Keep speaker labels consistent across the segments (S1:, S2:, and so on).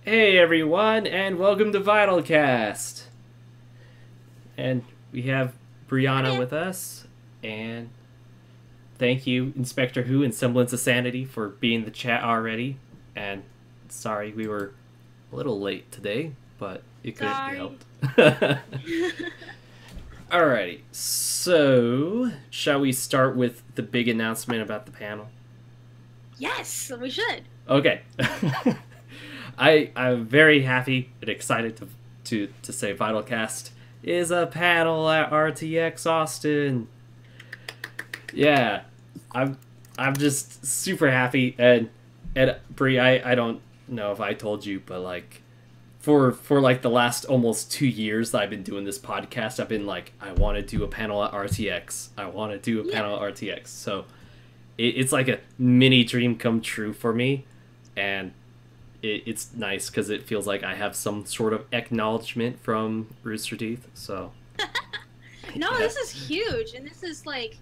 S1: Hey everyone, and welcome to VYTALCast. And we have Brianna with us, and thank you, Inspector Who and Semblance of Sanity, for being in the chat already. And sorry we were a little late today, but it couldn't be helped. Alrighty, so shall we start with the big announcement about the panel?
S2: Yes, we should.
S1: Okay. I'm very happy and excited to say VYTALCast is a panel at RTX Austin. Yeah, I'm just super happy, and Bri, I don't know if I told you, but like for like the last almost 2 years that I've been doing this podcast, I've been like, I want to do a panel at RTX. I want to do a panel at RTX. So it's like a mini dream come true for me, and it's nice because it feels like I have some sort of acknowledgement from Rooster Teeth. So
S2: No,
S1: yeah.
S2: This is huge, and this is like,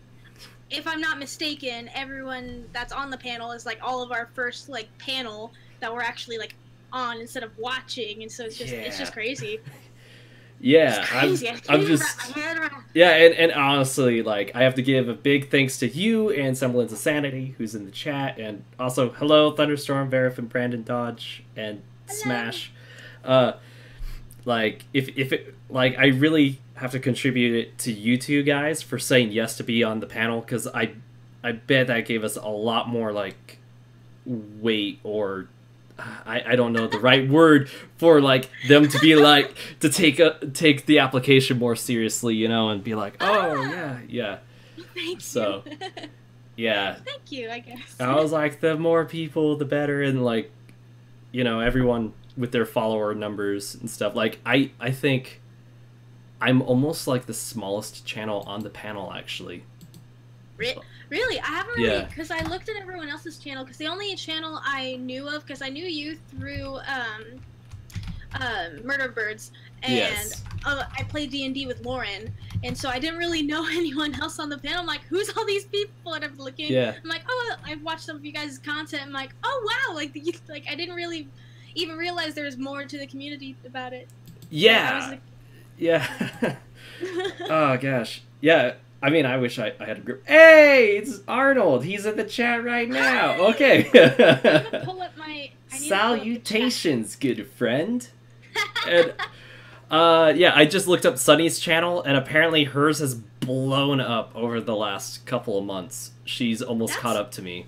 S2: if I'm not mistaken, everyone that's on the panel is like all of our first like panel that we're actually like on instead of watching, and so it's just crazy.
S1: Yeah,
S2: crazy.
S1: I'm just yeah, and honestly, like I have to give a big thanks to you and Semblance of Sanity, who's in the chat, and also hello Thunderstorm, Verif, and Brandon Dodge, and
S2: Hello.
S1: Smash. Like if it like I really have to contribute it to you two guys for saying yes to be on the panel, because I bet that gave us a lot more like weight, or I don't know the right word for like them to be like to take the application more seriously, you know, and be like, oh yeah.
S2: Thank
S1: so,
S2: you.
S1: Yeah.
S2: Thank you, I guess.
S1: I was like, the more people, the better, and like, you know, everyone with their follower numbers and stuff. Like, I think I'm almost like the smallest channel on the panel, actually.
S2: Really? I haven't really, because I looked at everyone else's channel, because the only channel I knew of, because I knew you through Murder Birds, and I played D&D with Lauren, and so I didn't really know anyone else on the panel. I'm like, who's all these people? And I'm looking, I'm like, oh, I've watched some of you guys' content. I'm like, oh wow, like I didn't really even realize there was more to the community about it.
S1: Yeah. Oh gosh. Yeah. I mean, I wish I had a group. Hey, it's Arnold. He's in the chat right now.
S2: Hi.
S1: Okay.
S2: I'm gonna pull up my
S1: Salutations, good friend. And yeah, I just looked up Sunny's channel, and apparently hers has blown up over the last couple of months. She's almost caught up to me.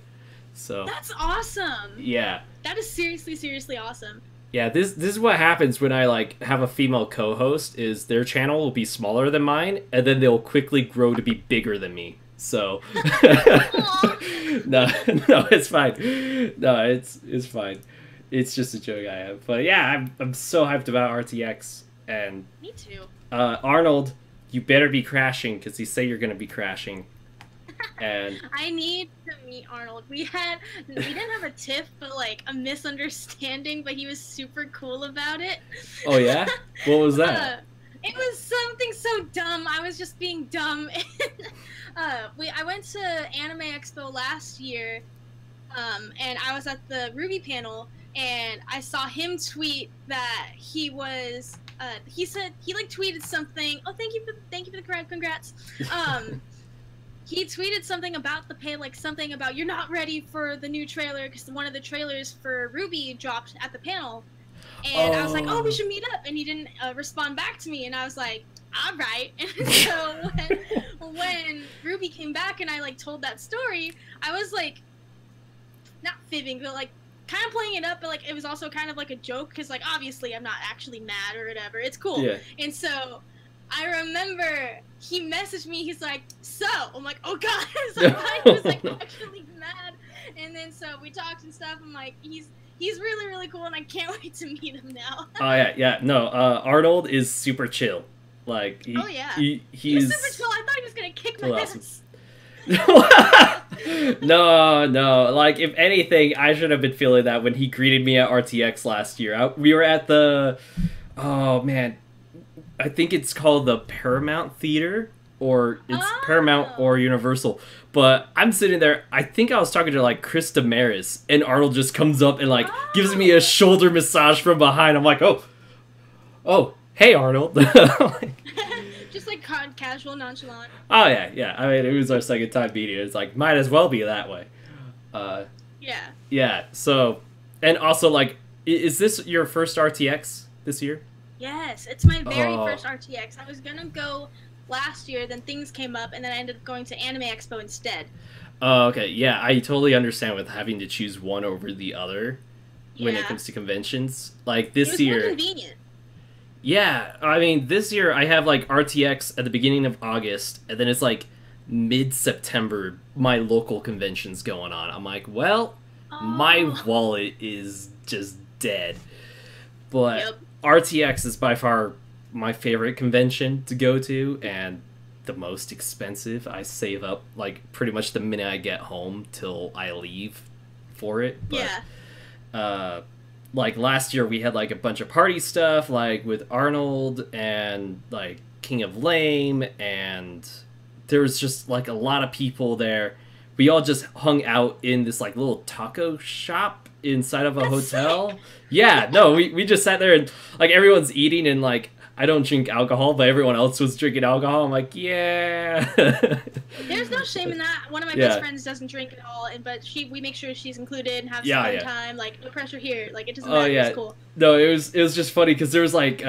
S1: So
S2: that's awesome.
S1: Yeah.
S2: That is seriously awesome.
S1: Yeah, this is what happens when I like have a female co-host, is their channel will be smaller than mine, and then they'll quickly grow to be bigger than me. So no, it's fine. No, it's fine. It's just a joke I have. But yeah, I'm so hyped about RTX, and
S2: me too.
S1: Arnold, you better be crashing, because you say you're gonna be crashing. And
S2: I need to meet Arnold. We didn't have a tiff, but like a misunderstanding, but he was super cool about it.
S1: Oh yeah? What was that?
S2: It was something so dumb. I was just being dumb. I went to Anime Expo last year, and I was at the Ruby panel, and I saw him tweet that he was he said he like tweeted something. Oh, thank you for the congrats. He tweeted something about the pay, like something about you're not ready for the new trailer, because one of the trailers for Ruby dropped at the panel, and I was like, oh, we should meet up, and he didn't respond back to me, and I was like, all right. And so when Ruby came back and I like told that story, I was like, not fibbing, but like kind of playing it up, but like it was also kind of like a joke, because like obviously I'm not actually mad or whatever, it's cool. And so I remember he messaged me, he's like, so, I'm like, oh god, so I was like actually mad, and then so we talked and stuff. I'm like, he's really cool, and I can't wait to meet him now.
S1: Oh yeah, no, Arnold is super chill. Like, he's
S2: super chill. I thought he was gonna kick my ass.
S1: No, like, if anything, I should have been feeling that when he greeted me at RTX last year. We were at the, oh man, I think it's called the Paramount Theater or it's Paramount
S2: Oh.
S1: or Universal. But I'm sitting there. I think I was talking to like Chris Damaris, and Arnold just comes up and like gives me a shoulder massage from behind. I'm like, oh, hey Arnold.
S2: Just like casual, nonchalant.
S1: Oh yeah. I mean, it was our second time meeting. It's like might as well be that way.
S2: Yeah.
S1: Yeah. So, and also like, is this your first RTX this year?
S2: Yes, it's my very
S1: Oh.
S2: first RTX. I was gonna go last year, then things came up, and then I ended up going to Anime Expo instead.
S1: Oh, okay. Yeah, I totally understand with having to choose one over the other when it
S2: Yeah.
S1: comes to conventions. Like
S2: It
S1: this
S2: was more
S1: year.
S2: convenient.
S1: Yeah, I mean, this year I have like RTX at the beginning of August, and then it's like mid-September, my local convention's going on. I'm like, well, my
S2: Oh.
S1: wallet is just dead. But
S2: Yep.
S1: RTX is by far my favorite convention to go to, and the most expensive. I save up like pretty much the minute I get home till I leave for it. But,
S2: Yeah.
S1: like last year we had like a bunch of party stuff like with Arnold and like King of Lame, and there was just like a lot of people there. We all just hung out in this like little taco shop inside of a hotel. Yeah, no, we just sat there and like everyone's eating, and like I don't drink alcohol, but everyone else was drinking alcohol. I'm like, yeah.
S2: There's no shame in that. One of my
S1: Yeah.
S2: best friends doesn't drink at all, but we make sure she's included and have
S1: Yeah,
S2: some fun
S1: yeah.
S2: time. Like no pressure here. Like it doesn't
S1: Oh,
S2: matter.
S1: yeah.
S2: It's cool.
S1: No, it was just funny because there was like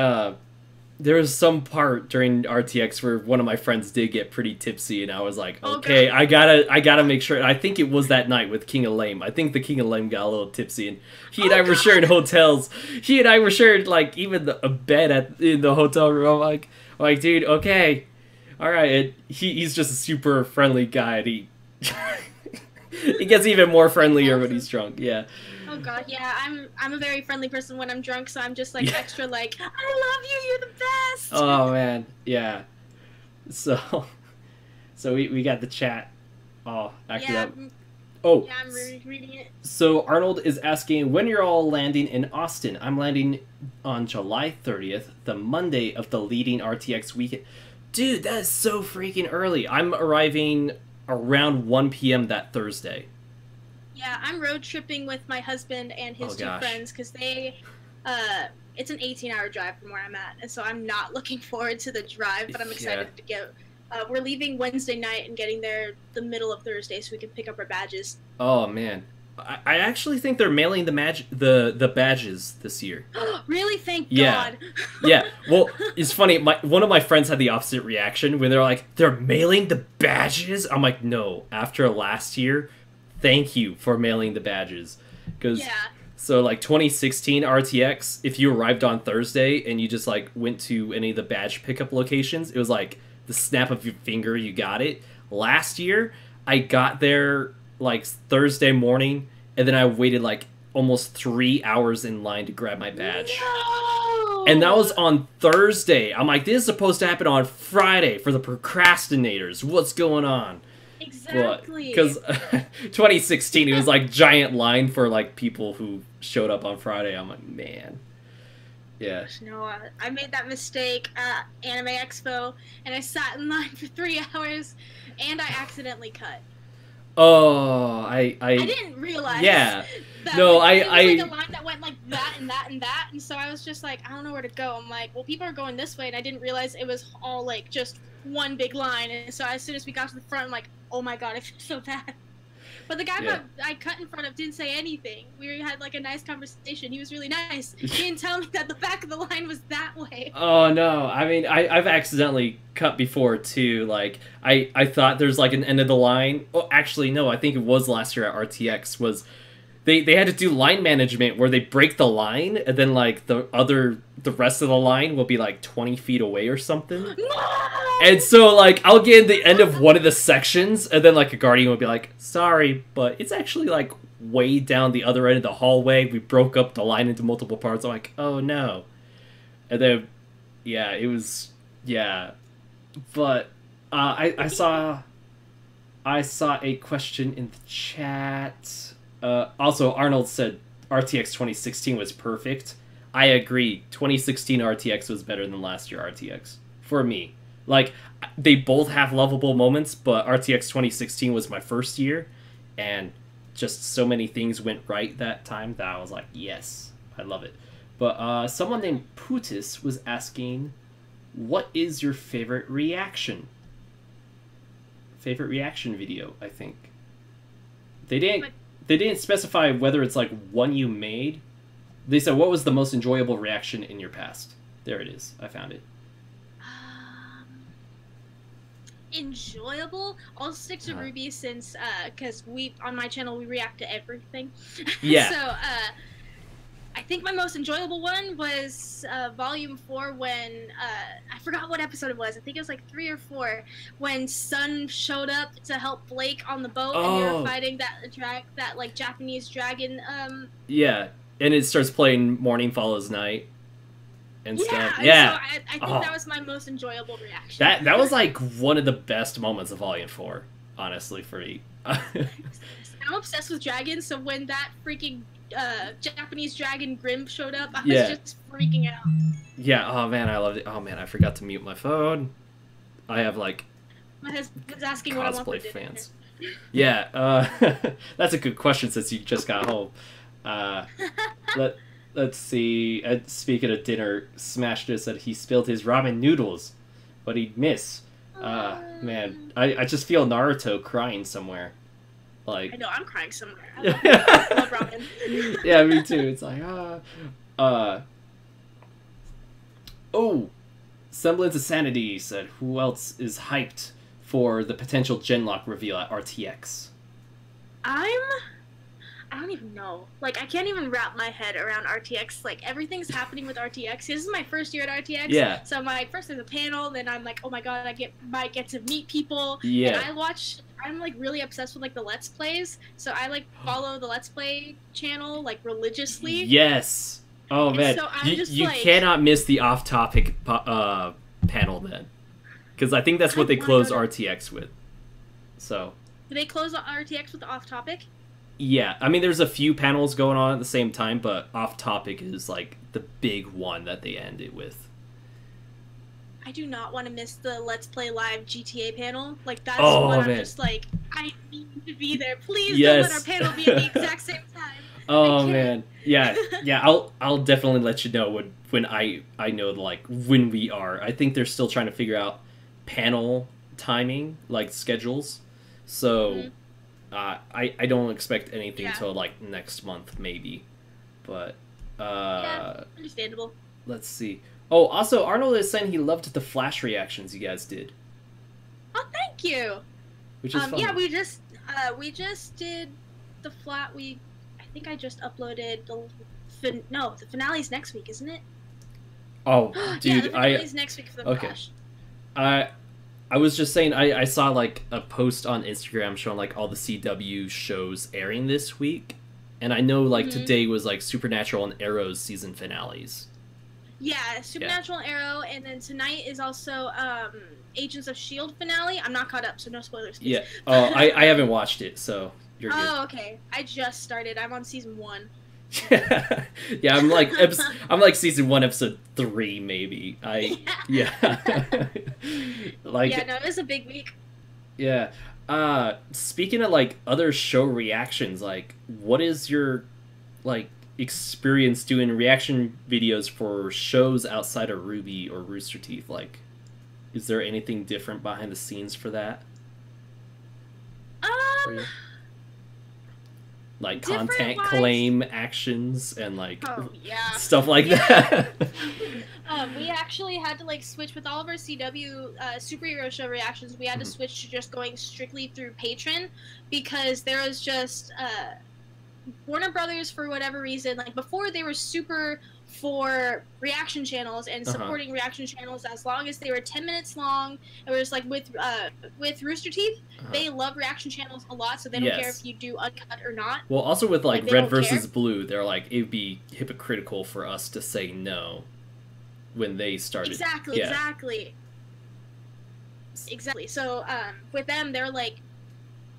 S1: there was some part during RTX where one of my friends did get pretty tipsy, and I was like,
S2: Oh,
S1: okay,
S2: God.
S1: I gotta make sure. I think it was that night with King of Lame. I think the King of Lame got a little tipsy, and he and
S2: Oh,
S1: I were
S2: God.
S1: sharing hotels. He and I were sharing like even a bed in the hotel room. I'm like, dude, okay, all right. And he's just a super friendly guy, and he he gets even more friendlier when he's drunk. Yeah.
S2: Oh god, yeah. I'm a very friendly person when I'm drunk, so I'm just like
S1: Yeah.
S2: extra like I love you. You're the best.
S1: Oh man, yeah. So we got the chat all acted
S2: yeah.
S1: up. Oh,
S2: Yeah, I'm reading it.
S1: so Arnold is asking when you're all landing in Austin. I'm landing on July 30th, the Monday of the leading RTX weekend. Dude, that is so freaking early. I'm arriving around 1 p.m. that Thursday.
S2: Yeah, I'm road tripping with my husband and his
S1: Oh,
S2: two
S1: gosh.
S2: friends because they, it's an 18-hour drive from where I'm at, and so I'm not looking forward to the drive, but I'm excited to get. We're leaving Wednesday night and getting there the middle of Thursday so we can pick up our badges.
S1: Oh man, I actually think they're mailing the badges this year.
S2: Really? Thank
S1: Yeah.
S2: God.
S1: Yeah, well, it's funny. One of my friends had the opposite reaction when they're like, "They're mailing the badges." I'm like, "No." After last year, thank you for mailing the badges, because
S2: Yeah.
S1: so like 2016 RTX, if you arrived on Thursday and you just like went to any of the badge pickup locations, it was like the snap of your finger, you got it. Last year, I got there like Thursday morning, and then I waited like almost 3 hours in line to grab my badge.
S2: No!
S1: And that was on Thursday. I'm like, this is supposed to happen on Friday for the procrastinators. What's going on?
S2: Exactly.
S1: Because 2016, it was like giant line for like people who showed up on Friday. I'm like, man. Yeah.
S2: No, I made that mistake at Anime Expo, and I sat in line for 3 hours, and I accidentally cut.
S1: Oh,
S2: I didn't realize.
S1: Yeah.
S2: That,
S1: No,
S2: like, it was
S1: I-
S2: like a line that went like that and that and that, and so I was just like, I don't know where to go. I'm like, well, people are going this way, and I didn't realize it was all like just one big line. And so as soon as we got to the front, I'm like, oh my god, I feel so bad. But the guy
S1: Yeah.
S2: I cut in front of didn't say anything. We had like a nice conversation. He was really nice. He didn't tell me that the back of the line was that way.
S1: Oh no! I mean, I've accidentally cut before too. Like I thought there's like an end of the line. Oh, actually no. I think it was last year at RTX. Was they had to do line management where they break the line, and then like the rest of the line will be like 20 feet away or something.
S2: No!
S1: And so like I'll get in the end of one of the sections, and then like a guardian will be like, "Sorry, but it's actually like way down the other end of the hallway. We broke up the line into multiple parts." I'm like, "Oh no!" And then yeah, it was yeah, but I saw a question in the chat. Also, Arnold said RTX 2016 was perfect. I agree. 2016 RTX was better than last year RTX for me. Like they both have lovable moments, but RTX 2016 was my first year, and just so many things went right that time that I was like, yes, I love it. But someone named Putis was asking, what is your favorite reaction? Favorite reaction video, I think. They didn't specify whether it's like one you made. They said, what was the most enjoyable reaction in your past? There it is. I found it.
S2: Enjoyable. I'll stick to Ruby since because on my channel we react to everything.
S1: Yeah.
S2: So I think my most enjoyable one was Volume 4 when I forgot what episode it was. I think it was like 3 or 4 when Sun showed up to help Blake on the boat and they were fighting that like Japanese dragon.
S1: Yeah, and it starts playing Morning Follows Night and stuff.
S2: Yeah. So I think that was my most enjoyable reaction.
S1: That was like one of the best moments of Volume 4, honestly, for me.
S2: I'm obsessed with dragons, so when that freaking Japanese dragon Grim showed up, I was just freaking out. Yeah,
S1: oh man, I loved it. Oh man, I forgot to mute my phone. I have like
S2: my husband's asking
S1: cosplay
S2: what I want for
S1: fans. Yeah, that's a good question since you just got home. Let's see. Speaking of dinner, Smash just said he spilled his ramen noodles, but he'd miss. Man, I just feel Naruto crying somewhere. Like,
S2: I know, I'm crying somewhere. I love ramen.
S1: Yeah, me too. It's like, oh, Semblance of Sanity said, who else is hyped for the potential Genlock reveal at RTX?
S2: I don't even know. Like, I can't even wrap my head around RTX. Like, everything's happening with RTX. This is my first year at RTX.
S1: Yeah.
S2: So first there's a panel, then I'm like, oh my god, might get to meet people.
S1: Yeah.
S2: And I'm like really obsessed with like the Let's Plays. So I like follow the Let's Play channel like religiously.
S1: Yes. Oh man,
S2: so
S1: you cannot miss the off-topic panel then, because I think that's what they close RTX with. So.
S2: Do they close RTX with the off-topic?
S1: Yeah, I mean, there's a few panels going on at the same time, but off-topic is like the big one that they end it with.
S2: I do not want to miss the Let's Play Live GTA panel. Like, that's
S1: I'm
S2: just like, I need to be there. Please don't let our panel be at the exact same time.
S1: Oh man, yeah. I'll definitely let you know when I know like when we are. I think they're still trying to figure out panel timing, like schedules. So I don't expect anything until like next month maybe, but
S2: yeah, understandable.
S1: Let's see. Oh, also Arnold is saying he loved the Flash reactions you guys did.
S2: Oh, thank you.
S1: Which is fun.
S2: Yeah, we just did the flat. I think I just uploaded the finale's next week, isn't it?
S1: Oh, dude,
S2: yeah, the finale's next week for the Flash.
S1: I was just saying I saw like a post on Instagram showing like all the CW shows airing this week, and I know like today was like Supernatural and Arrow's season finales.
S2: Yeah, Supernatural and Arrow, and then tonight is also Agents of S.H.I.E.L.D. finale. I'm not caught up, so no spoilers. Please.
S1: Yeah. Oh, I haven't watched it, so you're good.
S2: Oh, okay. I just started. I'm on season 1.
S1: Yeah, I'm like season 1, episode 3, maybe. Yeah. Like.
S2: Yeah, no, it was a big week.
S1: Yeah. Speaking of like other show reactions, like, what is your like experience doing reaction videos for shows outside of Ruby or Rooster Teeth? Like, is there anything different behind the scenes for that? Like content claim actions and like stuff like that.
S2: We actually had to like switch with all of our CW superhero show reactions. We had to switch to just going strictly through Patreon because there was just Warner Brothers, for whatever reason, like before they were super for reaction channels and supporting reaction channels as long as they were 10 minutes long. It was like with Rooster Teeth, they love reaction channels a lot, so they don't care if you do uncut or not.
S1: Well, also with like Red versus Blue, they're like, it'd be hypocritical for us to say no when they started.
S2: Exactly. So with them, they're like,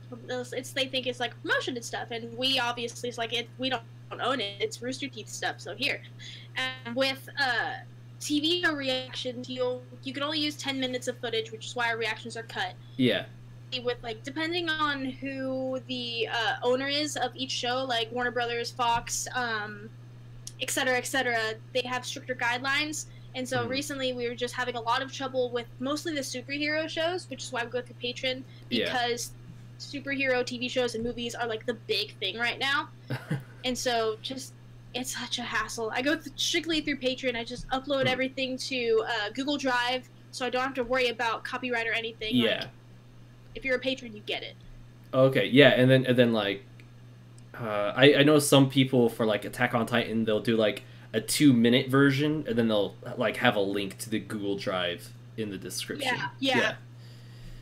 S2: they think it's like promotion and stuff, and we obviously, it's like we don't own it. It's Rooster Teeth stuff. So here, and with TV reactions, you can only use 10 minutes of footage, which is why our reactions are cut.
S1: Yeah.
S2: With like depending on who the owner is of each show, like Warner Brothers, Fox, etc., they have stricter guidelines. And so recently we were just having a lot of trouble with mostly the superhero shows, which is why we go through Patreon, because superhero TV shows and movies are like the big thing right now. And so just it's such a hassle. I go strictly through Patreon. I just upload everything to Google Drive, so I don't have to worry about copyright or anything.
S1: Yeah.
S2: Like, if you're a patron, you get it.
S1: Okay, yeah, and then like, I know some people for like Attack on Titan, they'll do like a 2-minute version, and then they'll like have a link to the Google Drive in the description.
S2: Yeah.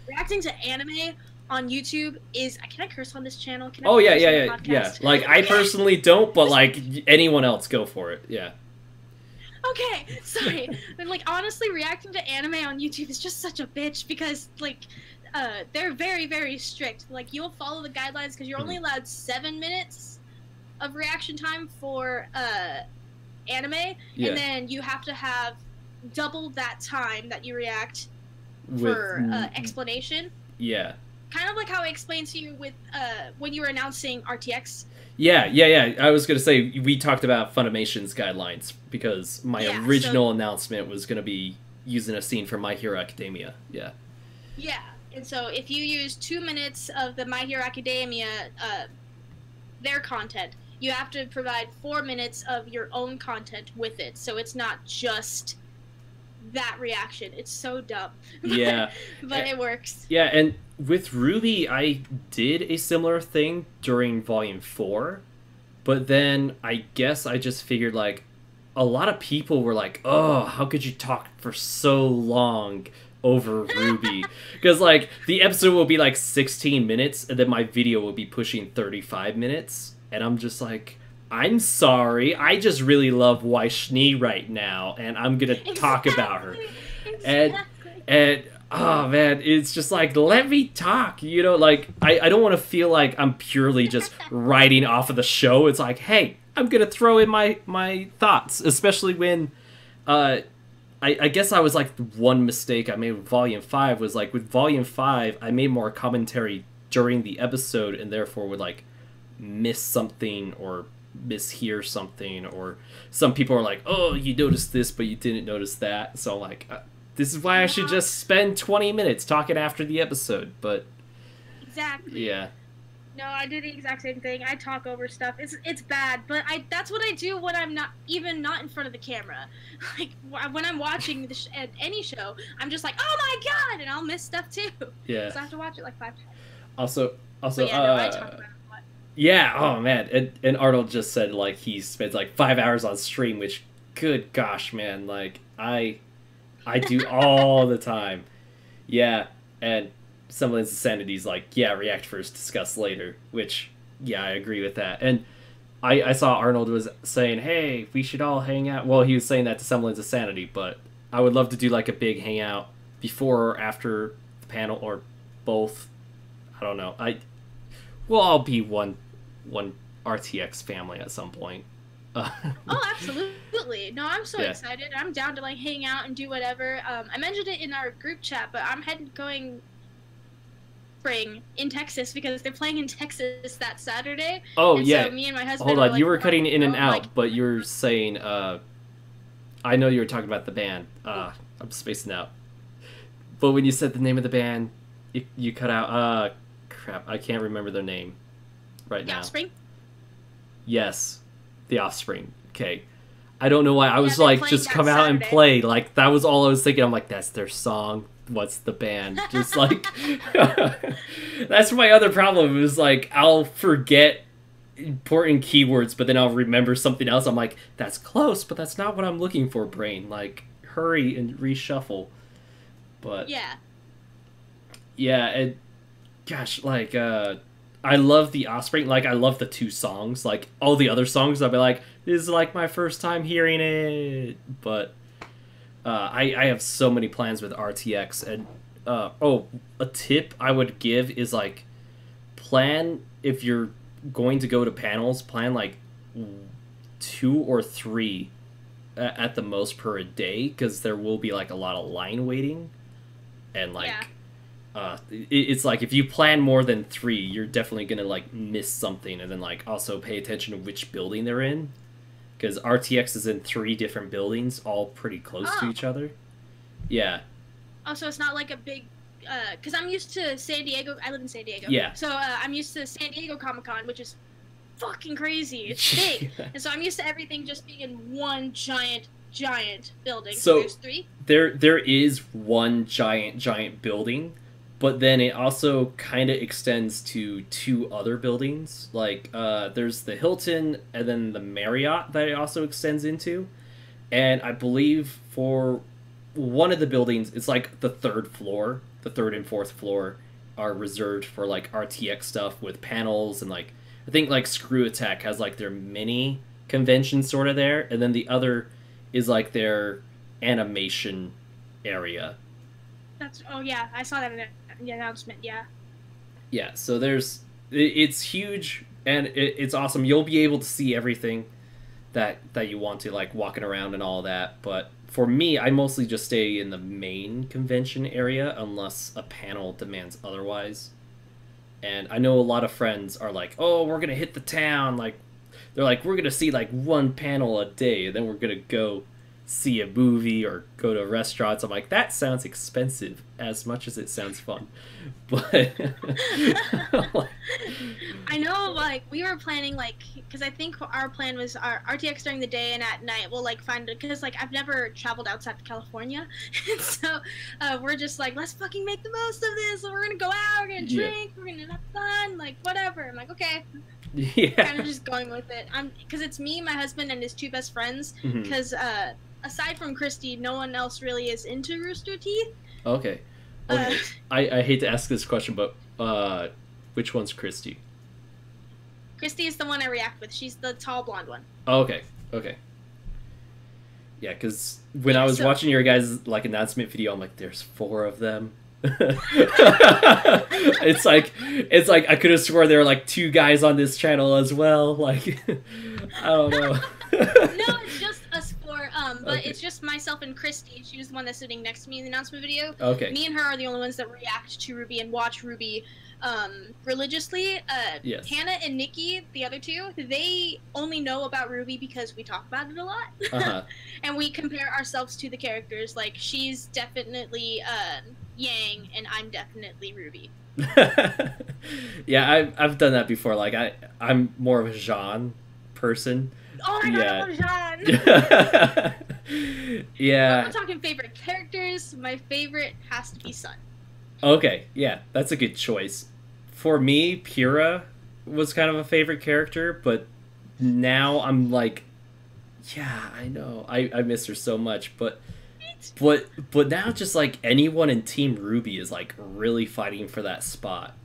S2: Reacting to anime on YouTube is. Can I curse on this channel? Can I
S1: yeah. Like I personally don't, but like anyone else, go for it. Yeah.
S2: Okay, sorry. But like honestly, reacting to anime on YouTube is just such a bitch because like. They're very, very strict. Like, you'll follow the guidelines because you're only allowed 7 minutes of reaction time for anime, and then you have to have double that time that you react for explanation.
S1: Yeah.
S2: Kind of like how I explained to you with when you were announcing RTX.
S1: Yeah. I was going to say, we talked about Funimation's guidelines because my original announcement was going to be using a scene from My Hero Academia. Yeah.
S2: Yeah. And so if you use 2 minutes of the My Hero Academia, their content, you have to provide 4 minutes of your own content with it. So it's not just that reaction. It's so dumb.
S1: Yeah.
S2: But it works.
S1: Yeah, and with Ruby, I did a similar thing during Volume 4. But then I guess I just figured, like, a lot of people were like, oh, how could you talk for so long over Ruby? Because like the episode will be like 16 minutes and then my video will be pushing 35 minutes, and I'm just like, I'm sorry, I just really love Waishni right now and I'm gonna talk about her. And oh man, it's just like, let me talk, you know, like I don't want to feel like I'm purely just writing off of the show. It's like, hey, I'm gonna throw in my thoughts, especially when I guess I was like, one mistake I made with Volume 5 was like, with Volume 5, I made more commentary during the episode and therefore would like miss something or mishear something, or some people are like, oh, you noticed this, but you didn't notice that. So like, this is why I should just spend 20 minutes talking after the episode, but...
S2: Exactly.
S1: Yeah.
S2: No, I do the exact same thing. I talk over stuff. It's bad, but that's what I do when I'm not in front of the camera. Like when I'm watching any show, I'm just like, oh my god, and I'll miss stuff too.
S1: Yeah.
S2: So I have to watch it like 5 times.
S1: Also,
S2: but yeah, no, I talk about it a lot.
S1: Yeah. Oh man, and Arnold just said like he spends like 5 hours on stream, which, good gosh, man, like I do all the time. Yeah, and Semblance of Sanity's like, yeah, react first, discuss later, which, yeah, I agree with that. And I saw Arnold was saying, hey, we should all hang out. Well, he was saying that to Semblance of Sanity, but I would love to do like a big hangout before or after the panel, or both. I don't know. We'll all be one RTX family at some point.
S2: Oh, absolutely. No, I'm so excited. I'm down to like hang out and do whatever. I mentioned it in our group chat, but I'm going spring in Texas because they're playing in Texas that Saturday.
S1: Oh,
S2: and
S1: yeah.
S2: So me and my husband.
S1: Hold on,
S2: like,
S1: you were cutting in and out,
S2: like,
S1: but you were saying, I know you were talking about the band. I'm spacing out. But when you said the name of the band, you cut out. Crap, I can't remember their name right now.
S2: The Offspring?
S1: Yes, The Offspring. Okay. I don't know why. I was
S2: they're
S1: like,
S2: playing
S1: just
S2: that
S1: come out and
S2: Saturday.
S1: play. Like, that was all I was thinking. I'm like, that's their song. What's the band? Just like, that's my other problem. Is like, I'll forget important keywords, but then I'll remember something else. I'm like, that's close, but that's not what I'm looking for, brain. Like, hurry and reshuffle. But yeah, and gosh, like, I love The Offspring. Like, I love the 2 songs. Like, all the other songs, I'll be like, this is like my first time hearing it. But I have so many plans with RTX. And a tip I would give is like, plan, if you're going to go to panels, plan like 2 or 3 at the most per a day, because there will be like a lot of line waiting, and like it's like if you plan more than 3, you're definitely gonna like miss something, and then like also pay attention to which building they're in, because RTX is in 3 different buildings, all pretty close to each other. Yeah.
S2: Oh, so it's not like a big, because I'm used to San Diego. I live in San Diego.
S1: Yeah.
S2: So I'm used to San Diego Comic-Con, which is fucking crazy. It's big. And so I'm used to everything just being in one giant building. So there's 3?
S1: There is one giant building, but then it also kind of extends to 2 other buildings. Like, there's the Hilton and then the Marriott that it also extends into. And I believe for one of the buildings, it's like the 3rd floor. The 3rd and 4th floor are reserved for, like, RTX stuff with panels and, like, I think, like, Screw Attack has, like, their mini convention sort of there. And then the other is, like, their animation area.
S2: Oh, yeah. I saw that in the announcement, yeah.
S1: Yeah, so it's huge, and it's awesome. You'll be able to see everything that you want to, like, walking around and all that. But for me, I mostly just stay in the main convention area unless a panel demands otherwise. And I know a lot of friends are like, oh, we're going to hit the town. Like, they're like, we're going to see, like, 1 panel a day, and then we're going to go see a movie or go to restaurants. I'm like, that sounds expensive as much as it sounds fun. But
S2: I know, like, we were planning, like, because I think our plan was our RTX during the day, and at night we'll, like, find it, because, like, I've never traveled outside of California, and so we're just like, let's fucking make the most of this. We're gonna go out, we're gonna drink, we're gonna have fun, like, whatever. I'm like, okay.
S1: Yeah.
S2: Kind of just going with it. Because it's me, my husband, and his 2 best friends, because aside from Christy, no one else really is into Rooster Teeth.
S1: Okay. I hate to ask this question, but which one's Christy?
S2: Christy is the one I react with. She's the tall blonde one.
S1: Oh, okay. Yeah, because when I was watching your guys' like announcement video, I'm like, there's 4 of them. it's like I could have swore there were like 2 guys on this channel as well. Like, I don't know.
S2: No, it's just us 4. But it's just myself and Christy. She was the one that's sitting next to me in the announcement video.
S1: Okay.
S2: Me and her are the only ones that react to Ruby and watch Ruby religiously.
S1: Yes.
S2: Hannah and Nikki, the other 2, they only know about Ruby because we talk about it a lot. And we compare ourselves to the characters. Like, she's definitely Yang, and I'm definitely Ruby.
S1: Yeah, I've done that before. Like, I'm more of a Jean person.
S2: Oh my god, I love Jean!
S1: Yeah.
S2: I'm talking favorite characters. My favorite has to be Sun.
S1: Okay, yeah, that's a good choice. For me, Pyrrha was kind of a favorite character, but now I'm like, yeah, I know, I miss her so much, but now just like anyone in Team Ruby is like really fighting for that spot,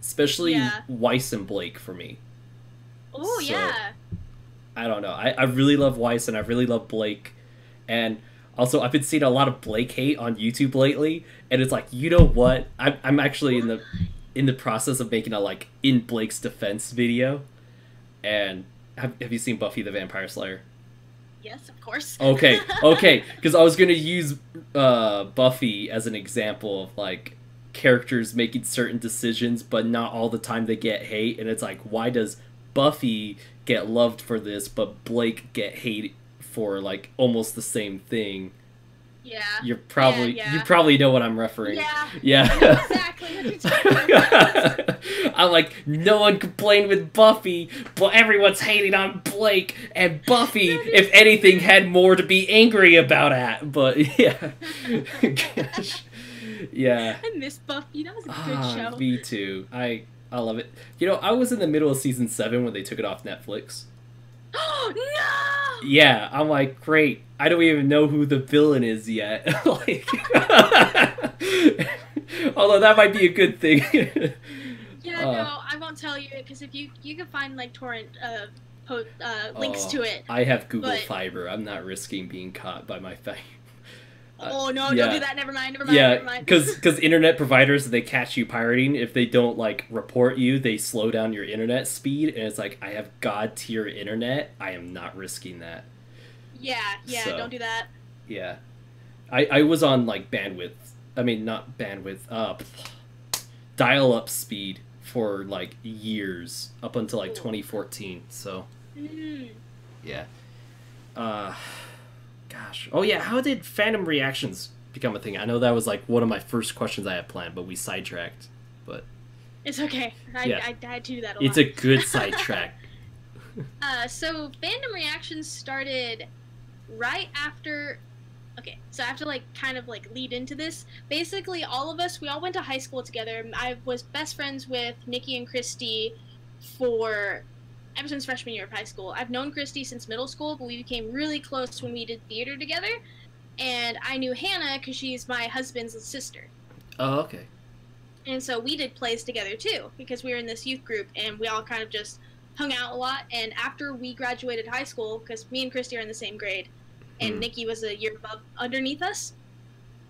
S1: especially Weiss and Blake for me.
S2: Oh yeah.
S1: I don't know. I really love Weiss and I really love Blake, and also I've been seeing a lot of Blake hate on YouTube lately, and it's like, you know what? I'm actually in the process of making a like in Blake's defense video, and have you seen Buffy the Vampire Slayer?
S2: Yes, of course.
S1: Okay, because I was gonna use Buffy as an example of like characters making certain decisions, but not all the time they get hate, and it's like, why does Buffy get loved for this, but Blake get hate for like almost the same thing?
S2: Yeah.
S1: You probably know what I'm referring.
S2: Yeah. I know exactly what you're talking about.
S1: I'm like, no one complained with Buffy, but everyone's hating on Blake, and Buffy, if anything, had more to be angry about it. But yeah. Gosh. Yeah.
S2: I miss Buffy. That was a good show.
S1: Me too. I love it. You know, I was in the middle of season 7 when they took it off Netflix.
S2: Oh no!
S1: Yeah, I'm like, great. I don't even know who the villain is yet. Like, although that might be a good thing.
S2: Yeah, no, I won't tell you, because if you can find like torrent links to it.
S1: I have Google Fiber. I'm not risking being caught by my phone.
S2: Oh no, don't do that. Never mind.
S1: Yeah, because internet providers, they catch you pirating. If they don't like report you, they slow down your internet speed, and it's like, I have god tier internet. I am not risking that.
S2: Yeah,
S1: So,
S2: don't do that.
S1: yeah. I was on, like, bandwidth. I mean, not bandwidth. Dial-up speed for, like, years. Up until, like,
S2: Ooh.
S1: 2014. So,
S2: Mm.
S1: yeah. Gosh. Oh, yeah, how did Fandom Reactions become a thing? I know that was, like, one of my first questions I had planned, but we sidetracked. But
S2: It's okay.
S1: Yeah.
S2: I do that a lot.
S1: it's a good sidetrack.
S2: So Fandom Reactions started right after. Okay, so I have to like kind of like lead into this. Basically, all of us, we all went to high school together. I was best friends with Nikki and Christy for ever since freshman year of high school. I've known Christy since middle school, but we became really close when we did theater together. And I knew Hannah because she's my husband's sister.
S1: Oh, okay.
S2: And so we did plays together too, because we were in this youth group and we all kind of just hung out a lot. And after we graduated high school, because me and Christy are in the same grade, and Nikki was a year above underneath us.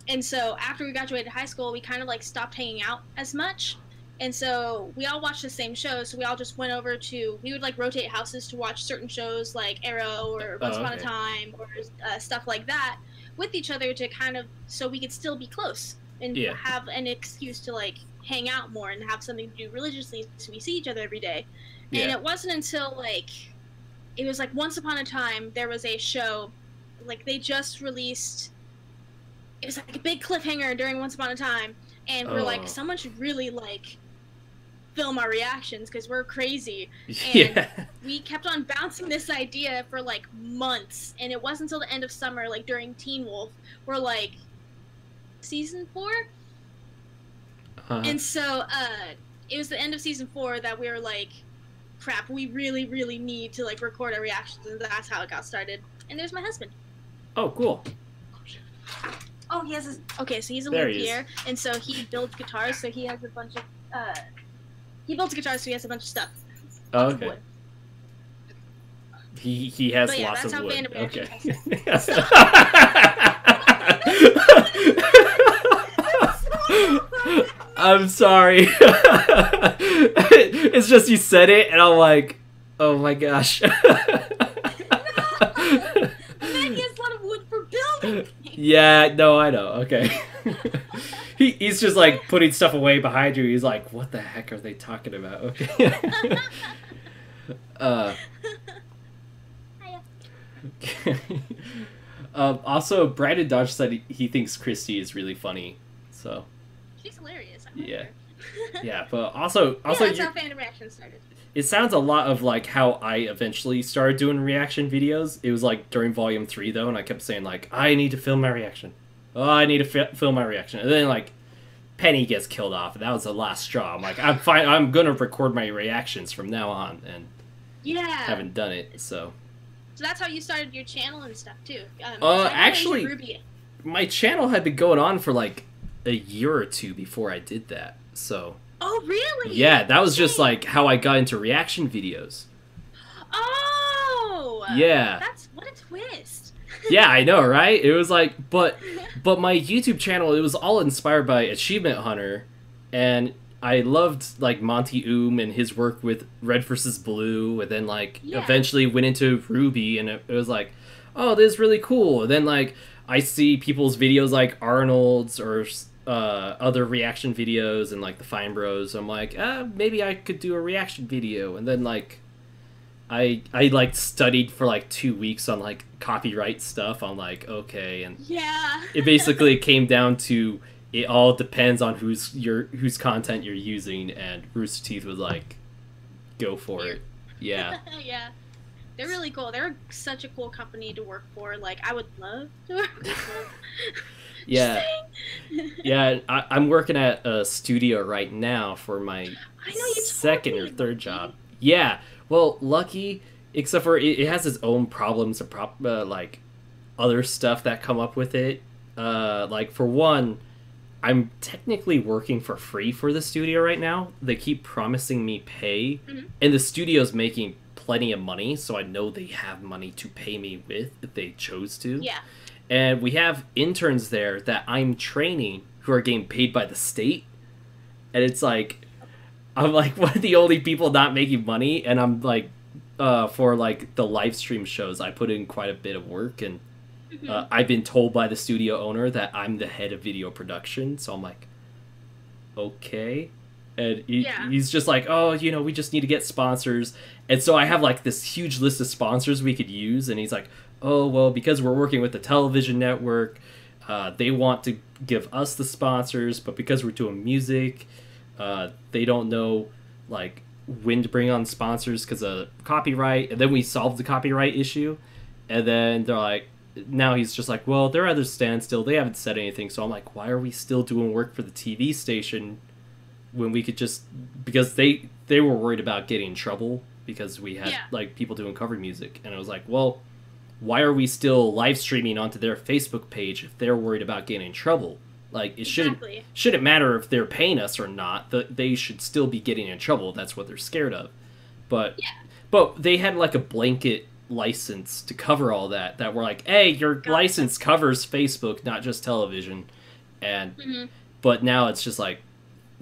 S2: And so after we graduated high school, we kind of like stopped hanging out as much. And so we all watched the same shows. So we all just went over to, we would like rotate houses to watch certain shows like Arrow or Once Upon a Time or stuff like that with each other to kind of, so we could still be close and have an excuse to like hang out more and have something to do religiously so we see each other every day. And it wasn't until like, it was like Once Upon a Time, there was a show, like they just released, it was like a big cliffhanger during Once Upon a Time, and we're like, someone should really like film our reactions because we're crazy. And we kept on bouncing this idea for like months, and it wasn't until the end of summer, like during Teen Wolf, we're like, season 4? And so it was the end of season 4 that we were like, crap, we really, really need to like record our reactions, and that's how it got started. And there's my husband.
S1: Oh, cool.
S2: Oh, he has his... Okay, so he's a luthier, and so he builds guitars, so he has a bunch of... he builds guitars, so he has a bunch of stuff.
S1: Oh, okay. He has
S2: but yeah,
S1: lots
S2: that's
S1: of
S2: how
S1: wood.
S2: Okay.
S1: I'm sorry. It's just you said it, and I'm like, oh my gosh.
S2: No! Man, he has a lot of wood for building.
S1: Yeah, no, I know. Okay. He's just like putting stuff away behind you. He's like, what the heck are they talking about? Okay. Also, Brandon Dodge said he thinks Christy is really funny. So.
S2: She's hilarious.
S1: Yeah. Yeah, but also
S2: that's how Fandom Reactions started.
S1: It sounds a lot of like how I eventually started doing reaction videos. It was like during Volume 3 though, and I kept saying like, I need to film my reaction. Oh, I need to film my reaction. And then like Penny gets killed off, and that was the last straw. I'm like, I'm fine. I'm gonna record my reactions from now on, and haven't done it. So
S2: that's how you started your channel and stuff too.
S1: Actually, my channel had been going on for like a year or two before I did that. So.
S2: Oh really?
S1: Yeah, that was just like how I got into reaction videos.
S2: Oh.
S1: Yeah.
S2: That's what a twist.
S1: Yeah, I know, right? It was like, but my YouTube channel, it was all inspired by Achievement Hunter, and I loved like Monty and his work with Red vs. Blue, and then like eventually went into Ruby, and it was like, oh, this is really cool. And then like I see people's videos like Arnold's or other reaction videos and like the Fine Bros. I'm like, maybe I could do a reaction video. And then like I like studied for like 2 weeks on like copyright stuff. I'm like, okay, and it basically came down to it all depends on whose content you're using, and Rooster Teeth was like, go for it. Yeah.
S2: Yeah. They're really cool. They're such a cool company to work for. Like, I would love to work for them.
S1: Yeah. Yeah, I'm working at a studio right now for my second or third job. Yeah. Well, lucky, except for it has its own problems and like other stuff that come up with it. Like for one, I'm technically working for free for the studio right now. They keep promising me pay, and the studio's making plenty of money, so I know they have money to pay me with if they chose to.
S2: Yeah.
S1: And we have interns there that I'm training who are getting paid by the state. And it's like, I'm like one of the only people not making money, and I'm like for like the live stream shows, I put in quite a bit of work, and
S2: Mhm.
S1: I've been told by the studio owner that I'm the head of video production. So I'm like, okay. And
S2: Yeah.
S1: he's just like, oh, you know, we just need to get sponsors. And so I have like this huge list of sponsors we could use. And he's like, oh, well, because we're working with the television network, they want to give us the sponsors. But because we're doing music, they don't know like when to bring on sponsors because of copyright. And then we solved the copyright issue. And then they're like, now he's just like, well, they're at a standstill. They haven't said anything. So I'm like, why are we still doing work for the TV station when we could just, because they were worried about getting in trouble because we had like people doing cover music. And I was like, well, why are we still live streaming onto their Facebook page if they're worried about getting in trouble? Like, it shouldn't matter if they're paying us or not. They should still be getting in trouble. That's what they're scared of. But they had like a blanket license to cover all that we're like, hey, your license covers Facebook, not just television. And but now it's just like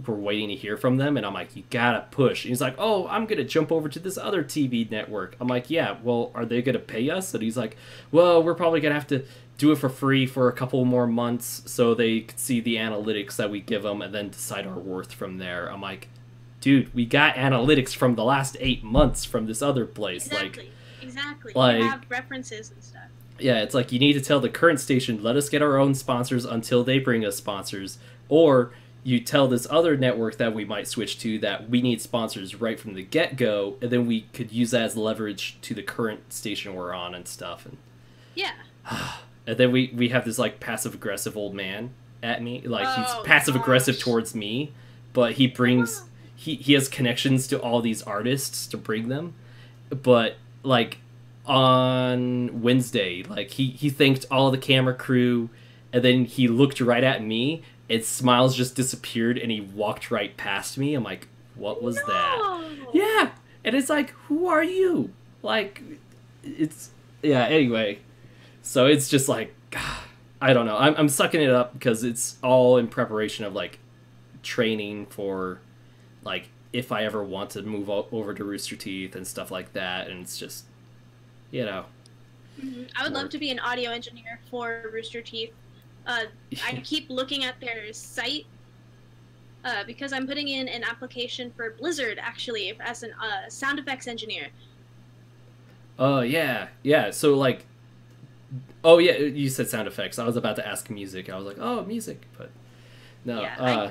S1: we're waiting to hear from them, and I'm like, you gotta push. And he's like, oh, I'm gonna jump over to this other TV network. I'm like, yeah, well, are they gonna pay us? And he's like, well, we're probably gonna have to do it for free for a couple more months so they could see the analytics that we give them and then decide our worth from there. I'm like, dude, we got analytics from the last 8 months from this other place.
S2: Exactly.
S1: Like,
S2: you have references and stuff.
S1: Yeah, it's like you need to tell the current station, let us get our own sponsors until they bring us sponsors. Or you tell this other network that we might switch to that we need sponsors right from the get-go, and then we could use that as leverage to the current station we're on and stuff. And and then we have this like passive-aggressive old man at me. Like, he's passive-aggressive towards me, but he brings... He has connections to all these artists to bring them. But, like, on Wednesday, like, he thanked all the camera crew, and then he looked right at me, and smiles just disappeared, and he walked right past me. I'm like, what was that? Yeah! And it's like, who are you? Like, it's... Yeah, anyway. So it's just like, I don't know. I'm sucking it up because it's all in preparation of, like, training for, like, if I ever want to move over to Rooster Teeth and stuff like that. And it's just, you know.
S2: I would love to be an audio engineer for Rooster Teeth. I keep looking at their site because I'm putting in an application for Blizzard, actually, as a sound effects engineer.
S1: Oh, yeah. Yeah, so, like... Oh, yeah, you said sound effects. I was about to ask music. I was like, oh, music. But, no.
S2: Yeah,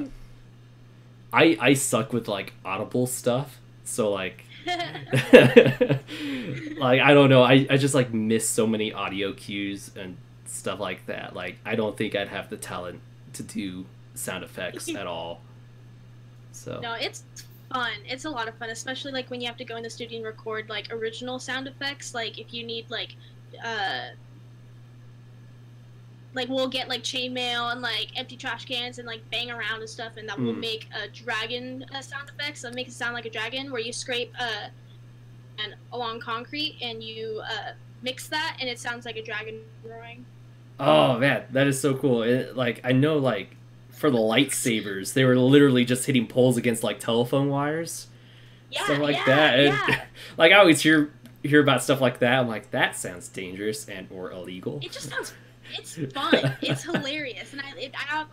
S1: I suck with, like, audible stuff. So, like... like, I don't know. I just, like, miss so many audio cues and stuff like that. Like, I don't think I'd have the talent to do sound effects at all. So...
S2: No, it's fun. It's a lot of fun, especially, like, when you have to go in the studio and record, like, original sound effects. Like, if you need, like, we'll get, like, chainmail and, like, empty trash cans and, like, bang around and stuff, and that will make a dragon sound effect. So it makes it sound like a dragon, where you scrape and along concrete, and you mix that, and it sounds like a dragon roaring.
S1: Oh, man, that is so cool. Like, I know, like, for the lightsabers, they were literally just hitting poles against, like, telephone wires. Stuff like that. And, like, I always hear about stuff like that. I'm like, that sounds dangerous and or illegal.
S2: It just sounds... It's fun. It's hilarious, and I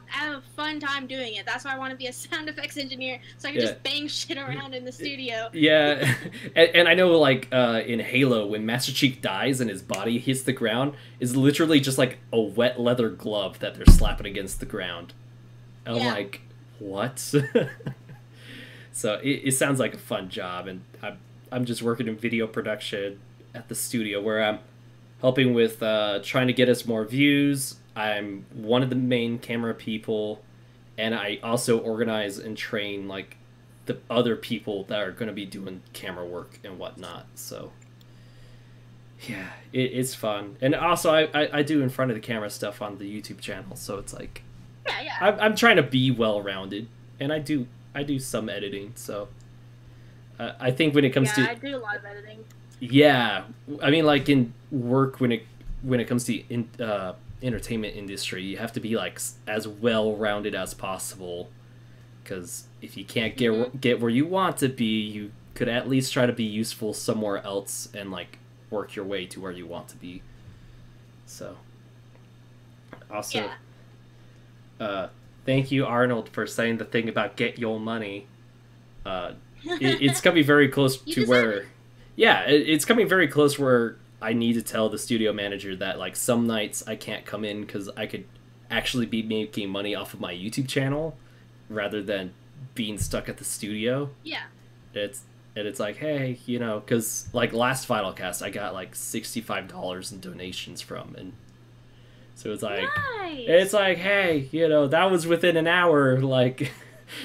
S2: have a fun time doing it. That's why I want to be a sound effects engineer, so I can just bang shit around in the studio.
S1: Yeah, and I know, like, in Halo, when Master Chief dies and his body hits the ground, is literally just like a wet leather glove that they're slapping against the ground. And I'm like, what? So it sounds like a fun job, and I'm just working in video production at the studio where I'm helping with trying to get us more views. I'm one of the main camera people, and I also organize and train, like, the other people that are going to be doing camera work and whatnot. So, yeah, it's fun. And also, I do in front of the camera stuff on the YouTube channel, so it's like... I'm trying to be well-rounded, and I do some editing, so... I think when it comes to...
S2: I do a lot of editing.
S1: Yeah, I mean, like, in work, when it comes to entertainment industry, you have to be, like, as well-rounded as possible, because if you can't get where you want to be, you could at least try to be useful somewhere else and like work your way to where you want to be. So also thank you, Arnold, for saying the thing about get your money. It's coming very close to where it's coming very close where I need to tell the studio manager that like some nights I can't come in because I could actually be making money off of my YouTube channel rather than being stuck at the studio.
S2: Yeah.
S1: It's like, hey, you know, because like last VYTALcast I got like $65 in donations from, and so it's like,
S2: nice.
S1: It's like, hey, you know, that was within an hour, like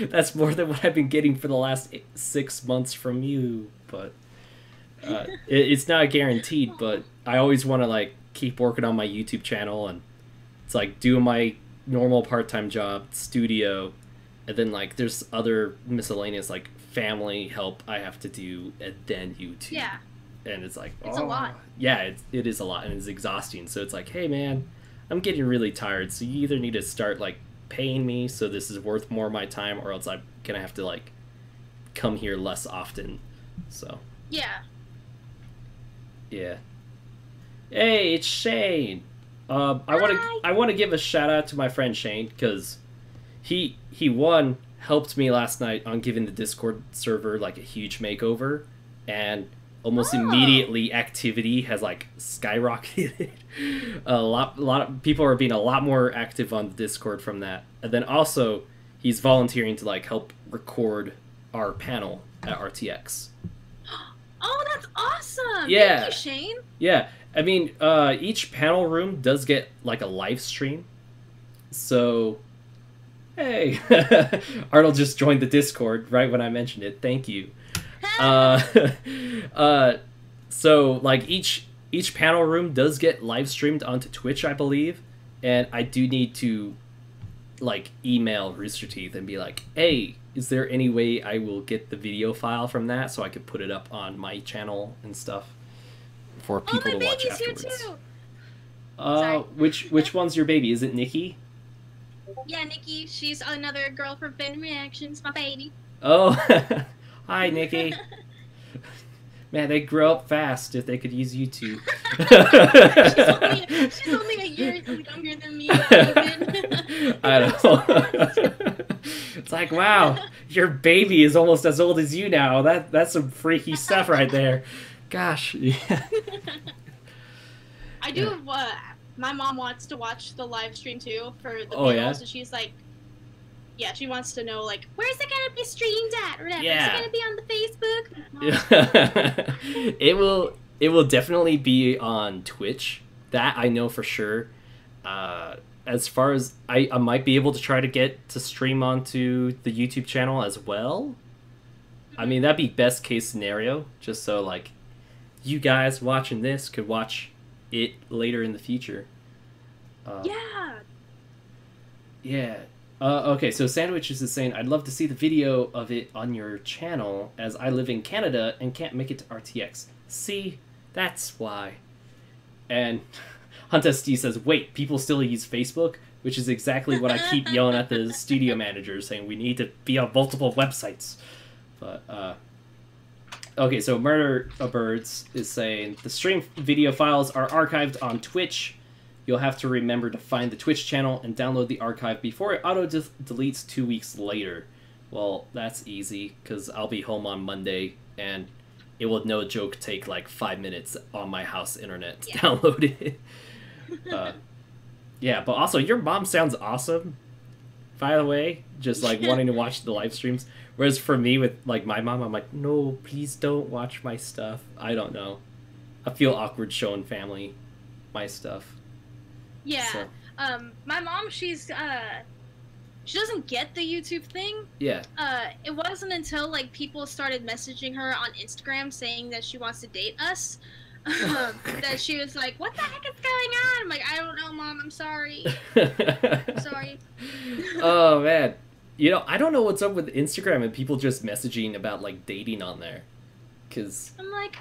S1: that's more than what I've been getting for the last 6 months from you, but it's not guaranteed. But I always want to like keep working on my YouTube channel, and it's like doing my normal part-time job, studio, and then like there's other miscellaneous like family help I have to do, and then YouTube.
S2: Yeah.
S1: And it's like,
S2: it's a lot.
S1: Yeah, it is a lot, and it's exhausting. So it's like, hey man, I'm getting really tired, so you either need to start like paying me so this is worth more of my time, or else I'm gonna have to like come here less often. So
S2: yeah.
S1: Hey, it's Shane. I want to give a shout out to my friend Shane, because he helped me last night on giving the Discord server like a huge makeover, and almost immediately activity has like skyrocketed. a lot of people are being a lot more active on the Discord from that, and then also he's volunteering to like help record our panel at RTX.
S2: Oh, that's awesome!
S1: Yeah.
S2: Thank you, Shane.
S1: Yeah, I mean, each panel room does get like a live stream, so hey, Arnold just joined the Discord right when I mentioned it. Thank you. So like each panel room does get live streamed onto Twitch, I believe, and I do need to like email Rooster Teeth and be like, hey, is there any way I will get the video file from that so I could put it up on my channel and stuff for people to watch afterwards?
S2: Sorry.
S1: Which one's your baby? Is it Nikki?
S2: Yeah, Nikki. She's another girl from Fandom Reactions, my baby.
S1: Oh, hi, Nikki. Man, they grow up fast if they could use YouTube.
S2: she's only a year younger than me.
S1: I don't know. It's like, wow, your baby is almost as old as you now. That's some freaky stuff right there. Gosh. Yeah.
S2: I do. My mom wants to watch the live stream too for the
S1: panels,
S2: yeah? So she's like, yeah, she wants to know like, where's it gonna be streamed at or whatever.
S1: Yeah.
S2: Is it gonna be on the Facebook?
S1: Yeah. It will definitely be on Twitch. That I know for sure. As far as I might be able to try to get to stream onto the YouTube channel as well. I mean, that'd be best case scenario, just so like you guys watching this could watch it later in the future. Yeah. Okay, so Sandwiches is saying, I'd love to see the video of it on your channel, as I live in Canada and can't make it to RTX. See? That's why. And Huntesty says, wait, people still use Facebook? Which is exactly what I keep yelling at the studio manager, saying we need to be on multiple websites. But, okay, so Murder of Birds is saying, the stream video files are archived on Twitch. You'll have to remember to find the Twitch channel and download the archive before it auto-deletes 2 weeks later. Well, that's easy, because I'll be home on Monday, and it will, no joke, take like 5 minutes on my house internet to download it. Yeah, but also, your mom sounds awesome, by the way, just like wanting to watch the live streams. Whereas for me, with like my mom, I'm like, no, please don't watch my stuff. I don't know. I feel awkward showing family my stuff.
S2: Yeah.
S1: So.
S2: My mom, she doesn't get the YouTube thing.
S1: Yeah.
S2: It wasn't until like people started messaging her on Instagram saying that she wants to date us, that she was like, "What the heck is going on?" I'm like, "I don't know, Mom. I'm sorry. I'm sorry."
S1: Oh man, you know, I don't know what's up with Instagram and people just messaging about like dating on there, because
S2: I'm like,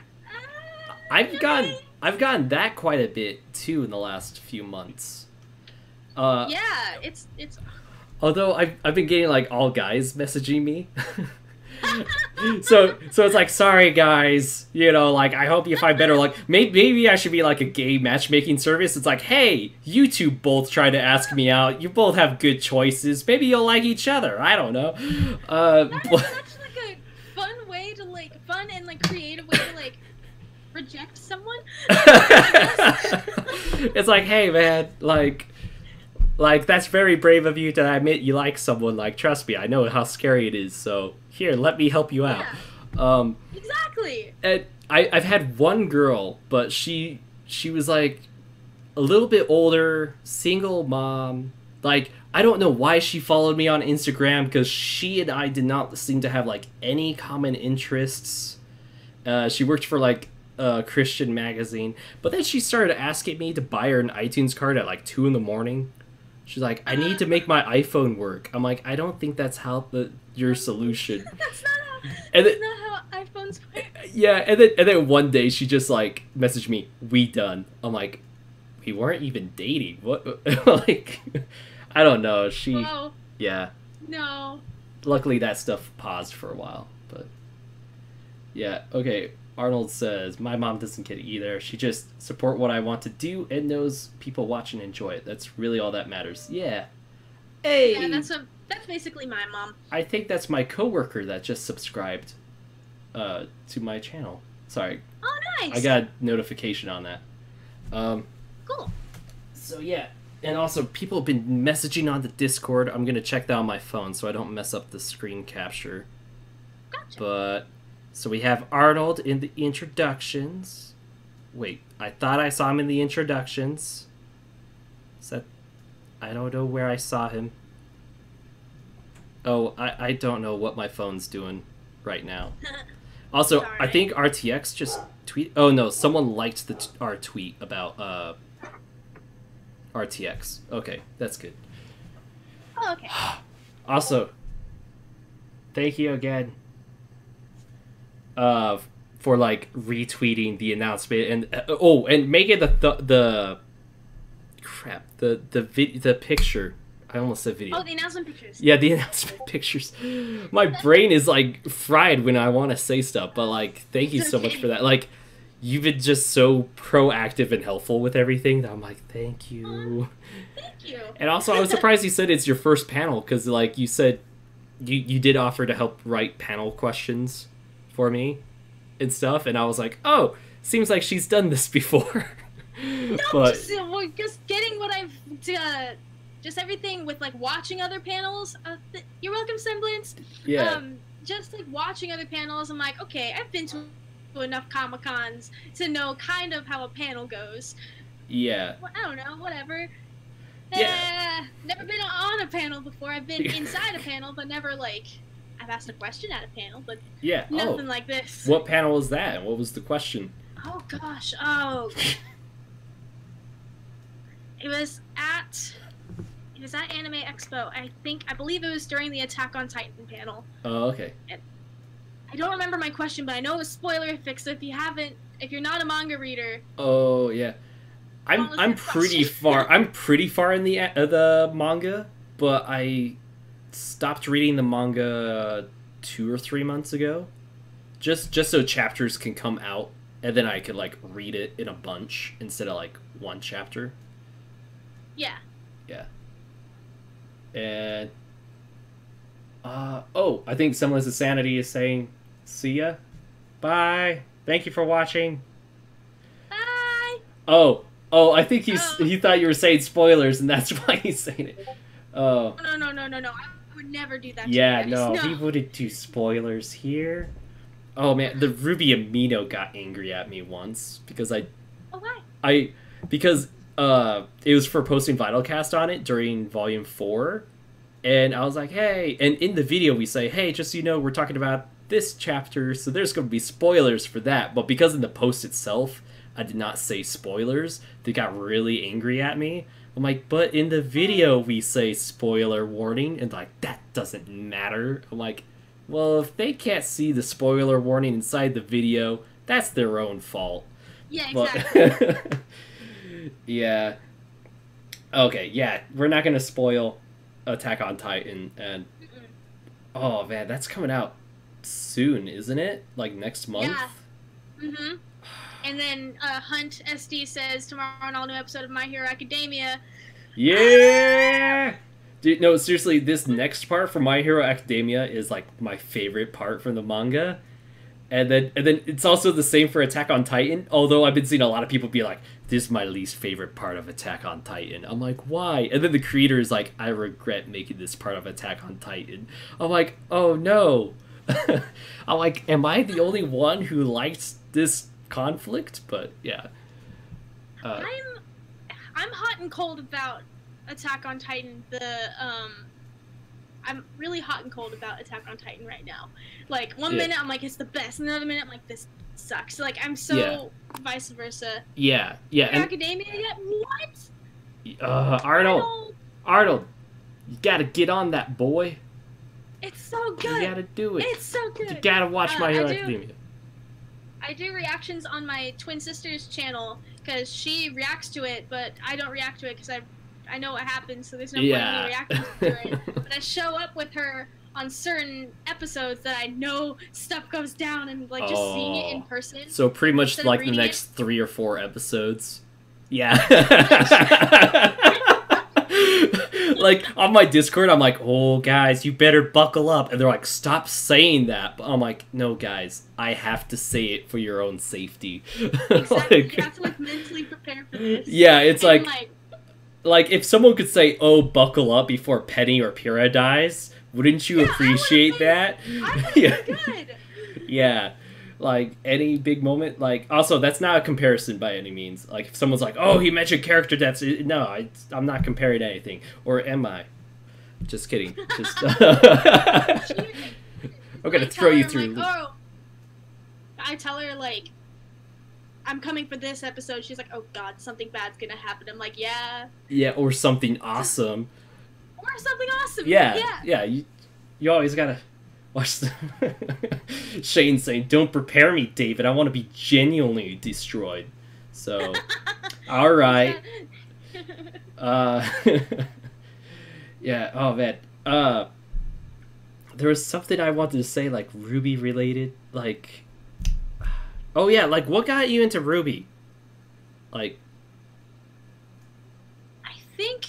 S1: I've gotten that quite a bit too in the last few months.
S2: yeah, it's.
S1: Although I've been getting like all guys messaging me, So it's like, sorry guys, you know, like I hope you find better. Like maybe I should be like a gay matchmaking service. It's like, hey, you two both try to ask me out. You both have good choices. Maybe you'll like each other. I don't know.
S2: That is such like a fun way to like fun and like creative way to like reject someone.
S1: It's like, hey man, like that's very brave of you to admit you like someone. Like, trust me, I know how scary it is. So here, let me help you out.
S2: Yeah. Exactly.
S1: And I've had one girl, but she was like a little bit older, single mom. Like, I don't know why she followed me on Instagram, because she and I did not seem to have like any common interests. She worked for like a Christian magazine, but then she started asking me to buy her an iTunes card at like 2 in the morning. She's like, I need to make my iPhone work. I'm like, I don't think that's how your solution.
S2: That's not how iPhones work.
S1: Yeah, and then one day she just like messaged me, "We done." I'm like, we weren't even dating. What? Like, I don't know.
S2: Whoa.
S1: Yeah.
S2: No.
S1: Luckily, that stuff paused for a while, but yeah. Okay. Arnold says, my mom doesn't get it either. She just support what I want to do and knows people watch and enjoy it. That's really all that matters. Yeah. Hey!
S2: Yeah, that's basically my mom.
S1: I think that's my coworker that just subscribed to my channel. Sorry.
S2: Oh, nice!
S1: I got a notification on that.
S2: Cool.
S1: So yeah. And also, people have been messaging on the Discord. I'm going to check that on my phone so I don't mess up the screen capture.
S2: Gotcha.
S1: But... so we have Arnold in the introductions. Wait, I thought I saw him in the introductions. Is that... I don't know where I saw him. Oh, I don't know what my phone's doing right now. Also,
S2: Sorry.
S1: I think RTX just tweet... oh no, someone liked our tweet about RTX. Okay, that's good.
S2: Oh, okay.
S1: Also, thank you again. For like retweeting the announcement and and making the picture. I almost said video.
S2: Oh, the announcement pictures.
S1: Yeah, the announcement pictures. My brain is like fried when I want to say stuff, but like, thank you so much for that. Like, you've been just so proactive and helpful with everything that I'm like, thank you.
S2: Thank you.
S1: And also, I was surprised you said it's your first panel, because like you said, you did offer to help write panel questions for me and stuff, and I was like, oh, seems like she's done this before.
S2: No,
S1: but
S2: just getting what I've just everything with like watching other panels. You're welcome, Semblance.
S1: yeah,
S2: just like watching other panels, I'm like, okay, I've been to enough Comic-Cons to know kind of how a panel goes.
S1: yeah.
S2: Well, I don't know, whatever.
S1: Yeah.
S2: Never been on a panel before. I've been inside a panel, but never like I've asked a question at a panel, but
S1: Yeah.
S2: nothing like this.
S1: What panel was that? What was the question?
S2: Oh gosh. Oh. It was at Anime Expo. I believe it was during the Attack on Titan panel.
S1: Oh, okay.
S2: I don't remember my question, but I know it was spoiler fix. So if you're not a manga reader.
S1: Oh yeah, I'm pretty far. I'm pretty far in the manga, but I stopped reading the manga 2 or 3 months ago, just so chapters can come out, and then I could like read it in a bunch instead of like one chapter.
S2: Yeah.
S1: Yeah. And I think Semblance of Sanity is saying, see ya. Bye. Thank you for watching.
S2: Bye.
S1: Oh, I think he thought you were saying spoilers, and that's why he's saying it. Oh.
S2: No. I would never do that.
S1: Yeah,
S2: to you guys.
S1: no, he wouldn't do spoilers here. Oh man, the Ruby Amino got angry at me once because
S2: Oh, why?
S1: Because it was for posting VYTALCast on it during Volume 4, and I was like, hey, and in the video we say, hey, just so you know, we're talking about this chapter, so there's going to be spoilers for that, but because in the post itself, I did not say spoilers, they got really angry at me. I'm like, but in the video we say spoiler warning, and like, that doesn't matter. I'm like, well, if they can't see the spoiler warning inside the video, that's their own fault.
S2: Yeah,
S1: But,
S2: exactly.
S1: yeah. Okay, yeah, we're not gonna spoil Attack on Titan, and oh man, that's coming out soon, isn't it? Like next month?
S2: Yeah. Mm-hmm. And then Hunt SD says tomorrow an all new episode of My Hero Academia.
S1: Yeah! Dude, no, seriously, this next part from My Hero Academia is like my favorite part from the manga. And then it's also the same for Attack on Titan, although I've been seeing a lot of people be like, this is my least favorite part of Attack on Titan. I'm like, why? And then the creator is like, I regret making this part of Attack on Titan. I'm like, oh no. I'm like, am I the only one who likes this conflict? But yeah.
S2: I'm hot and cold about Attack on Titan. I'm really hot and cold about Attack on Titan right now. Like, one minute I'm like, it's the best, and another minute I'm like, this sucks. Like, I'm so vice versa.
S1: Yeah.
S2: Academia yet? What?
S1: Arnold, you gotta get on that, boy.
S2: It's so good.
S1: You gotta do it.
S2: It's so good.
S1: You gotta watch My Hero Academia.
S2: I do reactions on my twin sister's channel, because she reacts to it, but I don't react to it because I know what happens, so there's no point in me reacting to it. But I show up with her on certain episodes that I know stuff goes down, and like just seeing it in person.
S1: So pretty much like the next 3 or 4 episodes. Yeah. Like on my Discord, I'm like, oh guys, you better buckle up. And they're like, stop saying that. But I'm like, no guys, I have to say it for your own safety.
S2: Exactly. You have to like mentally prepare for this.
S1: Yeah, it's like if someone could say, "Oh, buckle up" before Penny or Pyrrha dies, wouldn't you appreciate that?
S2: Yeah. Good.
S1: Yeah, like any big moment. Like also, that's not a comparison by any means. Like if someone's like, "Oh, he mentioned character deaths," no, I'm not comparing anything. Or am I? Just kidding. Just I'm gonna throw you through.
S2: Like, oh, I tell her like, I'm coming for this episode. She's like, oh god, something bad's gonna happen. I'm like, yeah.
S1: Yeah, or something awesome.
S2: Or something awesome.
S1: Yeah. You always gotta watch the Shane saying, "Don't prepare me, David. I want to be genuinely destroyed." So, all right. Yeah. Oh man. There was something I wanted to say, like Ruby related, like. Oh yeah, like what got you into Ruby? Like,
S2: I think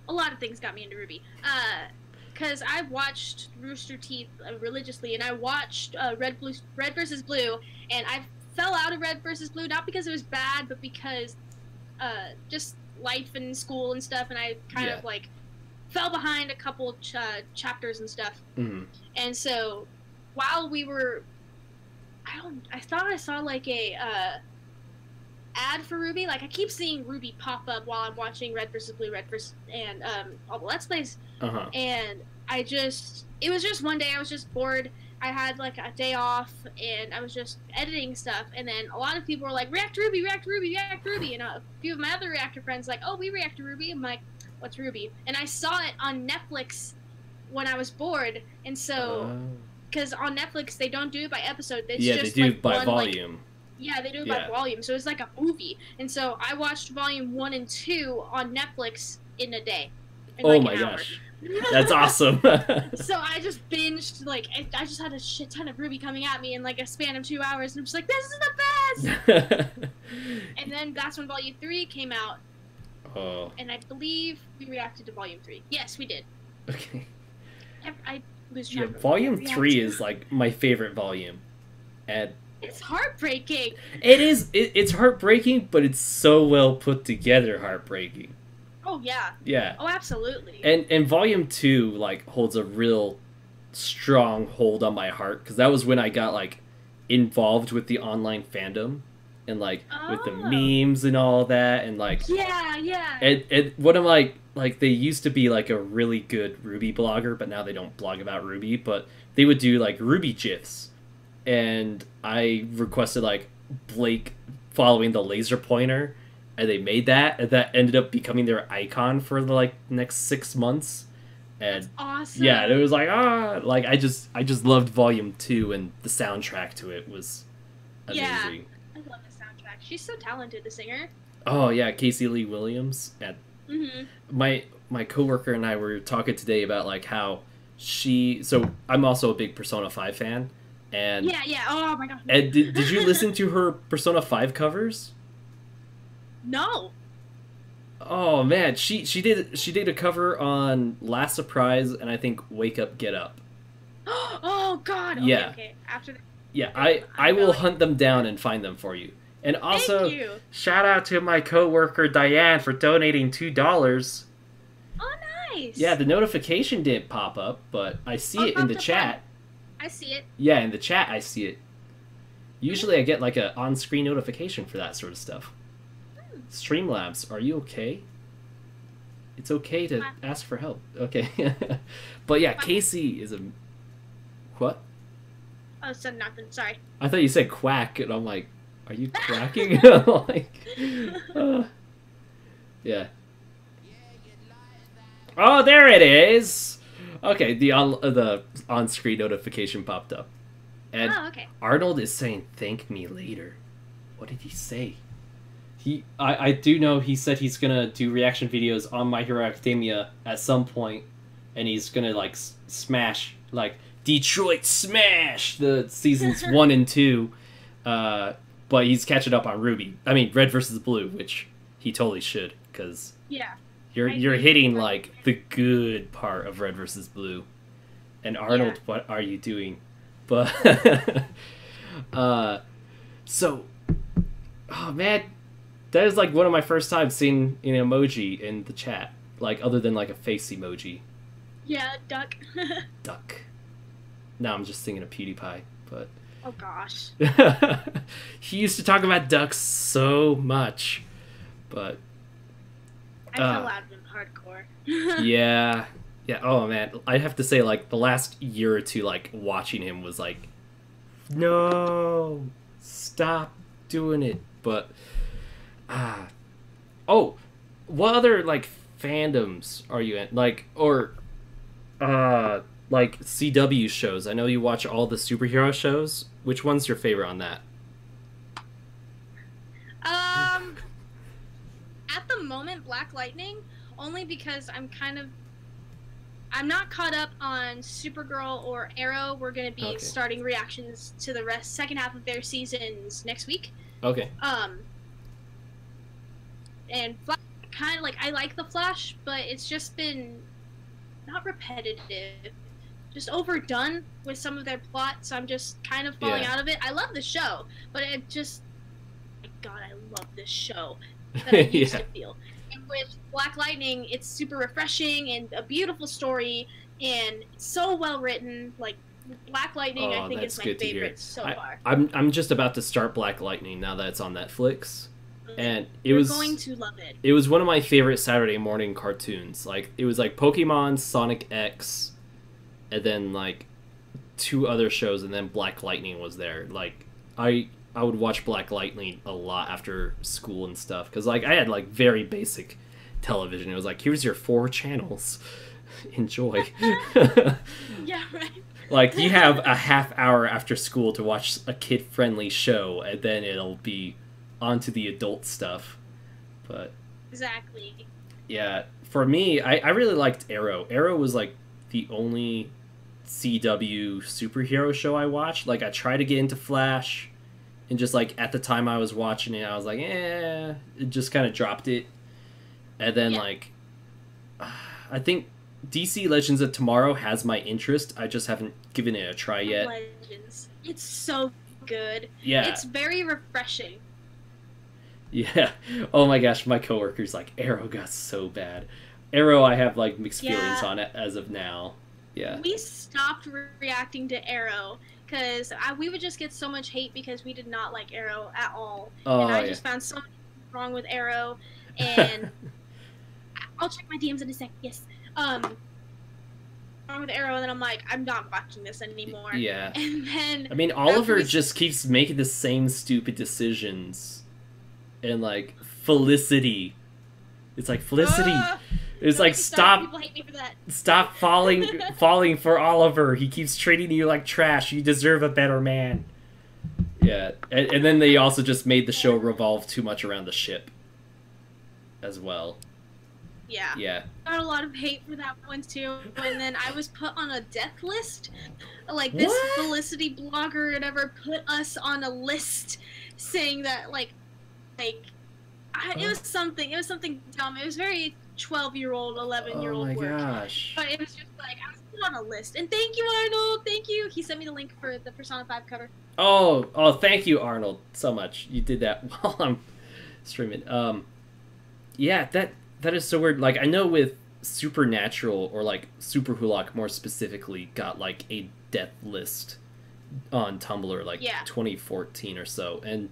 S2: a lot of things got me into Ruby. Because I watched Rooster Teeth religiously, and I watched Red versus Blue, and I fell out of Red versus Blue not because it was bad, but because just life and school and stuff, and I kind of like fell behind a couple chapters and stuff.
S1: Mm-hmm.
S2: And so while we were I thought I saw like a ad for Ruby. Like I keep seeing Ruby pop up while I'm watching Red vs. Blue, and all the Let's Plays. And it was just one day I was just bored. I had like a day off and I was just editing stuff. And then a lot of people were like, react to Ruby, react to Ruby, react to Ruby. And a few of my other reactor friends like, oh, we react to Ruby. I'm like, what's Ruby? And I saw it on Netflix when I was bored. And so... Because on Netflix, they don't do it by episode. It's
S1: they do
S2: like
S1: it by
S2: one,
S1: volume.
S2: Like, they do it by volume. So it's like a movie. And so I watched volume 1 and 2 on Netflix in a day. In
S1: my gosh. That's awesome.
S2: So I just binged, like, I just had a shit ton of Ruby coming at me in like a span of 2 hours. And I'm just like, this is the best! And then that's when volume 3 came out.
S1: Oh.
S2: And I believe we reacted to volume 3. Yes, we did.
S1: Okay.
S2: I lose track of
S1: volume 3 is like my favorite volume, and
S2: it's heartbreaking.
S1: It is. It's heartbreaking, but it's so well put together. Heartbreaking.
S2: Oh yeah.
S1: Yeah.
S2: Oh, absolutely.
S1: And volume 2 like holds a real strong hold on my heart because that was when I got like involved with the online fandom and like with the memes and all that and like and one of my like they used to be like a really good Ruby blogger, but now they don't blog about Ruby, but they would do like Ruby GIFs. And I requested like Blake following the laser pointer, and they made that, and that ended up becoming their icon for the like next 6 months. And
S2: that's awesome.
S1: Yeah, it was like like I just loved volume 2, and the soundtrack to it was amazing.
S2: Yeah, I love the soundtrack. She's so talented, the singer.
S1: Oh yeah, Casey Lee Williams. My coworker and I were talking today about like how so I'm also a big Persona 5 fan, and
S2: Yeah. Oh my god.
S1: and did you listen to her Persona 5 covers?
S2: No.
S1: Oh man, she did a cover on Last Surprise and I think Wake Up Get Up.
S2: Oh god.
S1: Yeah.
S2: Okay. After that.
S1: Yeah, I will hunt them down and find them for you. And also,
S2: Thank you.
S1: shout out to my coworker Diane for donating $2.
S2: Oh, nice.
S1: Yeah, the notification didn't pop up, but I see it in the chat.
S2: I see it.
S1: Yeah, in the chat I see it. Usually I get like a on-screen notification for that sort of stuff. Streamlabs, are you okay? It's okay to ask for help. Okay. But yeah, Casey is a... What?
S2: Oh, said nothing. Sorry.
S1: I thought you said quack, and I'm like, are you quacking? Like, yeah. Oh, there it is. Okay, the on-screen notification popped up, and
S2: okay.
S1: Arnold is saying "thank me later." What did he say? I do know he said he's gonna do reaction videos on My Hero Academia at some point, and he's gonna like smash like Detroit Smash the seasons 1 and 2. But he's catching up on Ruby. I mean, Red versus Blue, which he totally should, because
S2: yeah,
S1: you're hitting like the good part of Red versus Blue. And Arnold, what are you doing? But so, oh man, that is like one of my first times seeing an emoji in the chat, like other than like a face emoji.
S2: Yeah, duck.
S1: Duck. Now I'm just thinking of PewDiePie, but.
S2: Oh gosh.
S1: He used to talk about ducks so much, but
S2: I fell out of him hardcore.
S1: yeah. Oh man, I have to say, like the last year or two, like watching him was like, no, stop doing it. But oh, what other like fandoms are you in? Like like CW shows. I know you watch all the superhero shows. Which one's your favorite on that?
S2: At the moment, Black Lightning, only because I'm not caught up on Supergirl or Arrow. We're gonna be starting reactions to the second half of their seasons next week.
S1: Okay.
S2: And Flash, kind of like, I like the Flash, but it's just been not repetitive, just overdone with some of their plots. So I'm just kind of falling out of it. I love the show, but it just, my God, I love this show that I used to feel. And with Black Lightning, it's super refreshing and a beautiful story and so well written. Like Black Lightning, I think is my favorite so far.
S1: I'm just about to start Black Lightning now that it's on Netflix. And
S2: You're going to love it.
S1: It was one of my favorite Saturday morning cartoons. Like it was like Pokemon, Sonic X, and then like 2 other shows, and then Black Lightning was there. Like I would watch Black Lightning a lot after school and stuff, because like I had like very basic television. It was like, here's your 4 channels, enjoy.
S2: Yeah, right.
S1: Like you have a half hour after school to watch a kid-friendly show, and then it'll be onto the adult stuff. But
S2: exactly.
S1: Yeah, for me, I really liked Arrow. Arrow was like the only CW superhero show I watched. Like I tried to get into Flash, and just like at the time I was watching it, I was like, it just kind of dropped it. And then like I think DC Legends of Tomorrow has my interest. I just haven't given it a try yet.
S2: Legends. It's so good.
S1: Yeah.
S2: It's very refreshing.
S1: Yeah. Oh my gosh, my coworker's like, Arrow got so bad. Arrow, I have like mixed feelings on it as of now. Yeah.
S2: We stopped reacting to Arrow because we would just get so much hate because we did not like Arrow at all.
S1: Oh,
S2: and I just found so much wrong with Arrow. And I'll check my DMs in a sec. Yes. Wrong with Arrow, and then I'm like, I'm not watching this anymore.
S1: Yeah.
S2: And then
S1: I mean, Oliver just keeps making the same stupid decisions. And like Felicity, it's like Felicity. It's like stop falling for Oliver. He keeps treating you like trash. You deserve a better man. Yeah, and then they also just made the show revolve too much around the ship, as well.
S2: Yeah.
S1: Yeah.
S2: Got a lot of hate for that one too. And then I was put on a death list. Like this
S1: What?
S2: Felicity blogger or whatever put us on a list saying that it was something dumb. It was very 12-year-old, 11-year-old
S1: Oh my
S2: work.
S1: gosh.
S2: But it was just like I was put on a list. And thank you, Arnold. Thank you. He sent me the link for the Persona 5 cover.
S1: Oh, thank you, Arnold, so much. You did that while I'm streaming. Yeah, that is so weird. Like, I know with Supernatural, or like Super Hulock more specifically, got like a death list on Tumblr like 2014 or so, and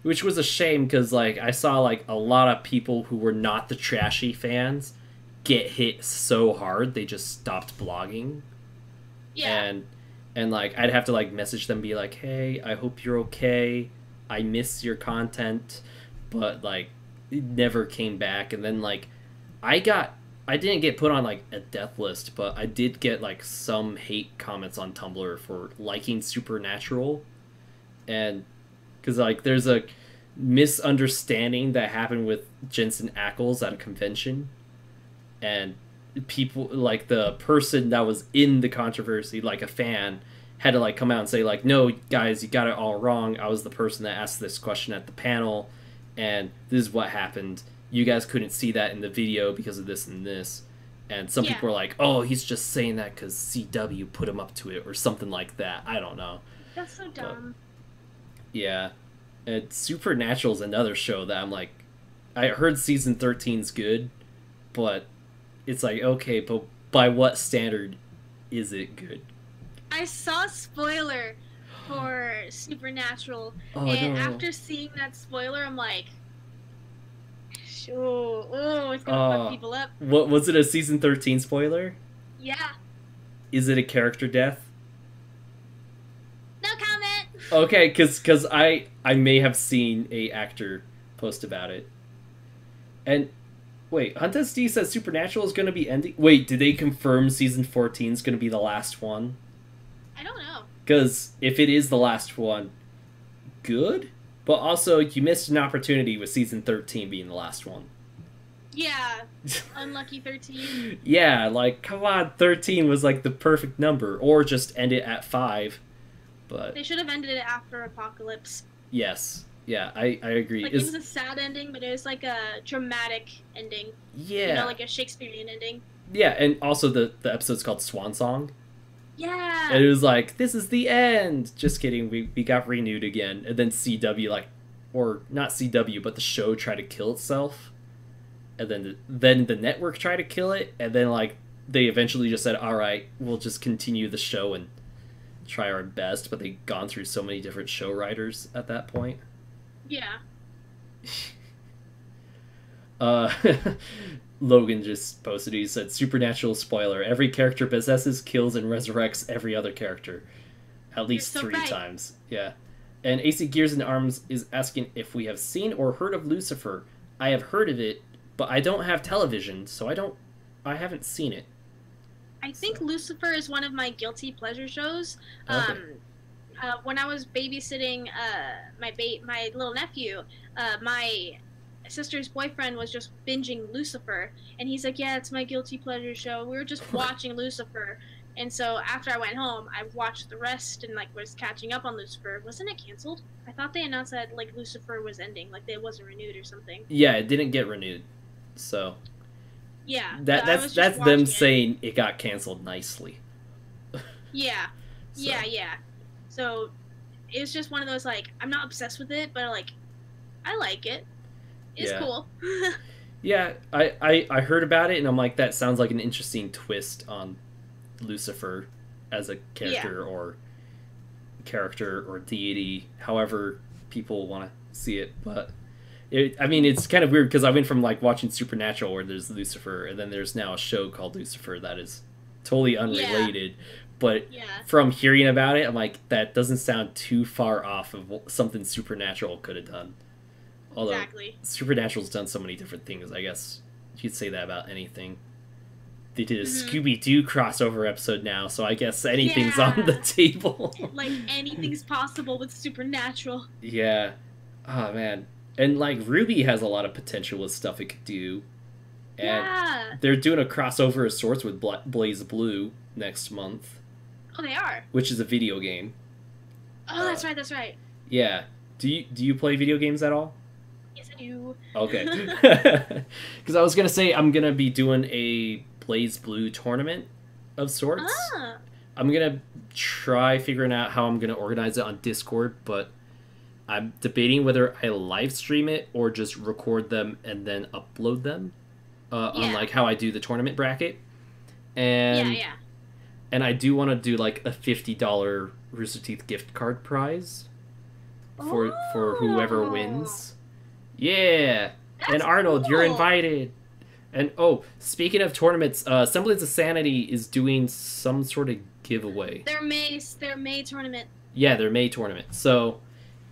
S1: which was a shame because like I saw like a lot of people who were not the trashy fans get hit so hard they just stopped blogging.
S2: Yeah.
S1: And like I'd have to like message them, be like, hey, I hope you're okay, I miss your content, but like it never came back. And then like I didn't get put on like a death list, but I did get like some hate comments on Tumblr for liking Supernatural. And because like there's a misunderstanding that happened with Jensen Ackles at a convention, and people like the person that was in the controversy, like a fan, had to like come out and say like, no guys, you got it all wrong, I was the person that asked this question at the panel, and this is what happened, you guys couldn't see that in the video because of this and this. And some people are like, oh, he's just saying that because CW put him up to it or something like that. I don't know.
S2: That's so dumb.
S1: But, yeah. And Supernatural's another show that I'm like, I heard season 13's good, but it's like, okay, but by what standard is it good?
S2: I saw a spoiler for Supernatural,
S1: Oh,
S2: and
S1: no.
S2: after seeing that spoiler, I'm like, oh, it's gonna fuck people up.
S1: What was it, a season 13 spoiler?
S2: Yeah.
S1: Is it a character death?
S2: No comment.
S1: Okay, because I may have seen a actor post about it. And wait, Huntes D says Supernatural is going to be ending. Wait, did they confirm season 14 is going to be the last one?
S2: I don't know.
S1: Because if it is the last one, good. But also, you missed an opportunity with season 13 being the last one.
S2: Yeah. Unlucky 13.
S1: Yeah, like, come on, 13 was like the perfect number. Or just end it at 5. But
S2: they should have ended it after Apocalypse.
S1: Yes. Yeah, I agree.
S2: Like, it was a sad ending, but it was like a dramatic ending.
S1: Yeah.
S2: You know, like a Shakespearean ending.
S1: Yeah, and also the episode's called Swan Song.
S2: Yeah.
S1: And it was like, this is the end. Just kidding. We got renewed again. And then CW, like, or not CW, but the show tried to kill itself. And then the network tried to kill it. And then, like, they eventually just said, all right, we'll just continue the show and try our best. But they'd gone through so many different show writers at that point.
S2: Yeah.
S1: Logan just posted, he said, Supernatural spoiler, every character possesses, kills, and resurrects every other character. At least
S2: You're so
S1: 3
S2: right.
S1: times. Yeah. And AC Gears and Arms is asking if we have seen or heard of Lucifer. I have heard of it, but I don't have television, so I haven't seen it.
S2: I think Lucifer is one of my guilty pleasure shows.
S1: Okay.
S2: When I was babysitting my little nephew, my sister's boyfriend was just binging Lucifer, and he's like, yeah, it's my guilty pleasure show. We were just watching Lucifer, and so after I went home, I watched the rest and like was catching up on Lucifer. Wasn't it canceled? I thought they announced that like Lucifer was ending, like it wasn't renewed or something.
S1: Yeah, it didn't get renewed, so
S2: Yeah,
S1: that's them saying it got canceled nicely.
S2: Yeah,
S1: So.
S2: yeah. So it's just one of those like I'm not obsessed with it, but like I like it. It's cool.
S1: Yeah, I heard about it and I'm like, that sounds like an interesting twist on Lucifer as a character or deity, however people want to see it. But I mean, it's kind of weird because I went from like watching Supernatural where there's Lucifer, and then there's now a show called Lucifer that is totally unrelated. But from hearing about it, I'm like, that doesn't sound too far off of something Supernatural could have done. Although Supernatural's done so many different things, I guess you'd say that about anything. They did a Scooby-Doo crossover episode now, so I guess anything's on the table.
S2: Like, anything's possible with Supernatural.
S1: Yeah. Oh, man. And, like, RWBY has a lot of potential with stuff it could do. And
S2: Yeah.
S1: they're doing a crossover of sorts with Blaze Blue next month,
S2: Oh, they are.
S1: which is a video game.
S2: Oh, that's right. That's right.
S1: Yeah. Do you play video games at all?
S2: Yes, I do.
S1: Okay. Because I was gonna say I'm gonna be doing a Blaze Blue tournament of sorts.
S2: Ah.
S1: I'm gonna try figuring out how I'm gonna organize it on Discord, but I'm debating whether I live stream it or just record them and then upload them on like how I do the tournament bracket. And
S2: Yeah.
S1: and I do want to do like a $50 Rooster Teeth gift card prize for whoever wins. Yeah.
S2: That's
S1: and Arnold, you're
S2: cool.
S1: invited. And speaking of tournaments, Semblance of Sanity is doing some sort of giveaway.
S2: Their May tournament.
S1: Yeah, their May tournament. So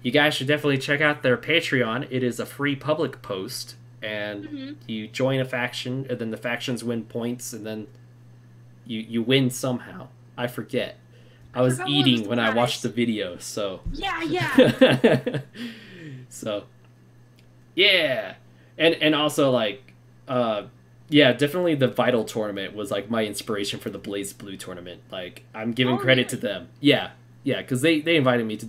S1: you guys should definitely check out their Patreon. It is a free public post, and you join a faction, and then the factions win points, and then you win somehow. I forget. I was eating when I watched the video, so
S2: Yeah.
S1: so yeah, and also like yeah, definitely the Vital tournament was like my inspiration for the Blaze Blue tournament. Like I'm giving credit to them. Yeah, because they invited me to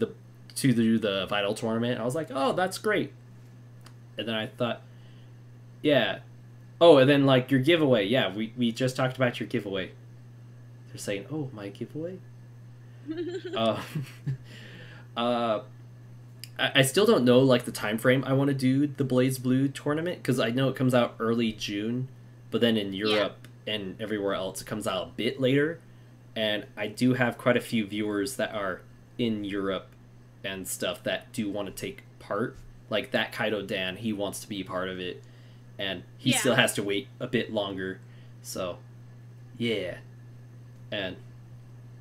S1: do the Vital tournament. I was like, oh, that's great. And then I thought, yeah. Oh, and then like your giveaway. Yeah, we just talked about your giveaway. They're saying, oh, my giveaway. I still don't know like the time frame I want to do the Blaze Blue tournament, because I know it comes out early June, but then in Europe and everywhere else it comes out a bit later, and I do have quite a few viewers that are in Europe and stuff that do want to take part. Like that Kaido Dan, he wants to be part of it, and he still has to wait a bit longer. So yeah, and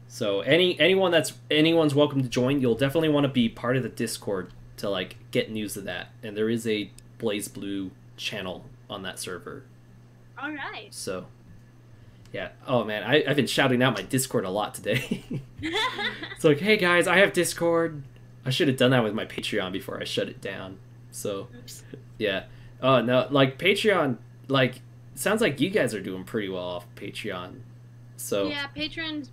S1: so anyone's welcome to join. You'll definitely want to be part of the Discord to like get news of that. And there is a Blaze Blue channel on that server.
S2: All right.
S1: So yeah. Oh man, I've been shouting out my Discord a lot today. It's like, hey guys, I have Discord. I should have done that with my Patreon before I shut it down. So yeah. Oh no, like Patreon, like sounds like you guys are doing pretty well off Patreon. So
S2: yeah, Patreon's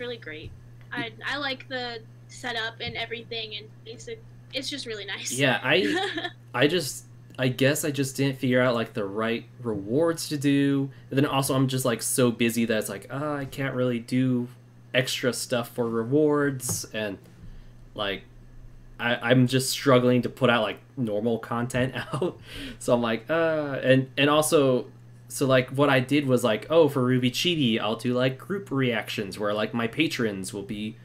S2: really great. I like the setup and everything, and it's just really nice.
S1: Yeah, I guess I just didn't figure out like the right rewards to do. And then also I'm just like so busy that it's like, I can't really do extra stuff for rewards, and like I'm just struggling to put out like normal content out. So I'm like, and also, so like what I did was like, for Ruby Chibi, I'll do like group reactions where like my patrons will be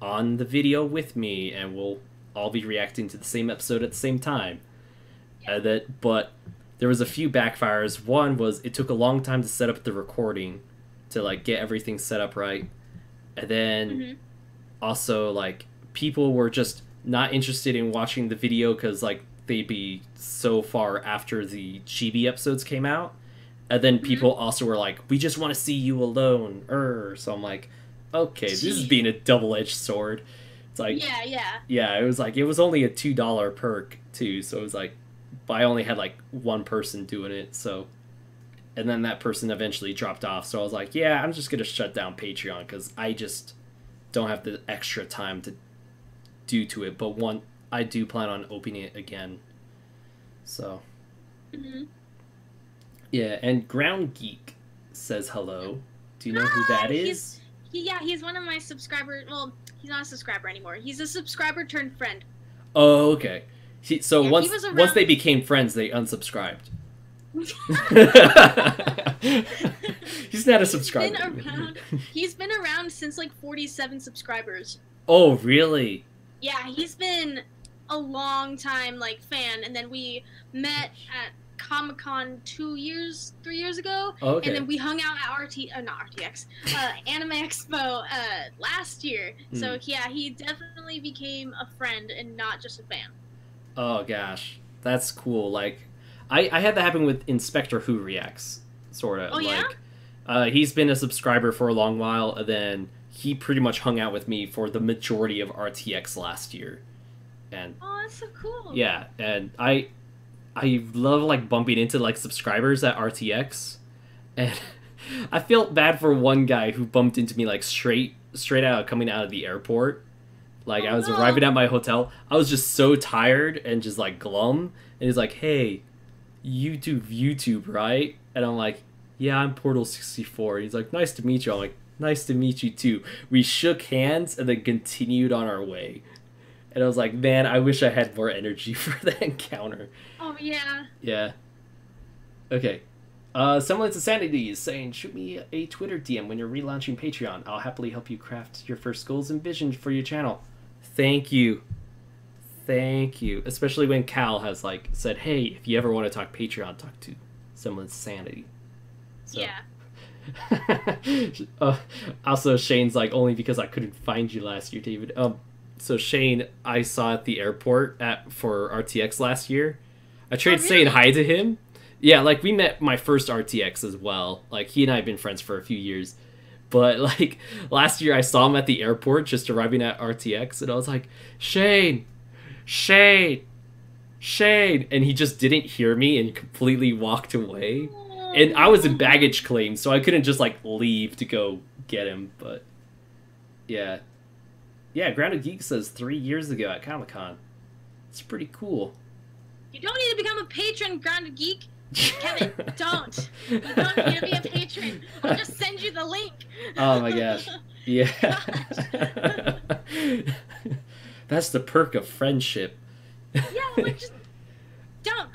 S1: on the video with me, and we'll all be reacting to the same episode at the same time. But there was a few backfires. One was it took a long time to set up the recording to like get everything set up right, and then also like people were just not interested in watching the video because like they'd be so far after the Chibi episodes came out. And then people also were like, we just want to see you alone. So I'm like, okay, this is being a double-edged sword. It's like, yeah, it was only a $2 perk too. So it was like, but I only had like one person doing it. So, and then that person eventually dropped off. So I was like, yeah, I'm just going to shut down Patreon because I just don't have the extra time to do to it. But I do plan on opening it again. So. Yeah, and Ground Geek says hello. Do you know who that is?
S2: He's one of my subscribers. Well, he's not a subscriber anymore. He's a subscriber turned friend.
S1: Oh, okay. Once they became friends, they unsubscribed. He's not a subscriber.
S2: He's been around since like 47 subscribers.
S1: Oh, really?
S2: Yeah, he's been a long time like fan, and then we met at Comic-Con 3 years ago.
S1: Oh, okay.
S2: And then we hung out at not RTX, Anime Expo last year. So yeah, he definitely became a friend and not just a fan.
S1: Oh gosh, that's cool. Like, I had that happen with Inspector Who Reacts, sort of.
S2: Oh, yeah?
S1: Like, he's been a subscriber for a long while, and then he pretty much hung out with me for the majority of RTX last year. And
S2: oh, that's so cool.
S1: yeah, and I I love like bumping into like subscribers at RTX, and I felt bad for one guy who bumped into me like straight out coming out of the airport. Like I was arriving at my hotel. I was just so tired and just like glum. And he's like, "Hey, you do YouTube, right?" And I'm like, "Yeah, I'm Portal64." He's like, "Nice to meet you." I'm like, "Nice to meet you too." We shook hands and then continued on our way. And I was like, "Man, I wish I had more energy for that encounter."
S2: Oh yeah.
S1: Yeah. Okay. Semblance of Sanity is saying, "Shoot me a Twitter DM when you're relaunching Patreon. I'll happily help you craft your first goals and visions for your channel." Thank you. Thank you. Especially when Cal has like said, "Hey, if you ever want to talk Patreon, talk to Semblance of Sanity." So.
S2: Yeah.
S1: Also, Shane's like, "Only because I couldn't find you last year, David." So Shane, I saw at the airport for RTX last year. I tried saying hi to him. Yeah, like we met my first RTX as well. Like he and I have been friends for a few years. But like last year I saw him at the airport just arriving at RTX and I was like, "Shane, Shane, Shane," and he just didn't hear me and completely walked away. And I was in baggage claim, so I couldn't just like leave to go get him, but yeah. Yeah, Grounded Geek says 3 years ago at Comic-Con. It's pretty cool.
S2: You don't need to become a patron, Grounded Geek. Kevin, don't. You don't need to be a patron. I'll just send you the link.
S1: Oh my gosh. Yeah. That's the perk of friendship.
S2: Yeah, like just don't.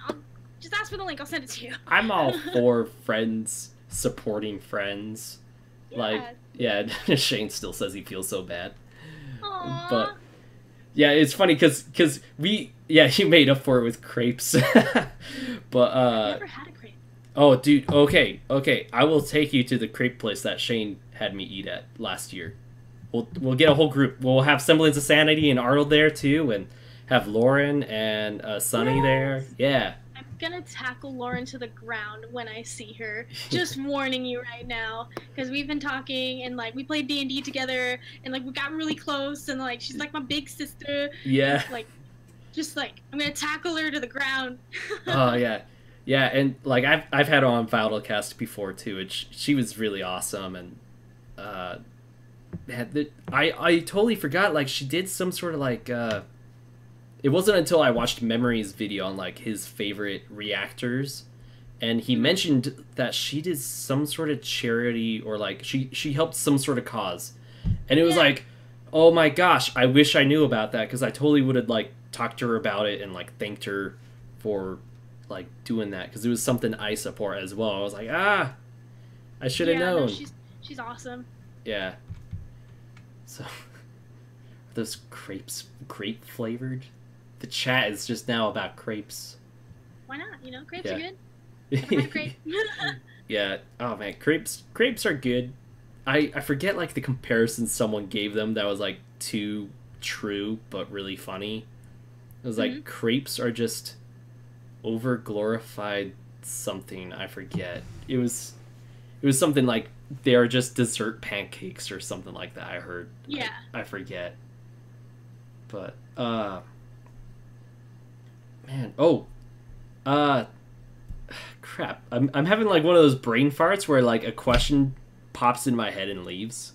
S2: Just ask for the link. I'll send it to you.
S1: I'm all for friends supporting friends.
S2: Yeah.
S1: Like, yeah, Shane still says he feels so bad.
S2: Aww.
S1: But yeah, it's funny because you made up for it with crepes. But
S2: I've never had a crepe.
S1: Oh, dude, okay, I will take you to the crepe place that Shane had me eat at last year. We'll get a whole group. We'll have Semblance of Sanity and Arnold there too, and have Lauren and Sunny there. Yeah.
S2: I'm gonna tackle Lauren to the ground when I see her. Just warning you right now, because we've been talking and like we played D&D together and like we got really close and like she's like my big sister.
S1: Yeah.
S2: Like, just like I'm gonna tackle her to the ground.
S1: Oh yeah, yeah, and like I've had her on VYTALCast before too, and she was really awesome, and I totally forgot like she did some sort of like it wasn't until I watched Memory's video on like his favorite reactors, and he mentioned that she did some sort of charity or like she helped some sort of cause, and it was like, oh my gosh, I wish I knew about that because I totally would have like talked to her about it and like thanked her for like doing that because it was something I support as well. I was like, I should have known.
S2: No, she's awesome.
S1: Yeah. So, are those crepes grape flavored? The chat is just now about crepes.
S2: Why not? You know, crepes are good. Crepe.
S1: Yeah. Oh man, crepes are good. I forget like the comparison someone gave them that was like too true but really funny. It was like crepes are just over glorified something. I forget. It was something like they are just dessert pancakes or something like that. I heard.
S2: Yeah.
S1: I forget. But man, crap. I'm having like one of those brain farts where like a question pops in my head and leaves.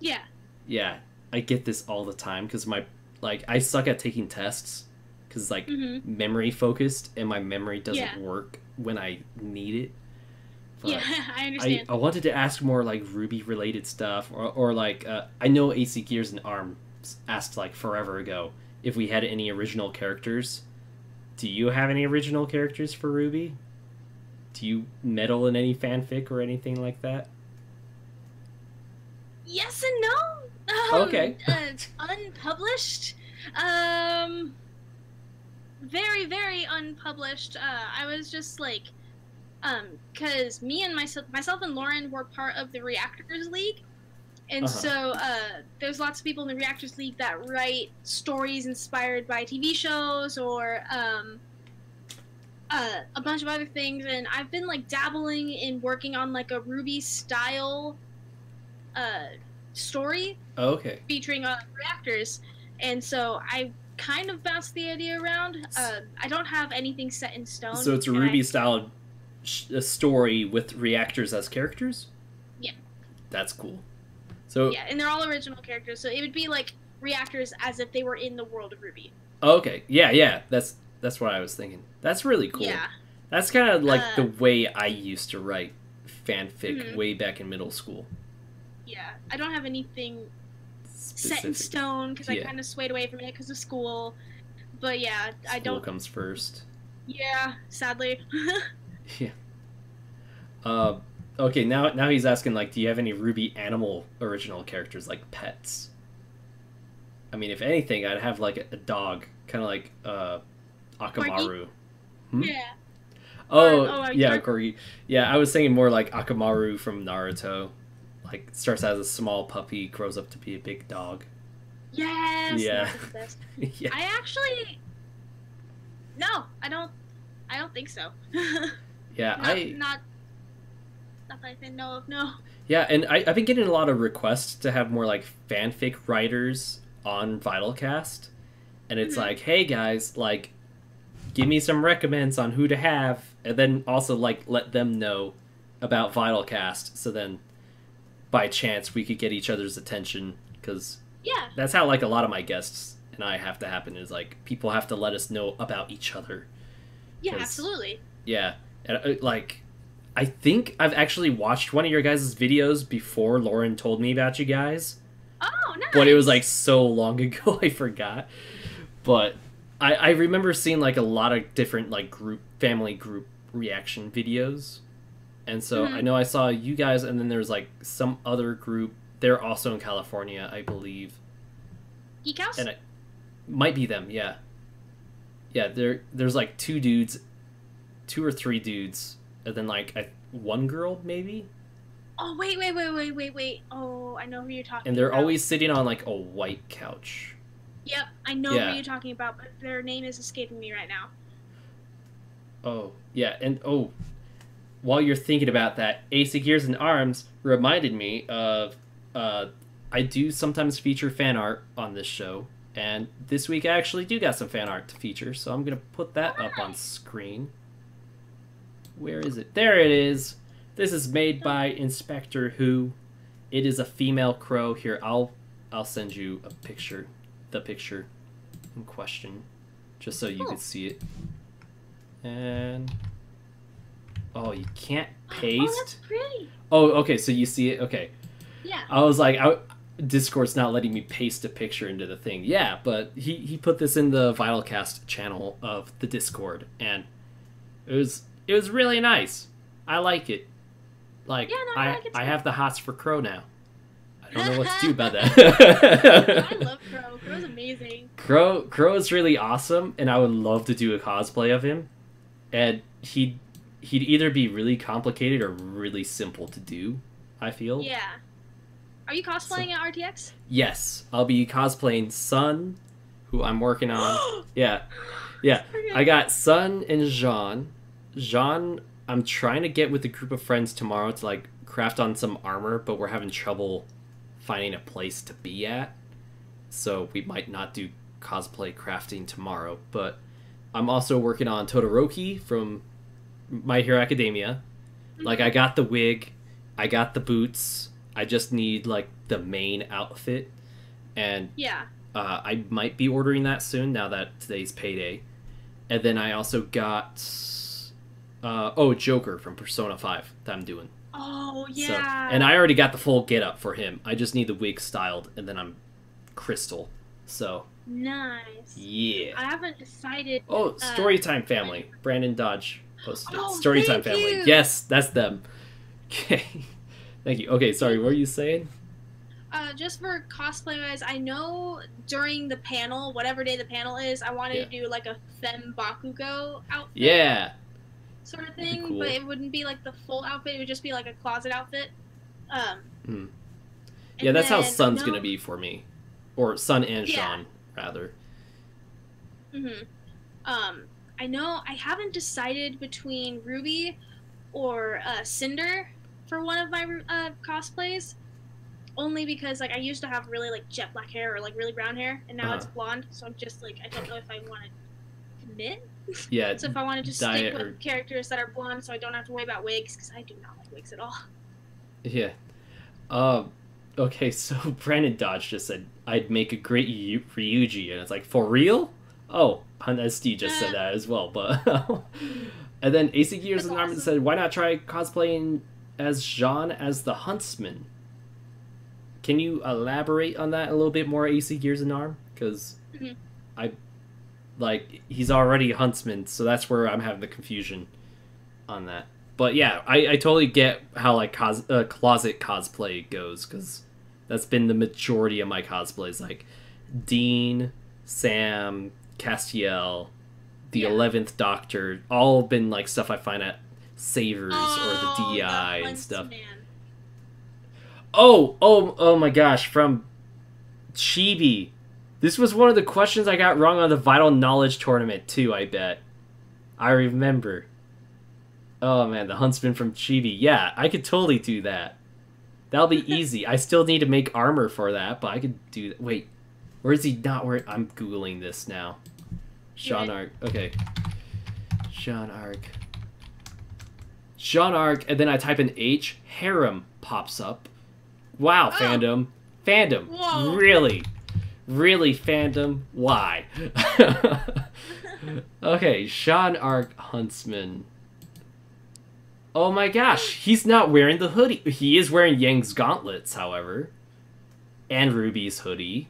S2: Yeah.
S1: Yeah, I get this all the time because I suck at taking tests because it's like memory focused and my memory doesn't work when I need it. But
S2: yeah, I understand.
S1: I wanted to ask more like Ruby related stuff or like I know AC Gears and ARM asked like forever ago if we had any original characters. Do you have any original characters for Ruby? Do you meddle in any fanfic or anything like that?
S2: Yes and no.
S1: Okay.
S2: Unpublished. Very, very unpublished. I was just like, because me and myself and Lauren were part of the Reactors League, and so there's lots of people in the Reactors League that write stories inspired by TV shows or a bunch of other things, and I've been like dabbling in working on like a Ruby style story
S1: okay.
S2: featuring reactors, and so I kind of bounce the idea around. I don't have anything set in stone.
S1: So it's a RWBY-style story with reactors as characters?
S2: Yeah.
S1: That's cool. So
S2: yeah, and they're all original characters, so it would be like reactors as if they were in the world of RWBY.
S1: Okay, yeah, that's what I was thinking. That's really cool.
S2: Yeah.
S1: That's kind of like the way I used to write fanfic way back in middle school.
S2: Yeah, I don't have anything
S1: Specific.
S2: set in stone because I kind of swayed away from it because of school. But yeah, I don't.
S1: School comes first.
S2: Yeah, sadly.
S1: Yeah. Okay, now he's asking, like, do you have any RWBY animal original characters, like pets? I mean, if anything, I'd have, like, a dog, kind of like, Akamaru.
S2: Yeah.
S1: Oh, yeah, Corgi. Yeah, I was thinking more like Akamaru from Naruto. Like, starts as a small puppy, grows up to be a big dog.
S2: Yes!
S1: Yeah.
S2: That's the best.
S1: Yeah.
S2: I actually... No, I don't think so.
S1: Yeah,
S2: Not that I know of, no.
S1: Yeah, and I've been getting a lot of requests to have more, like, fanfic writers on VYTALCast. And it's like, hey, guys, like, give me some recommends on who to have. And then also, like, let them know about VYTALCast. So then, by chance, we could get each other's attention. Because that's how, like, a lot of my guests and I have to happen. Is, like, people have to let us know about each other.
S2: Yeah, absolutely.
S1: Yeah. And, like... I think I've actually watched one of your guys' videos before Lauren told me about you guys.
S2: Oh, nice.
S1: But it was like so long ago I forgot. But I remember seeing like a lot of different like family group reaction videos. And so I know I saw you guys, and then there's like some other group. They're also in California, I believe.
S2: Geek House?
S1: And it might be them, yeah. Yeah, there's like two or three dudes. And then, like, one girl, maybe?
S2: Oh, wait. Oh, I know who you're talking about.
S1: And they're always sitting on, like, a white couch.
S2: Yep, I know who you're talking about, but their name is escaping me right now.
S1: Oh, yeah, and, while you're thinking about that, Ace of Gears and Arms reminded me of, I do sometimes feature fan art on this show, and this week I actually do got some fan art to feature, so I'm gonna put that up on screen. Where is it? There it is. This is made by Inspector Who. It is a female crow. Here, I'll send you a picture, the picture in question, just so you can see it. And oh, you can't paste.
S2: Oh, that's pretty.
S1: Oh, okay. So you see it. Okay.
S2: Yeah.
S1: I was like, Discord's not letting me paste a picture into the thing. Yeah, but he put this in the VYTALCast channel of the Discord, and it was really nice. I like it. Like,
S2: yeah, no, I like it too.
S1: I have the hots for Crow now. I don't know what to do about that.
S2: I love Crow. Crow's amazing.
S1: Crow is really awesome, and I would love to do a cosplay of him. And he'd either be really complicated or really simple to do, I feel.
S2: Yeah. Are you cosplaying at RTX?
S1: Yes. I'll be cosplaying Sun, who I'm working on. Yeah. I got Sun and Jean. Jean, I'm trying to get with a group of friends tomorrow to, like, craft on some armor, but we're having trouble finding a place to be at. So we might not do cosplay crafting tomorrow. But I'm also working on Todoroki from My Hero Academia. Like, I got the wig, I got the boots, I just need, like, the main outfit. And I might be ordering that soon, now that today's payday. And then I also got... Joker from Persona 5 that I'm doing.
S2: Oh, yeah.
S1: So, and I already got the full get-up for him. I just need the wig styled, and then I'm Crystal. So...
S2: Nice.
S1: Yeah.
S2: I haven't decided...
S1: Oh, Storytime Family. Brandon Dodge posted it.
S2: Oh,
S1: Storytime
S2: thank
S1: Family.
S2: you.
S1: Yes, that's them. Okay. Thank you. Okay, sorry, what were you saying?
S2: Just for cosplay-wise, I know during the panel, whatever day the panel is, I wanted to do, like, a Femme Bakugo outfit.
S1: Yeah.
S2: Sort of thing,
S1: cool.
S2: But it wouldn't be like the full outfit. It would just be like a closet outfit.
S1: Yeah, that's how Sun's gonna be for me, or Sun and Jean, rather.
S2: I know I haven't decided between Ruby or Cinder for one of my cosplays. only because like I used to have really like jet black hair or like really brown hair, and now it's
S1: Uh-huh.
S2: blonde. So I'm just like I don't know if I want to commit.
S1: Yeah,
S2: So if I want to just
S1: dye
S2: stick
S1: it
S2: with
S1: or
S2: characters that are blonde, so I don't have to worry about wigs, because I do not like wigs at all.
S1: yeah. Um. Okay, so Brandon Dodge just said I'd make a great Ryuji, and it's like for real. Oh, SD just said that as well, but and then AC Gears
S2: That's
S1: and Armin
S2: awesome.
S1: said, "Why not try cosplaying as Jean as the Huntsman?" Can you elaborate on that a little bit more, AC Gears and Arm? Because I like he's already a huntsman, so that's where I'm having the confusion on that. But yeah, I totally get how like closet cosplay goes, because that's been the majority of my cosplays, like Dean, Sam, Castiel, the
S2: Yeah.
S1: 11th Doctor, all been like stuff I find at Savers or the DI
S2: the
S1: and stuff.
S2: Huntsman.
S1: Oh my gosh, from Chibi. This was one of the questions I got wrong on the Vital Knowledge tournament too, I bet. I remember. Oh man, the Huntsman from Chibi. Yeah, I could totally do that. That'll be easy. I still need to make armor for that, but I could do that. Wait, where is he not where I'm Googling this now. Sean Arc. Okay. Sean Arc. Sean Arc, and then I type in H, harem pops up. Wow,
S2: Oh.
S1: fandom. Fandom.
S2: Whoa.
S1: Really? Really, fandom? Why? Okay, Sean Arc Huntsman. Oh my gosh, he's not wearing the hoodie. He is wearing Yang's gauntlets, however. And Ruby's hoodie.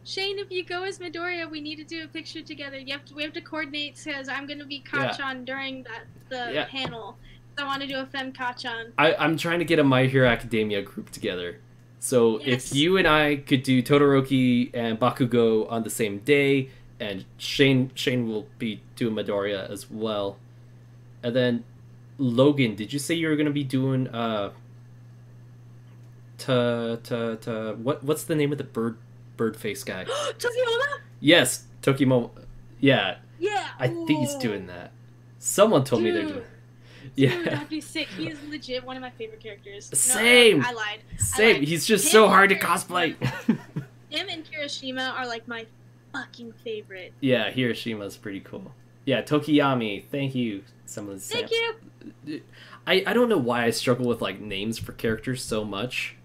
S2: Shane, if you go as Midoriya, we need to do a picture together. We have to coordinate, because I'm gonna be Kachan during the panel. So I want to do a Fem Kachan.
S1: I'm trying to get a My Hero Academia group together. So
S2: Yes.
S1: if you and I could do Todoroki and Bakugo on the same day, and Shane will be doing Midoriya as well. And then Logan, did you say you were gonna be doing what's the name of the bird face guy?
S2: Tokiola?
S1: Yes, Tokimo. Yeah,
S2: Yeah.
S1: I think he's doing that. Someone told me they're doing.
S2: Dude,
S1: Yeah.
S2: that'd be sick. He is legit one of my favorite characters.
S1: Same.
S2: No, I lied.
S1: Same.
S2: I lied.
S1: He's just
S2: Him
S1: so hard to
S2: and
S1: cosplay.
S2: Him and Kirishima are like my fucking favorite.
S1: Yeah, Hiroshima's pretty cool. Yeah, Tokiyami. Thank you. Someone said.
S2: Thank you.
S1: I don't know why I struggle with like names for characters so much.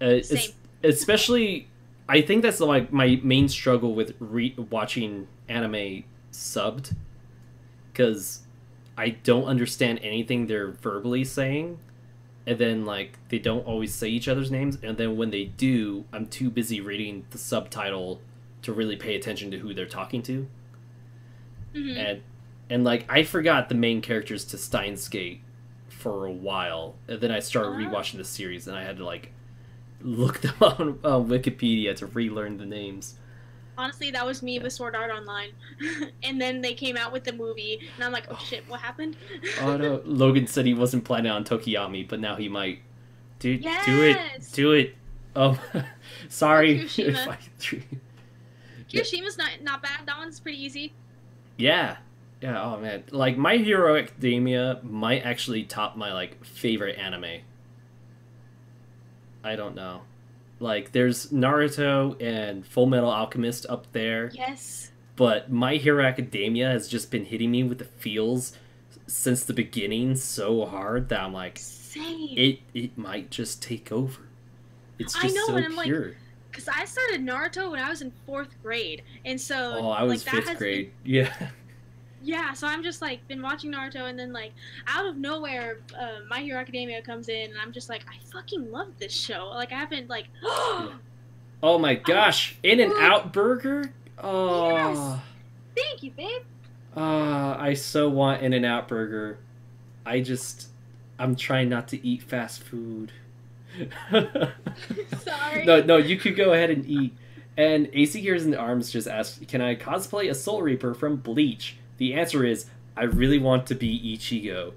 S2: Same.
S1: Especially, I think that's like my main struggle with watching anime subbed, because I don't understand anything they're verbally saying, and then like they don't always say each other's names, and then when they do, I'm too busy reading the subtitle to really pay attention to who they're talking to.
S2: Mm-hmm.
S1: And like I forgot the main characters to Steins Gate for a while, and then I started rewatching the series, and I had to like look them up on Wikipedia to relearn the names.
S2: Honestly, that was me with Sword Art Online. And then they came out with the movie, and I'm like, oh shit, what happened?
S1: Oh no, Logan said he wasn't planning on Tokiyami, but now he might. Dude,
S2: Yes!
S1: do it. Oh, sorry.
S2: Kirishima. Kirishima's not bad. That one's pretty easy.
S1: Yeah. Yeah, oh man. Like, My Hero Academia might actually top my, like, favorite anime. I don't know. Like, there's Naruto and Full Metal Alchemist up there.
S2: Yes.
S1: But My Hero Academia has just been hitting me with the feels since the beginning so hard that I'm like,
S2: Same.
S1: it might just take over. It's
S2: I
S1: just
S2: know,
S1: so
S2: and I'm
S1: pure.
S2: like, because I started Naruto when I was in 4th grade, and so
S1: Oh, I was
S2: like,
S1: 5th grade. Yeah.
S2: Yeah, so I'm just like been watching Naruto, and then like out of nowhere, My Hero Academia comes in, and I'm just like, I fucking love this show. Like I haven't like.
S1: Oh my gosh! In-N-Out Burger. Oh.
S2: Yes. Thank you, babe.
S1: I so want In-N-Out Burger. I'm trying not to eat fast food.
S2: Sorry.
S1: No, you could go ahead and eat. And AC Gears in the Arms just asked, can I cosplay a Soul Reaper from Bleach? The answer is, I really want to be Ichigo.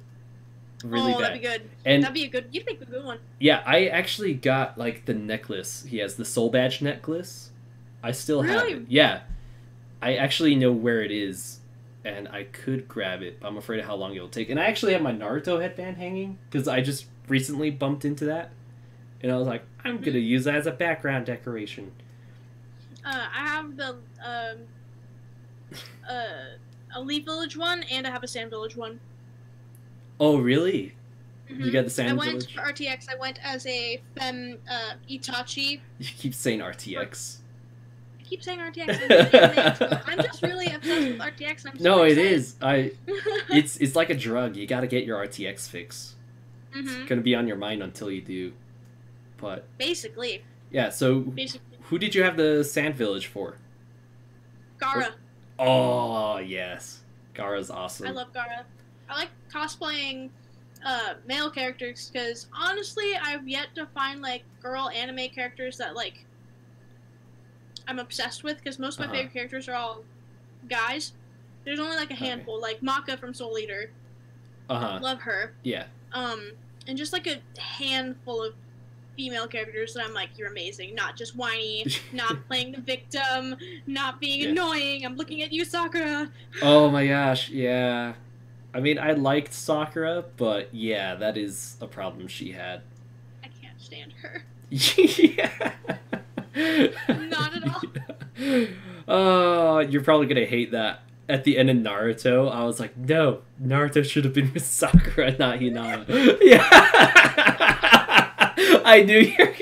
S1: Really bad.
S2: That'd be good.
S1: And
S2: That'd be a good. You'd make a good one.
S1: yeah, I actually got like the necklace. He has the Soul Badge necklace. I still have
S2: Really?
S1: it. Yeah, I actually know where it is, and I could grab it. But I'm afraid of how long it'll take. And I actually have my Naruto headband hanging because I just recently bumped into that. and I was like, I'm gonna use that as a background decoration.
S2: I have the Elite Village one, and I have a Sand Village one.
S1: Oh, really? You got the Sand
S2: Village?
S1: Village?
S2: For RTX, I went as a Fem Itachi.
S1: You keep saying RTX.
S2: I keep saying RTX. I'm just really obsessed with RTX. And I'm
S1: No, it
S2: excited.
S1: is. It's like a drug. You gotta get your RTX fix. It's
S2: Mm-hmm.
S1: gonna be on your mind until you do. But
S2: Basically.
S1: yeah, so
S2: Basically.
S1: who did you have the Sand Village for?
S2: Gara.
S1: Oh, yes. Gara's awesome.
S2: I love Gara. I like cosplaying male characters because honestly, I've yet to find like girl anime characters that like I'm obsessed with because most of my favorite characters are all guys. There's only like a handful, like Maka from Soul Eater. Love her.
S1: Yeah.
S2: And just like a handful of female characters that I'm like, you're amazing. Not just whiny, not playing the victim, not being annoying. I'm looking at you, Sakura.
S1: Oh my gosh, yeah. I mean, I liked Sakura, but yeah, that is a problem she had.
S2: I can't stand her.
S1: Yeah.
S2: Not at all.
S1: Oh, you're probably gonna hate that. At the end of Naruto, I was like, no, Naruto should have been with Sakura, not Hinata. Yeah. I knew you were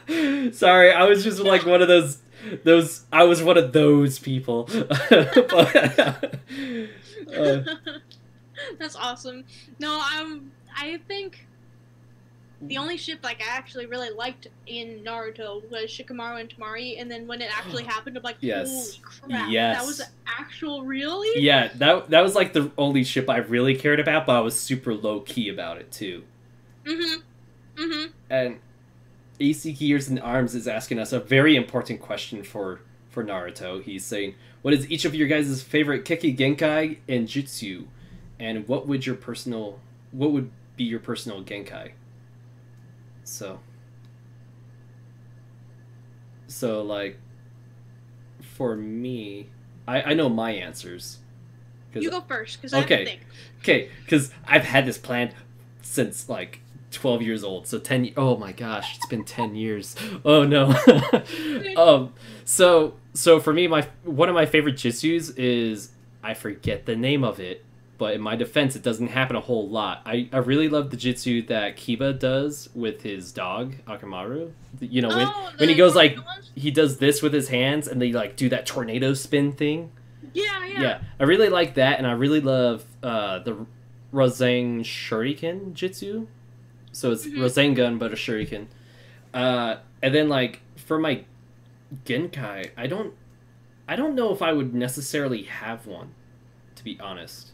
S1: gonna... Sorry, I was just like one of those I was one of those people. But,
S2: that's awesome. No, I think the only ship like I actually really liked in Naruto was Shikamaru and Tamari, and then when it actually happened, I'm like, holy crap, that was actual really?
S1: Yeah, that was like the only ship I really cared about, but I was super low key about it too. And AC Gears and Arms is asking us a very important question for Naruto. He's saying, what is each of your guys' favorite Keki Genkai and Jutsu? And what would be your personal Genkai? So like, for me, I know my answers.
S2: You go first, because I have to think.
S1: Okay, because I've had this planned since like 12 years old, so 10. Oh my gosh, it's been 10 years. Oh no. So for me, one of my favorite jutsus is, I forget the name of it, but in my defense, it doesn't happen a whole lot. I really love the jutsu that Kiba does with his dog Akamaru. You know, when he goes like, he does this with his hands, and they like do that tornado spin thing. Yeah, I really like that, and I really love the Rasengan Shuriken jutsu. So it's Rasengan, but a shuriken. And then like for my Genkai, I don't know if I would necessarily have one, to be honest.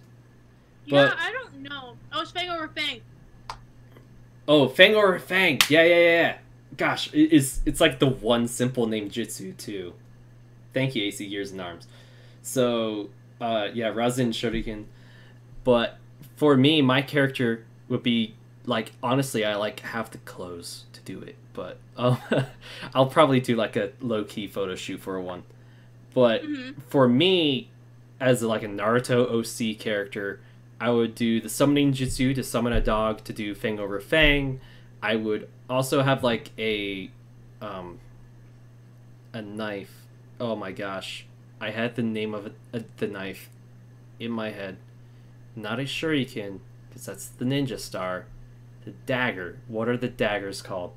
S2: Yeah, I don't know. Oh, it's Fang over Fang.
S1: Oh, Fang over Fang. Yeah. Gosh, it's like the one simple name jutsu too. Thank you, AC Gears and Arms. So, yeah, Rasen Shuriken. But for me, my character would be like, honestly, I like have the clothes to do it, but I'll probably do like a low-key photo shoot for one. But for me, as like a Naruto OC character, I would do the summoning jutsu to summon a dog to do Fang over Fang. I would also have like a knife. Oh my gosh, I had the name of the knife in my head. Not a shuriken, because that's the ninja star. The dagger. What are the daggers called?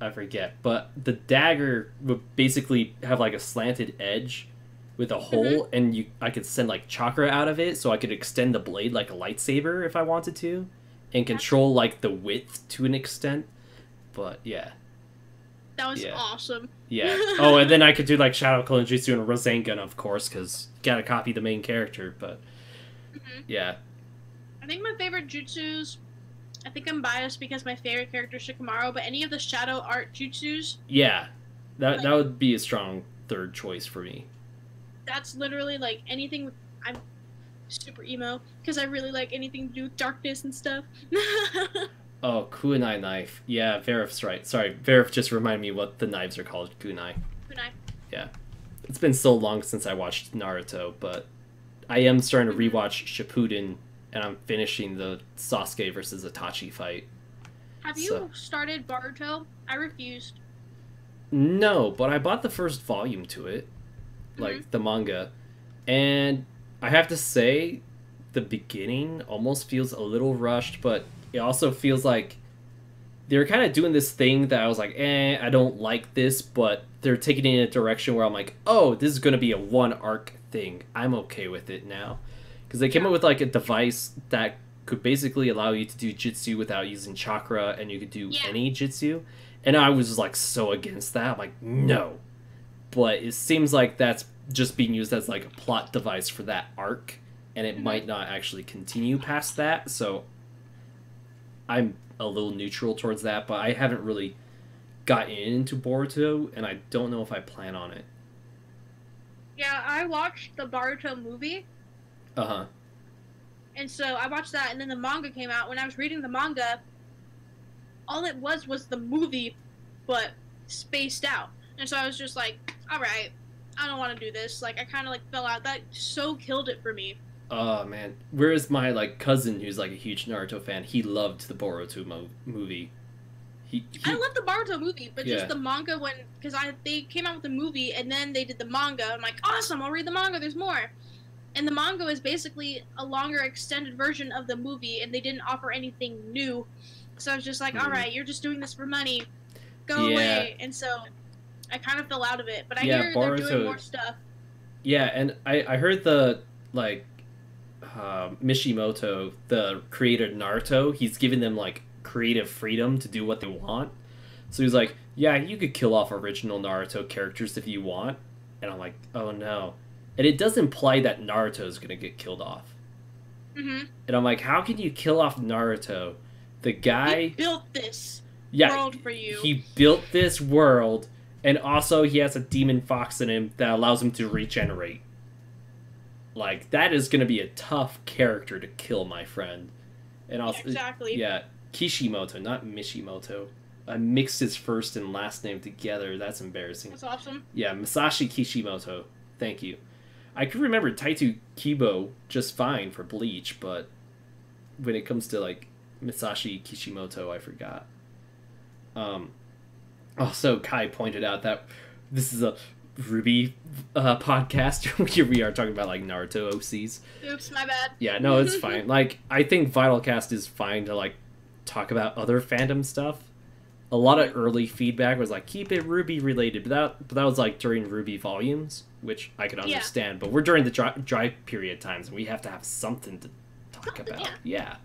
S1: I forget. But the dagger would basically have like a slanted edge with a hole, and I could send like chakra out of it, so I could extend the blade like a lightsaber if I wanted to, and control like the width to an extent. But yeah.
S2: That was awesome.
S1: Yeah. Oh, and then I could do like Shadow Clone Jutsu and Rasengan, of course, because gotta copy the main character. But yeah.
S2: I think my favorite jutsus, I think I'm biased because my favorite character is Shikamaru, but any of the shadow art jutsus.
S1: Yeah. That would be a strong third choice for me.
S2: That's literally like anything. I'm super emo because I really like anything to do with darkness and stuff.
S1: Oh, kunai knife. Yeah, Verif's right. Sorry, Verif just reminded me what the knives are called. Kunai.
S2: Kunai.
S1: Yeah. It's been so long since I watched Naruto, but I am starting to rewatch Shippuden, and I'm finishing the Sasuke versus Itachi fight.
S2: Have
S1: So
S2: you started Boruto? I refused.
S1: no, but I bought the first volume to it,
S2: Hmm.
S1: like the manga, and I have to say, the beginning almost feels a little rushed, but it also feels like they're kind of doing this thing that I was like, I don't like this, but they're taking it in a direction where I'm like, oh, this is going to be a one arc thing. I'm okay with it now. Because they came
S2: Yeah.
S1: up with like a device that could basically allow you to do jitsu without using chakra, and you could do
S2: Yeah.
S1: any jitsu. And I was like so against that. I'm like, no. But it seems like that's just being used as like a plot device for that arc, and it
S2: Hmm.
S1: might not actually continue past that. So I'm a little neutral towards that, but I haven't really gotten into Boruto, and I don't know if I plan on it.
S2: Yeah, I watched the Boruto movie,
S1: Uh huh.
S2: and so I watched that, and then the manga came out. When I was reading the manga, all it was the movie, but spaced out. And so I was just like, all right, I don't want to do this. Like, I kind of like fell out. That so killed it for me.
S1: Oh man, whereas my like cousin, who's like a huge Naruto fan, he loved the Boruto movie.
S2: I
S1: He
S2: love the Boruto movie, but just
S1: yeah.
S2: the manga because they came out with the movie and then they did the manga. I'm like, awesome! I'll read the manga. There's more. And the manga is basically a longer, extended version of the movie, and they didn't offer anything new. So I was just like, all
S1: Mhm.
S2: right, you're just doing this for money. Go
S1: Yeah,
S2: away. And so I kind of fell out of it. But I
S1: yeah,
S2: hear they're doing
S1: Boruto.
S2: more stuff.
S1: Yeah, and I heard the like Mishimoto, the creator of Naruto, he's giving them like creative freedom to do what they want. So he's like, yeah, you could kill off original Naruto characters if you want. And I'm like, oh no. And it does imply that Naruto is gonna get killed off.
S2: Mm-hmm.
S1: And I'm like, how can you kill off Naruto? The
S2: He
S1: guy,
S2: built this
S1: yeah,
S2: world for you.
S1: he built this world, and also he has a demon fox in him that allows him to regenerate. Like, that is going to be a tough character to kill, my friend. And
S2: Yeah,
S1: also,
S2: exactly.
S1: yeah, Kishimoto, not Mishimoto. I mixed his first and last name together. That's embarrassing.
S2: That's awesome.
S1: Yeah, Masashi Kishimoto. Thank you. I could remember Taito Kibo just fine for Bleach, but when it comes to, like, Masashi Kishimoto, I forgot. Um, Also, Kai pointed out that this is a Ruby podcast. Here we are talking about like Naruto OCs.
S2: Oops, my bad.
S1: Yeah, no, it's fine. Like, I think VYTALCast is fine to like talk about other fandom stuff. A lot of early feedback was like keep it Ruby related, but that was like during Ruby volumes, which I could
S2: Yeah.
S1: understand. But we're during the dry period times, and we have to have something to talk
S2: Something,
S1: about.
S2: yeah.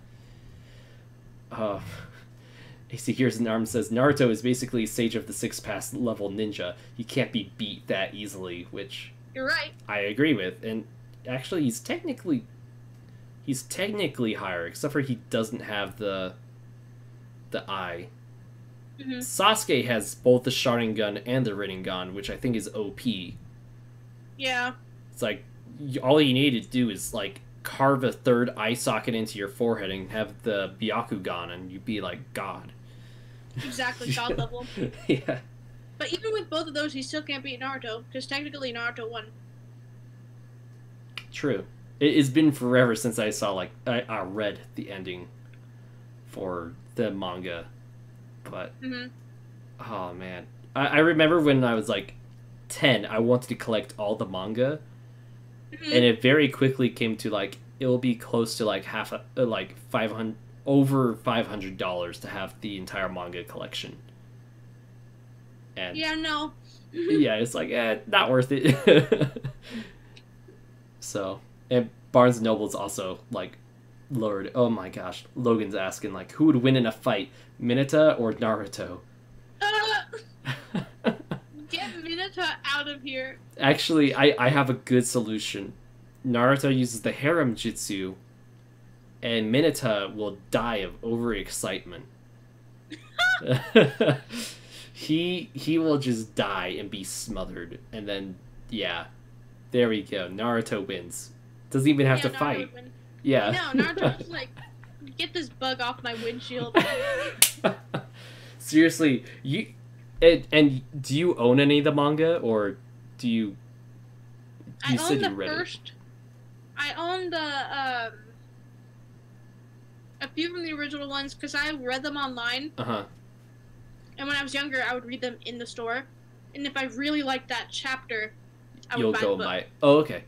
S1: Yeah. AC Here's an Arm says Naruto is basically Sage of the Six Pass level ninja. He can't be beat that easily, which
S2: You're right.
S1: I agree with. And actually, he's technically higher, except for he doesn't have the eye.
S2: Mm-hmm.
S1: Sasuke has both the Sharingan and the Rinnegan, which I think is OP.
S2: Yeah.
S1: It's like all you need to do is like carve a third eye socket into your forehead and have the Byakugan, and you'd be like God.
S2: Exactly, god level.
S1: Yeah.
S2: But even with both of those, he still can't beat Naruto, because technically Naruto won.
S1: True. It's been forever since I saw like I read the ending for the manga, but
S2: Mm-hmm.
S1: oh man, I remember when I was like 10, I wanted to collect all the manga,
S2: Mm-hmm.
S1: and it very quickly came to like it'll be close to like like 500 over $500 to have the entire manga collection. And
S2: Yeah, no.
S1: yeah, it's like not worth it. So, and Barnes and Noble's also like lowered. Oh my gosh, Logan's asking like who would win in a fight, Mineta or Naruto?
S2: Get Minato out of here.
S1: Actually, I have a good solution. Naruto uses the harem jutsu, and Mineta will die of overexcitement. He will just die and be smothered, and then yeah, there we go. Naruto wins. Doesn't even have to
S2: Naruto
S1: fight.
S2: would win.
S1: Yeah.
S2: No, Naruto's just like, get this bug off my windshield.
S1: Seriously, and do you own any of the manga, or do you?
S2: I own the
S1: read it.
S2: first. I own the a few from the original ones because I read them online.
S1: Uh-huh.
S2: And when I was younger, I would read them in the store. And if I really liked that chapter, I would
S1: You'll
S2: buy
S1: go
S2: the book.
S1: buy it. Oh, okay.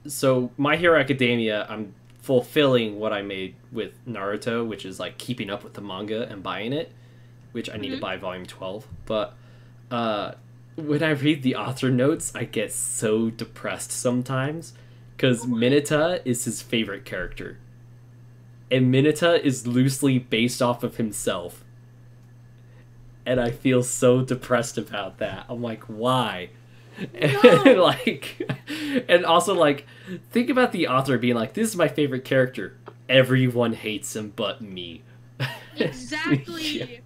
S1: So My Hero Academia, I'm fulfilling what I made with Naruto, which is like keeping up with the manga and buying it, which I need to buy volume 12. But when I read the author notes, I get so depressed sometimes because Mineta is his favorite character. And Mineta is loosely based off of himself. And I feel so depressed about that. I'm like, why?
S2: No.
S1: And like, and also like, think about the author being like, "This is my favorite character. Everyone hates him but me."
S2: Exactly.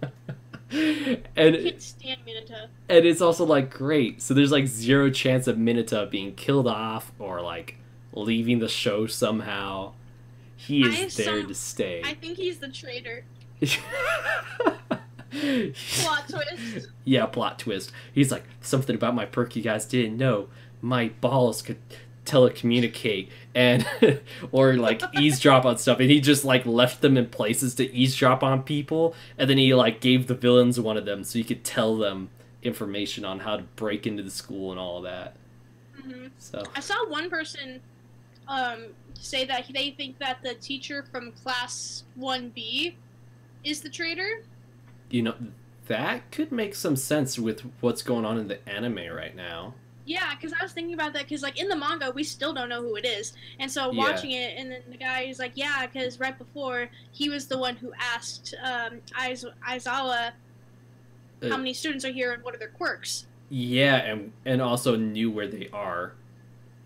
S1: And
S2: I can't stand Mineta.
S1: And it's also like great. So there's like zero chance of Mineta being killed off or like leaving the show somehow. He is there to stay.
S2: I think he's the traitor. Plot twist.
S1: Yeah, plot twist. He's like, something about my perk you guys didn't know. My balls could telecommunicate and or like eavesdrop on stuff, and he just like left them in places to eavesdrop on people, and then he like gave the villains one of them so he could tell them information on how to break into the school and all of that. So
S2: I saw one person say that they think that the teacher from class 1B is the traitor.
S1: You know, that could make some sense with what's going on in the anime right now.
S2: Yeah, because I was thinking about that, because, like, in the manga, we still don't know who it is. And so watching it, and then the guy is like, yeah, because right before, he was the one who asked Aizawa how many students are here and what are their quirks.
S1: Yeah, and also knew where they are.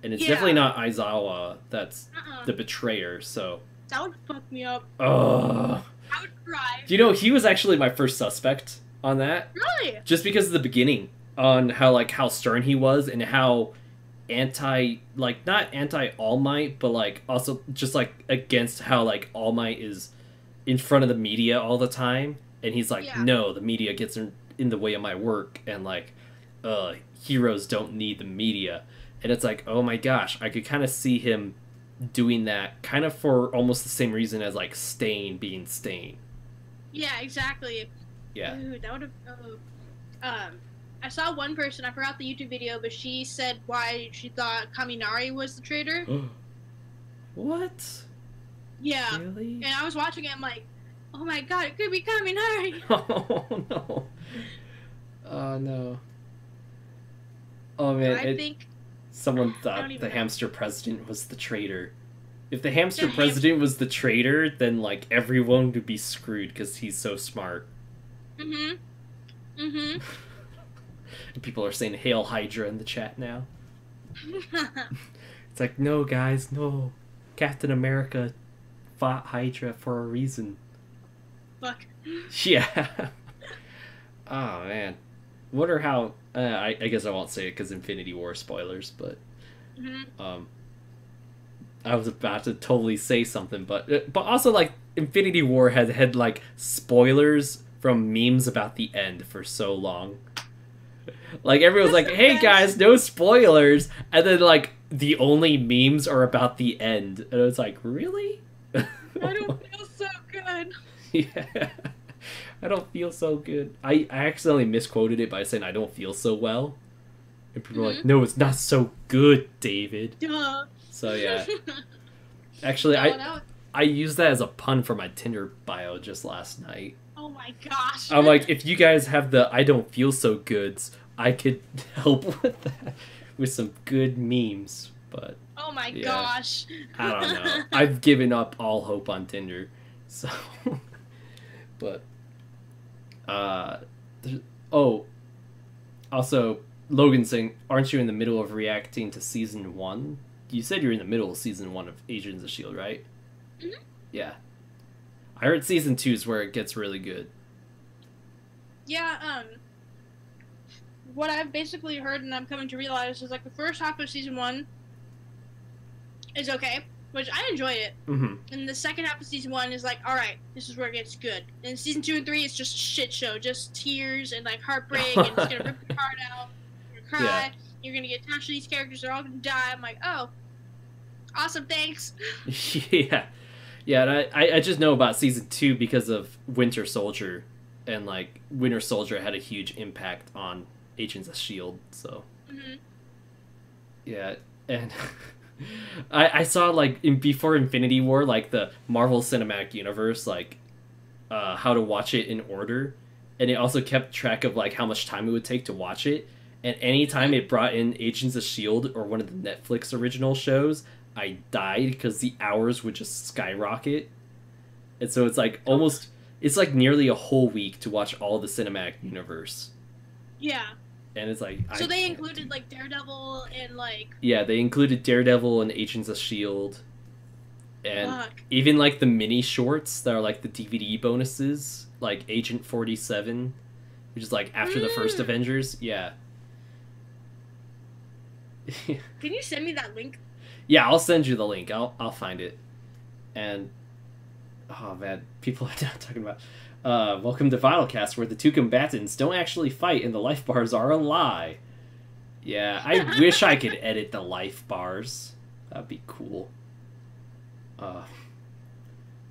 S1: And it's definitely not Aizawa that's the betrayer, so...
S2: That would fuck me up.
S1: Ugh.
S2: I would cry.
S1: You know, he was actually my first suspect on that.
S2: Really?
S1: Just because of the beginning, on how stern he was and how not anti All Might, but like also just like against how like All Might is in front of the media all the time, and he's like, no, the media gets in the way of my work, and like, heroes don't need the media, and it's like, oh my gosh, I could kind of see him doing that kind of for almost the same reason as like Stain being Stain.
S2: Yeah, exactly.
S1: Yeah.
S2: Dude, that would have. I saw one person, I forgot the YouTube video, but she said why she thought Kaminari was the traitor.
S1: What?
S2: Yeah.
S1: Really?
S2: And I was watching it, I'm like, oh my god, it could be Kaminari.
S1: Oh no. Oh no. Oh man.
S2: I think.
S1: Someone thought the hamster president was the traitor. If the hamster president was the traitor, then like everyone would be screwed because he's so smart. And people are saying "Hail Hydra" in the chat now. It's like, no guys, no. Captain America fought Hydra for a reason.
S2: Fuck.
S1: Yeah. Oh man. Wonder how. I guess I won't say it because Infinity War spoilers, but I was about to totally say something, but also like Infinity War had like spoilers from memes about the end for so long. Like everyone's like, "Hey guys, no spoilers," and then like the only memes are about the end, and it's like, really?
S2: I don't feel so good.
S1: Yeah. I don't feel so good. I accidentally misquoted it by saying I don't feel so well. And people were like, no, it's not so good, David.
S2: Duh.
S1: So yeah. Actually, I used that as a pun for my Tinder bio just last night.
S2: Oh my gosh.
S1: I'm like, if you guys have the I don't feel so goods, I could help with that. With some good memes. But
S2: oh my gosh.
S1: I don't know. I've given up all hope on Tinder. So but also Logan saying, aren't you in the middle of reacting to season 1? You said you're in the middle of season 1 of Agents of S.H.I.E.L.D., right? Yeah. I heard season 2 is where it gets really good.
S2: Yeah, what I've basically heard and I'm coming to realize is like the first half of season 1 is okay, which I enjoyed it. And the second half of season 1 is like, alright, this is where it gets good. And season 2 and 3 is just a shit show, just tears and like heartbreak, and it's gonna rip your heart out, you're gonna cry, you're gonna get attached to these characters, they're all gonna die. I'm like, oh, awesome, thanks.
S1: Yeah. Yeah, and I just know about season 2 because of Winter Soldier, and like Winter Soldier had a huge impact on Agents of Shield. So yeah, and I saw like before Infinity War, like the Marvel Cinematic Universe, like how to watch it in order, and it also kept track of like how much time it would take to watch it. And anytime it brought in Agents of Shield or one of the Netflix original shows, I died because the hours would just skyrocket. And so it's like almost, it's like nearly a whole week to watch all the cinematic universe.
S2: Yeah.
S1: And it's like,
S2: so they included like Daredevil and like,
S1: yeah, they included Daredevil and Agents of Shield, and even like the mini shorts that are like the DVD bonuses, like Agent 47, which is like after the first Avengers. Yeah.
S2: Can you send me that link?
S1: Yeah, I'll send you the link. I'll find it. And oh man, people are not talking about. Welcome to VYTALCast, where the two combatants don't actually fight and the life bars are a lie. Yeah, I wish I could edit the life bars. That'd be cool.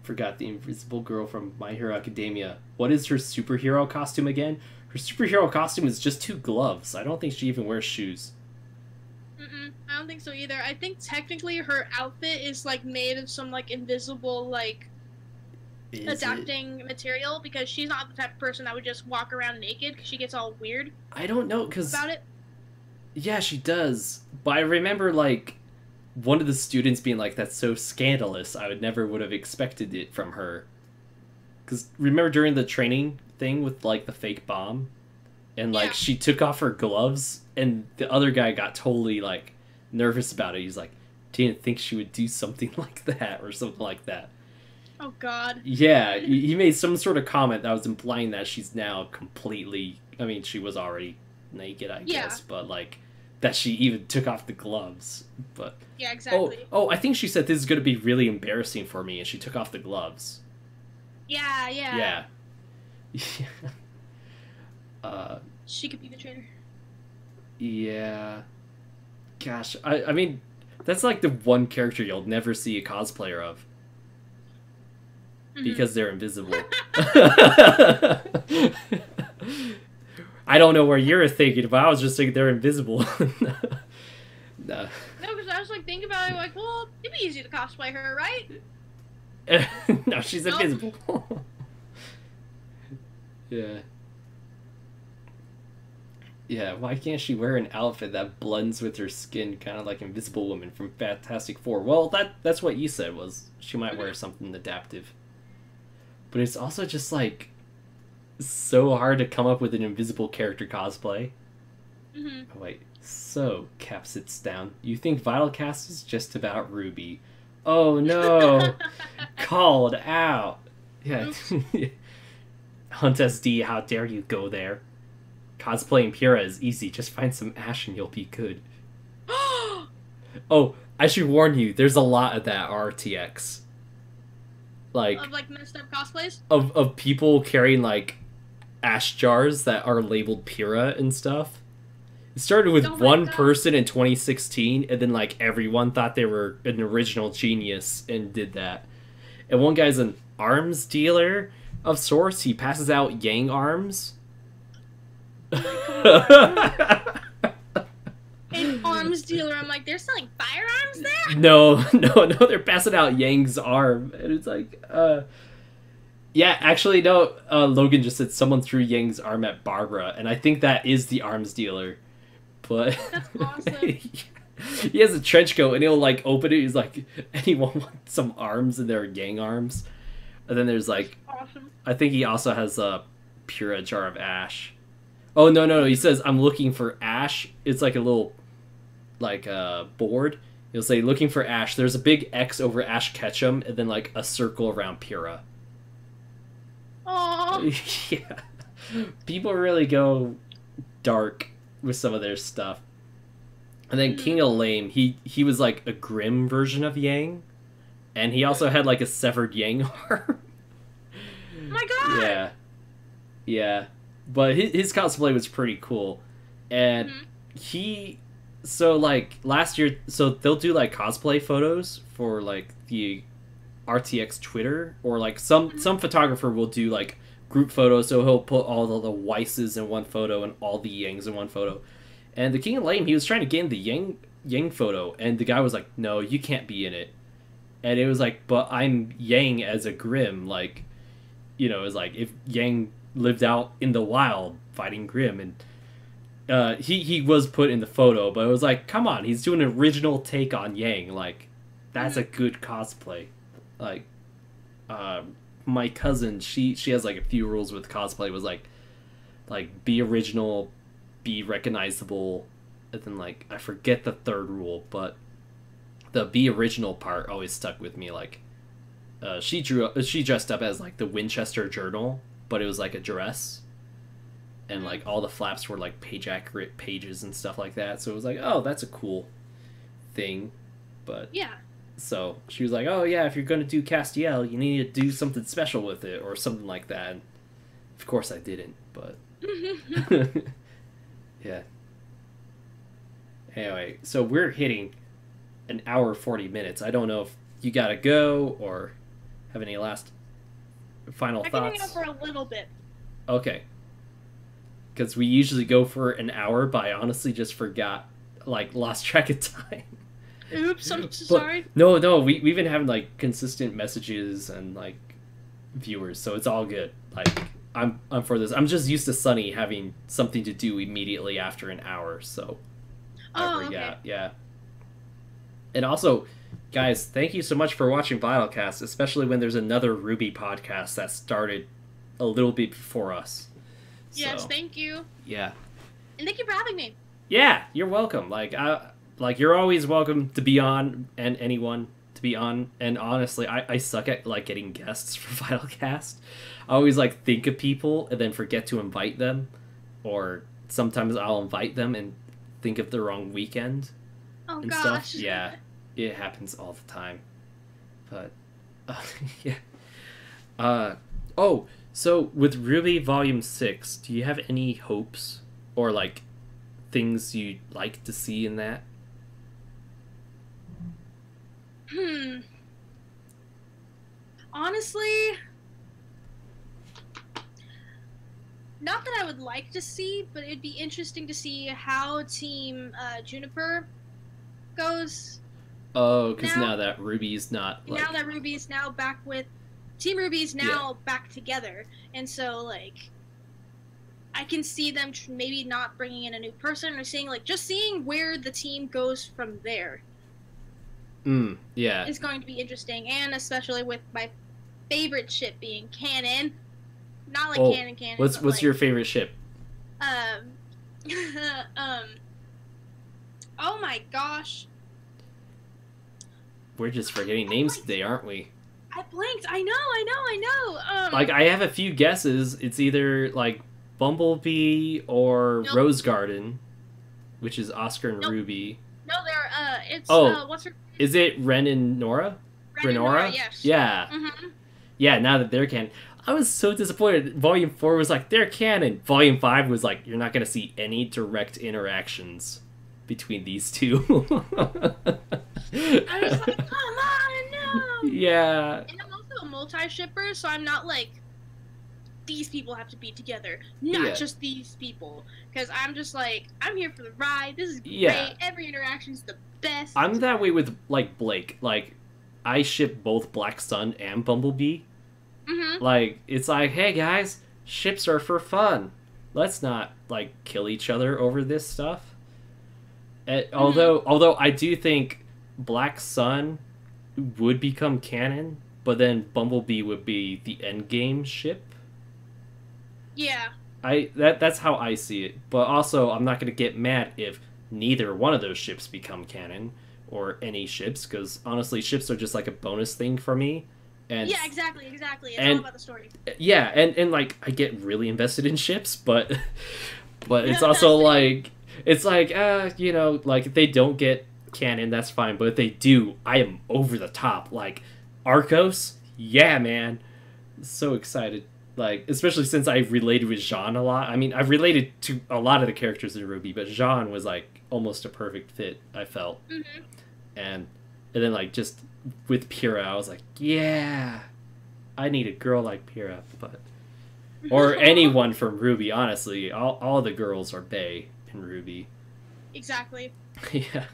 S1: Forgot the invisible girl from My Hero Academia. What is her superhero costume again? Her superhero costume is just 2 gloves. I don't think she even wears shoes.
S2: I don't think so either. I think technically her outfit is like made of some like invisible like adapting material, because she's not the type of person that would just walk around naked, because she gets all weird.
S1: I don't know, because
S2: about it.
S1: Yeah, she does. But I remember like one of the students being like, "That's so scandalous. I would have expected it from her." Because remember during the training thing with like the fake bomb, and like she took off her gloves, and the other guy got totally like nervous about it. He's like, "Didn't think she would do something like that," or something like that.
S2: Oh God.
S1: Yeah, he made some sort of comment that was implying that she's now completely. I mean, she was already naked, I guess, but like that she even took off the gloves. But
S2: yeah, exactly.
S1: Oh, I think she said this is going to be really embarrassing for me, and she took off the gloves.
S2: Yeah.
S1: Yeah.
S2: She could be the traitor.
S1: Yeah. Gosh, I mean, that's like the one character you'll never see a cosplayer of. Because they're invisible. I don't know where you're thinking, but I was just thinking they're invisible. No,
S2: because I was like thinking about it, like, well, it'd be easy to cosplay her, right?
S1: No, she's invisible. Yeah. Yeah, why can't she wear an outfit that blends with her skin, kind of like Invisible Woman from Fantastic Four? Well, that's what you said, was she might wear something adaptive. But it's also just, like, so hard to come up with an invisible character cosplay. Oh, wait. So, Cap sits down. You think VYTALCast is just about Ruby. Oh, no. Called out. Yeah. Hunt SD, how dare you go there. Cosplaying Pyrrha is easy. Just find some ash and you'll be good. Oh, I should warn you. There's a lot of that RTX.
S2: Of like messed up cosplays?
S1: Of people carrying like ash jars that are labeled Pyrrha and stuff. It started with one person in 2016, and then like everyone thought they were an original genius and did that. And one guy's an arms dealer of sorts. He passes out Yang arms.
S2: An arms dealer. I'm like, they're selling firearms there?
S1: No, they're passing out Yang's arm. And it's like, yeah, actually, no, Logan just said someone threw Yang's arm at Barbara, and I think that is the arms dealer. But
S2: that's awesome.
S1: He has a trench coat, and he'll, like, open it, he's like, anyone want some arms? And they're Yang arms. And then there's, like,
S2: awesome.
S1: I think he also has a Pyrrha jar of ash. Oh, no, he says, I'm looking for ash. It's like a little, like, board. He'll say, looking for ash. There's a big X over Ash Ketchum, and then, like, a circle around Pyrrha.
S2: Aww.
S1: Yeah. People really go dark with some of their stuff. And then King of Lame, he was, like, a grim version of Yang. And he also had, like, a severed Yang arm.
S2: Oh my god!
S1: Yeah. But his cosplay was pretty cool. And so, like, last year, so they'll do, like, cosplay photos for, like, the RTX Twitter, or like some photographer will do like group photos, so he'll put all the Weisses in one photo and all the Yangs in one photo. And the King of Lame, he was trying to get in the Yang photo, and the guy was like, "No, you can't be in it." And it was like, "But I'm Yang as a Grim, like, you know, it's like if Yang lived out in the wild fighting Grim." And he was put in the photo, but it was like, come on, he's doing an original take on Yang, like, that's a good cosplay. Like, my cousin, she has like a few rules with cosplay, was like be original, be recognizable, and then like I forget the third rule, but the be original part always stuck with me. Like, she dressed up as like the Winchester Journal, but it was like a dress, and like all the flaps were like page accurate pages and stuff like that. So it was like, oh, that's a cool thing. But
S2: yeah.
S1: So she was like, oh yeah, if you're gonna do Castiel, you need to do something special with it or something like that. And of course I didn't, but yeah. Anyway, so we're hitting an hour 40 minutes. I don't know if you gotta go or have any last final thoughts.
S2: I can hang out for a little bit.
S1: Okay. Because we usually go for an hour, but I honestly just forgot, like, lost track of time.
S2: Oops, I'm sorry.
S1: No, we've been having, like, consistent messages and, like, viewers, so it's all good. Like, I'm for this. I'm just used to Sunny having something to do immediately after an hour, so...
S2: Oh, okay.
S1: Yeah. And also, guys, thank you so much for watching VYTALCast, especially when there's another Ruby podcast that started a little bit before us.
S2: Yes,
S1: so,
S2: thank you.
S1: Yeah.
S2: And thank you for having me.
S1: Yeah, you're welcome. Like you're always welcome to be on, and anyone to be on. And honestly, I suck at like getting guests for VYTALCast. I always like think of people and then forget to invite them, or sometimes I'll invite them and think of the wrong weekend.
S2: Oh
S1: and
S2: gosh.
S1: Stuff. Yeah, it happens all the time. But yeah. Oh, so with Ruby Volume 6, do you have any hopes or like things you'd like to see in that?
S2: Honestly, not that I would like to see, but it'd be interesting to see how Team Juniper goes.
S1: Oh, because now that Ruby's not like...
S2: Now that Ruby's now back with... Team Ruby's now back together, and so, like, I can see them maybe not bringing in a new person, or seeing, like, just seeing where the team goes from there.
S1: Yeah.
S2: Is going to be interesting, and especially with my favorite ship being canon. Not like canon.
S1: What's
S2: like,
S1: your favorite ship?
S2: Oh my gosh.
S1: We're just forgetting names today, aren't we?
S2: I blinked. I know.
S1: Like, I have a few guesses. It's either, like, Bumblebee or Rose Garden, which is Oscar and Ruby.
S2: No, it's, what's her name?
S1: Is it Ren and Nora?
S2: Renora, yes.
S1: Yeah.
S2: Mm-hmm.
S1: Yeah, now that they're canon. I was so disappointed. Volume 4 was like, they're canon. Volume 5 was like, you're not going to see any direct interactions between these two.
S2: I was like, come on, no!
S1: Yeah.
S2: And I'm also a multi-shipper, so I'm not like, these people have to be together. Not just these people. Because I'm just like, I'm here for the ride. This is great.
S1: Yeah.
S2: Every interaction's the best.
S1: I'm that way with, like, Blake. Like, I ship both Black Sun and Bumblebee.
S2: Mm-hmm.
S1: Like, it's like, hey, guys, ships are for fun. Let's not, like, kill each other over this stuff. Although I do think Black Sun would become canon, but then Bumblebee would be the endgame ship.
S2: Yeah.
S1: That's how I see it. But also, I'm not going to get mad if neither one of those ships become canon, or any ships, because honestly, ships are just like a bonus thing for me. And
S2: yeah, exactly. It's all about the story.
S1: Yeah, and like, I get really invested in ships, but it's also like, it's like, you know, like, if they don't get canon, that's fine, but if they do, I am over the top. Like, Arcos, yeah, man. So excited. Like, especially since I related with Jean a lot. I mean, I've related to a lot of the characters in Ruby, but Jean was, like, almost a perfect fit, I felt.
S2: Mm-hmm.
S1: And then, like, just with Pyrrha, I was like, yeah, I need a girl like Pyrrha, but or anyone from Ruby. Honestly, all the girls are bae in Ruby.
S2: Exactly.
S1: Yeah.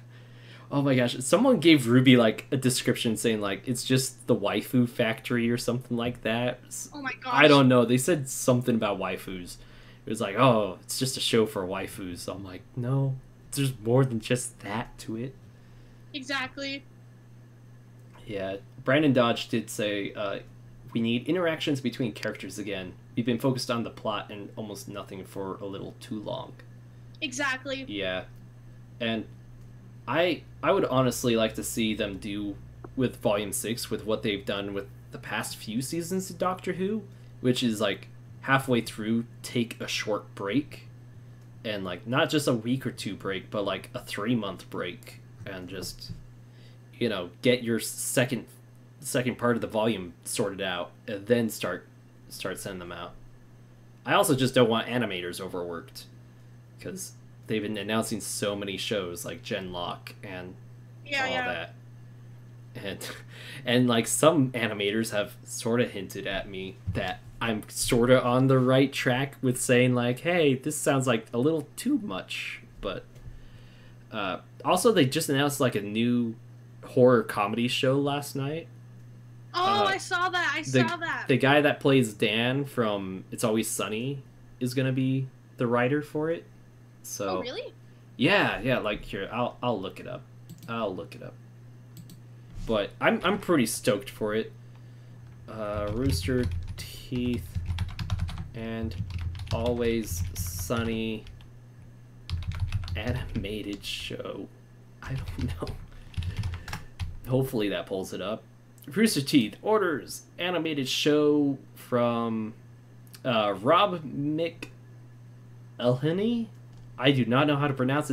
S1: Oh my gosh, someone gave Ruby like a description saying like it's just the waifu factory or something like that.
S2: Oh my gosh.
S1: I don't know. They said something about waifus. It was like, oh, it's just a show for waifus. So I'm like, no, there's more than just that to it.
S2: Exactly.
S1: Yeah, Brandon Dodge did say we need interactions between characters again. We've been focused on the plot and almost nothing for a little too long.
S2: Exactly.
S1: Yeah, and I would honestly like to see them do with Volume 6 with what they've done with the past few seasons of Doctor Who, which is like halfway through take a short break and like not just a week or two break, but like a 3-month break and just, you know, get your second part of the volume sorted out and then start sending them out. I also just don't want animators overworked because they've been announcing so many shows like Genlock and that. And like some animators have sort of hinted at me that I'm sort of on the right track with saying like, hey, this sounds like a little too much. But also they just announced like a new horror comedy show last night.
S2: Oh, I saw that. I saw that.
S1: The guy that plays Dan from It's Always Sunny is gonna be the writer for it. So,
S2: oh, really?
S1: Yeah. Like here, I'll look it up. But I'm pretty stoked for it. Rooster Teeth and Always Sunny animated show. I don't know. Hopefully that pulls it up. Rooster Teeth orders animated show from Rob McElhenney. I do not know how to pronounce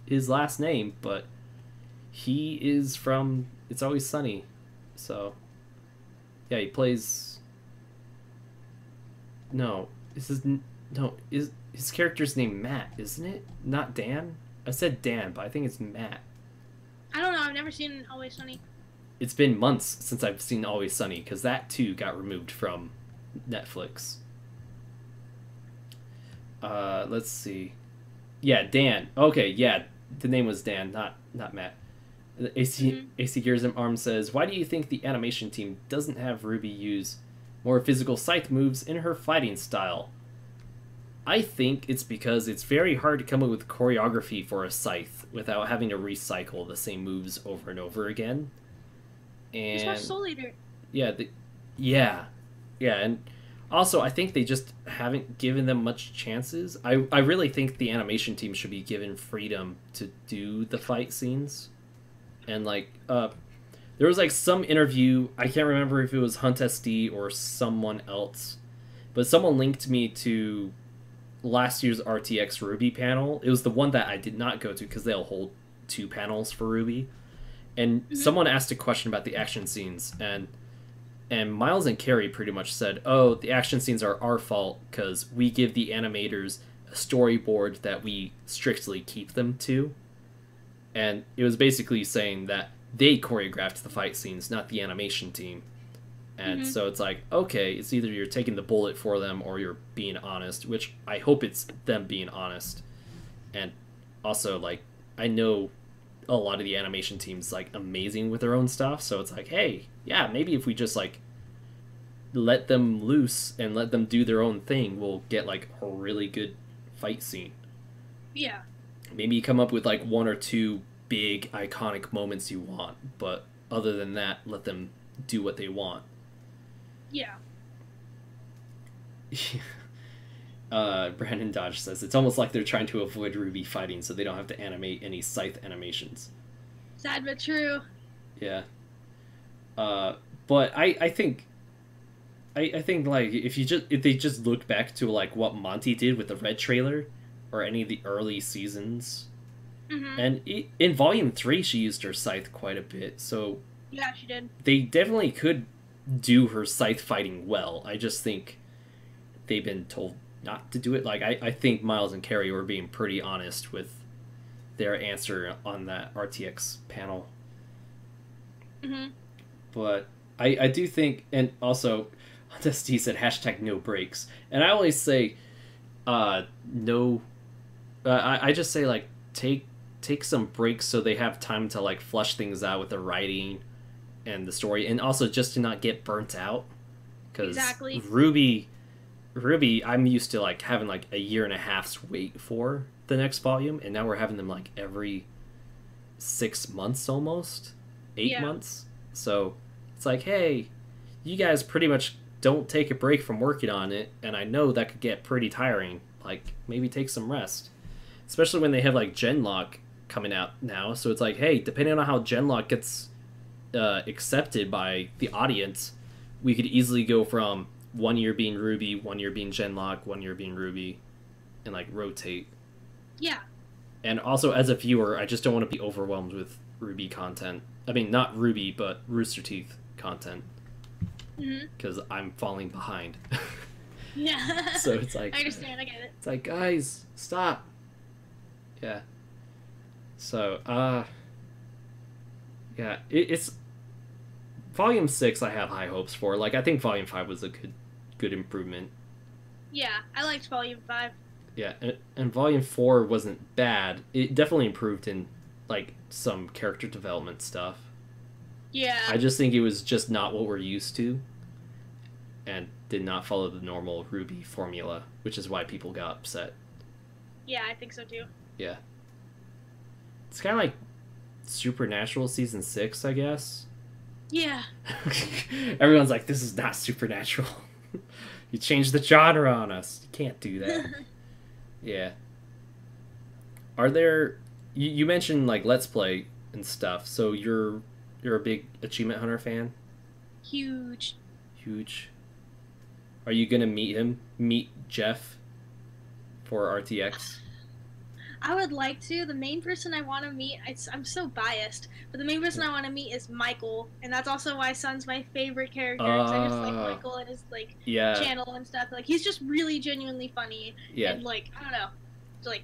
S1: his last name, but he is from It's Always Sunny. So, yeah, he plays... Is his character's name Matt, isn't it? Not Dan? I said Dan, but I think it's Matt.
S2: I don't know. I've never seen Always Sunny.
S1: It's been months since I've seen Always Sunny, because that, too, got removed from Netflix. Let's see. Yeah, Dan. Okay, yeah, the name was Dan, not Matt. AC Gears and Arms says, why do you think the animation team doesn't have Ruby use more physical scythe moves in her fighting style? I think it's because it's very hard to come up with choreography for a scythe without having to recycle the same moves over and over again. And
S2: just watch Soul Eater.
S1: Yeah, and also I think they just haven't given them much chances. I really think the animation team should be given freedom to do the fight scenes. And like there was like some interview, I can't remember if it was Hunt SD or someone else, but someone linked me to last year's RTX Ruby panel. It was the one that I did not go to because they'll hold 2 panels for Ruby. And someone asked a question about the action scenes, and Miles and Carrie pretty much said, oh, the action scenes are our fault because we give the animators a storyboard that we strictly keep them to. And it was basically saying that they choreographed the fight scenes, not the animation team. And so it's like, okay, it's either you're taking the bullet for them or you're being honest, which I hope it's them being honest. And also, like, I know a lot of the animation team's, like, amazing with their own stuff, so it's like, hey, yeah, maybe if we just, like, let them loose and let them do their own thing, we'll get, like, a really good fight scene.
S2: Yeah.
S1: Maybe you come up with, like, 1 or 2 big, iconic moments you want, but other than that, let them do what they want.
S2: Yeah.
S1: Brandon Dodge says, it's almost like they're trying to avoid Ruby fighting so they don't have to animate any scythe animations.
S2: Sad but true.
S1: Yeah. But I think like if they just look back to like what Monty did with the Red trailer or any of the early seasons, and in Volume 3 she used her scythe quite a bit, so
S2: yeah, she did.
S1: They definitely could do her scythe fighting well. I just think they've been told not to do it. Like I think Miles and Carrie were being pretty honest with their answer on that RTX panel.
S2: Mm-hmm.
S1: But I do think, and also, Dusty said hashtag no breaks, and I always say, no. I just say like take some breaks so they have time to like flush things out with the writing and the story, and also just to not get burnt out. Because
S2: Exactly.
S1: Ruby, I'm used to like having like a year and a half's wait for the next volume, and now we're having them like every 6 months almost, 8 months. So it's like, hey, you guys pretty much don't take a break from working on it, and I know that could get pretty tiring. Like maybe take some rest, especially when they have like Genlock coming out now. So it's like, hey, depending on how Genlock gets accepted by the audience, we could easily go from 1 year being Ruby, 1 year being Genlock, 1 year being Ruby, and like rotate.
S2: Yeah.
S1: And also, as a viewer, I just don't want to be overwhelmed with Ruby content. I mean, not Ruby, but Rooster Teeth content. Because I'm falling behind.
S2: Yeah.
S1: So it's like...
S2: I understand, I get it.
S1: It's like, guys, stop. Yeah. So, yeah, it's... Volume 6 I have high hopes for. Like, I think Volume 5 was a good improvement.
S2: Yeah, I liked Volume 5.
S1: Yeah, and Volume 4 wasn't bad. It definitely improved in, like, some character development stuff.
S2: Yeah.
S1: I just think it was just not what we're used to, and did not follow the normal Ruby formula, which is why people got upset.
S2: Yeah, I think so too.
S1: Yeah. It's kind of like Supernatural Season 6, I guess.
S2: Yeah.
S1: Everyone's like, this is not Supernatural. You changed the genre on us. You can't do that. Yeah. Are there... You mentioned, like, Let's Play and stuff, so you're a big Achievement Hunter fan?
S2: Huge.
S1: Huge. Are you gonna meet Jeff for RTX?
S2: I would like to. The main person I want to meet, I'm so biased, but the main person I want to meet is Michael, and that's also why Sun's my favorite character. Because I just like Michael and his like channel and stuff. Like he's just really genuinely funny.
S1: Yeah.
S2: And like I don't know, like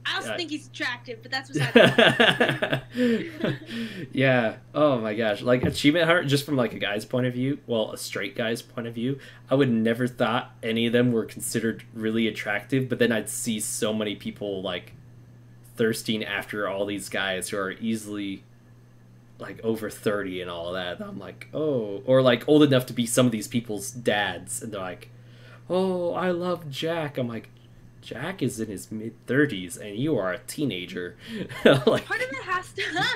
S2: I also think he's attractive, but that's beside the point.
S1: Yeah. Oh my gosh. Like Achievement Hunter, just from like a guy's point of view, well, a straight guy's point of view, I would never thought any of them were considered really attractive, but then I'd see so many people like thirsting after all these guys who are easily like over 30 and all that. I'm like, oh, or like old enough to be some of these people's dads, and they're like, oh, I love Jack. I'm like, Jack is in his mid-30s and you are a teenager. Like,
S2: part of it has to
S1: like,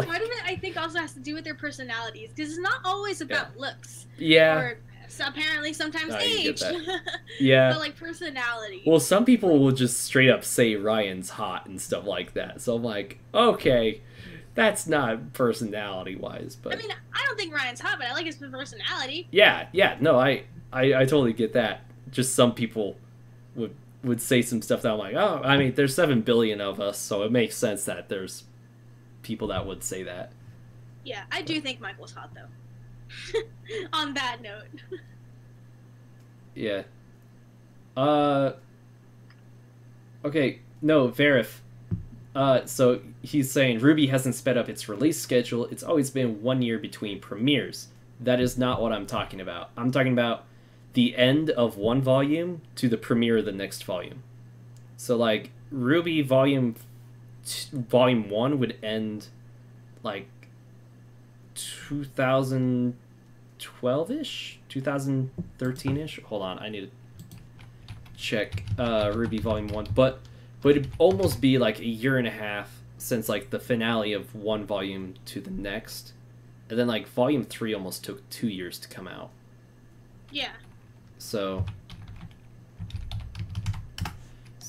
S2: part of it I think also has to do with their personalities, because it's not always about looks.
S1: Yeah.
S2: Or apparently sometimes age.
S1: Yeah.
S2: But like personality.
S1: Well, some people will just straight up say Ryan's hot and stuff like that. So I'm like, okay, that's not personality-wise, but...
S2: I mean, I don't think Ryan's hot, but I like his personality.
S1: Yeah, no, I totally get that. Just some people would say some stuff that I'm like, oh, I mean, there's 7 billion of us, so it makes sense that there's people that would say that.
S2: Yeah, I do think Michael's hot, though. On that note.
S1: Yeah. Okay, no, Verif. So he's saying Ruby hasn't sped up its release schedule. It's always been 1 year between premieres. That is not what I'm talking about. I'm talking about the end of one volume to the premiere of the next volume. So like Ruby volume 1 would end like 2012-ish, 2013-ish. Hold on, I need to check Ruby volume 1, but it'd almost be like a year and a half since like the finale of one volume to the next, and then like volume 3 almost took 2 years to come out.
S2: Yeah.
S1: So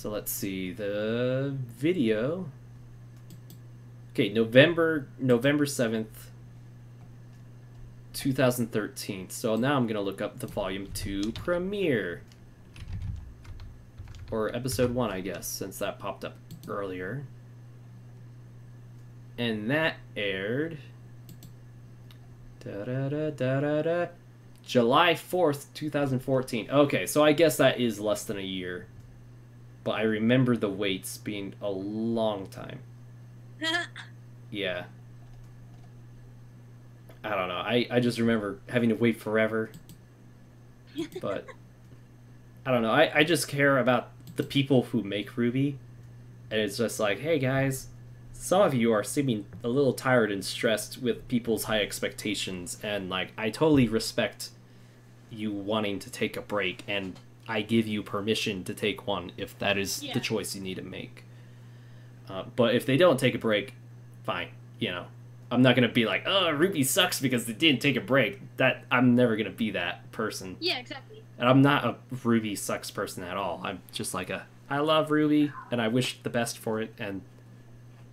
S1: let's see the video. Okay, November 7th, 2013. So now I'm gonna look up the volume 2 premiere, or episode 1, I guess, since that popped up earlier. And that aired July 4th, 2014. Okay, so I guess that is less than a year. But I remember the waits being a long time. Yeah. I don't know. I just remember having to wait forever. But I don't know. I just care about the people who make RWBY. And it's just like, hey guys, some of you are seeming a little tired and stressed with people's high expectations. And like, I totally respect you wanting to take a break. And I give you permission to take one if that is the choice you need to make. But if they don't take a break, fine. You know, I'm not going to be like, oh, RWBY sucks because they didn't take a break. I'm never going to be that person.
S2: Yeah, exactly.
S1: And I'm not a RWBY sucks person at all. I'm just like I love RWBY and I wish the best for it. And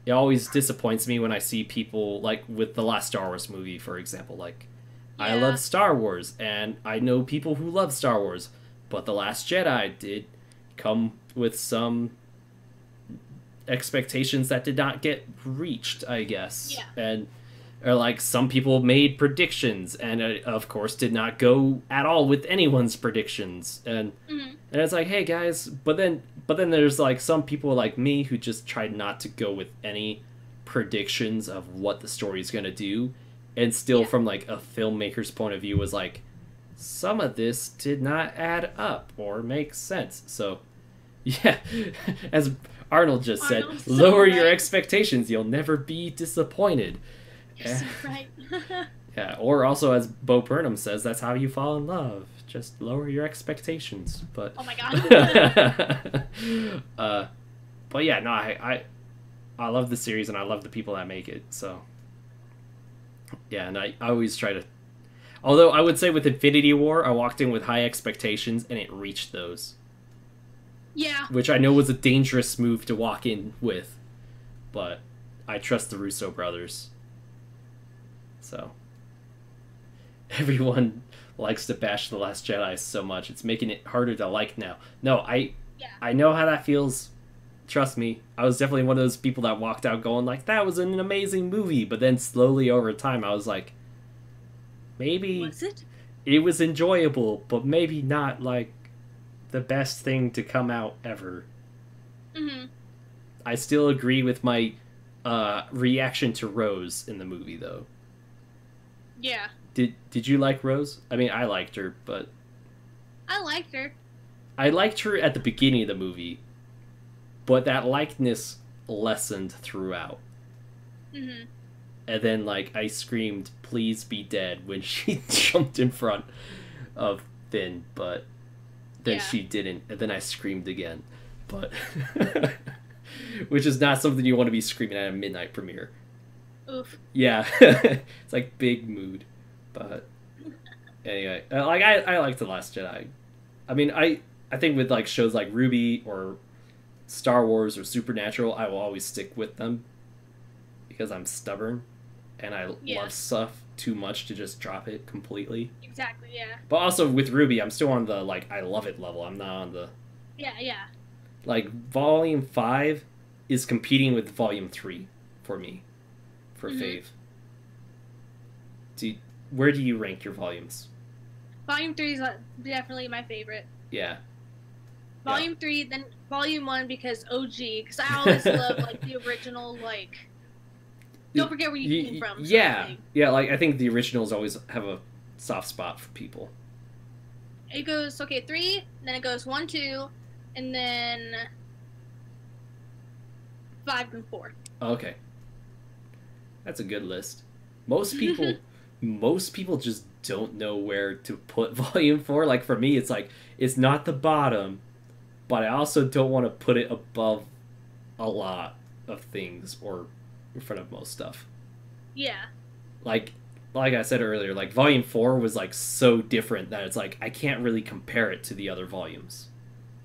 S1: it always disappoints me when I see people, like with the last Star Wars movie, for example. Like, I love Star Wars and I know people who love Star Wars. But The Last Jedi did come with some expectations that did not get reached, I guess. And or like some people made predictions and of course did not go at all with anyone's predictions. And and it's like, hey guys, but then there's like some people like me who just tried not to go with any predictions of what the story's going to do, and still from like a filmmaker's point of view was like, some of this did not add up or make sense. So yeah, as Arnold just said, lower your expectations, you'll never be disappointed.
S2: You're so right.
S1: Yeah, or also as Bo Burnham says, that's how you fall in love. Just lower your expectations. But
S2: oh my god.
S1: but yeah, no, I love the series and I love the people that make it. So yeah, and I always try to. Although I would say with Infinity War, I walked in with high expectations and it reached those.
S2: Yeah.
S1: Which I know was a dangerous move to walk in with, but I trust the Russo brothers. So everyone likes to bash The Last Jedi so much. It's making it harder to like now. No, I know how that feels. Trust me. I was definitely one of those people that walked out going like, that was an amazing movie. But then slowly over time, I was like, maybe it was enjoyable, but maybe not like the best thing to come out ever. I still agree with my reaction to Rose in the movie, though.
S2: Yeah.
S1: Did you like Rose? I mean, I liked her, but
S2: I liked her.
S1: I liked her at the beginning of the movie, but that likeness lessened throughout. And then, like, I screamed, please be dead, when she jumped in front of Finn, but then she didn't, and then I screamed again. But which is not something you want to be screaming at a midnight premiere.
S2: Oof.
S1: Yeah. It's like big mood. But anyway, like I like The Last Jedi. I mean, I think with like shows like RWBY or Star Wars or Supernatural, I will always stick with them because I'm stubborn and I love stuff too much to just drop it completely.
S2: Exactly, yeah.
S1: But also with RWBY, I'm still on the like I love it level. I'm not on the
S2: yeah.
S1: Like Volume 5 is competing with Volume 3 for me for fave. Where do you rank your volumes?
S2: Volume 3 is definitely my favorite.
S1: Yeah.
S2: Volume 3, then Volume 1 because OG, because I always love like the original, like, don't forget where you came from.
S1: Yeah, like I think the originals always have a soft spot for people.
S2: It goes, 3, then it goes 1, 2, and then 5 and 4.
S1: Okay. That's a good list. Most people just don't know where to put Volume 4. Like, for me, it's like, it's not the bottom, but I also don't want to put it above a lot of things or in front of most stuff.
S2: Yeah.
S1: Like I said earlier, like, Volume 4 was, like, so different that it's like, I can't really compare it to the other volumes.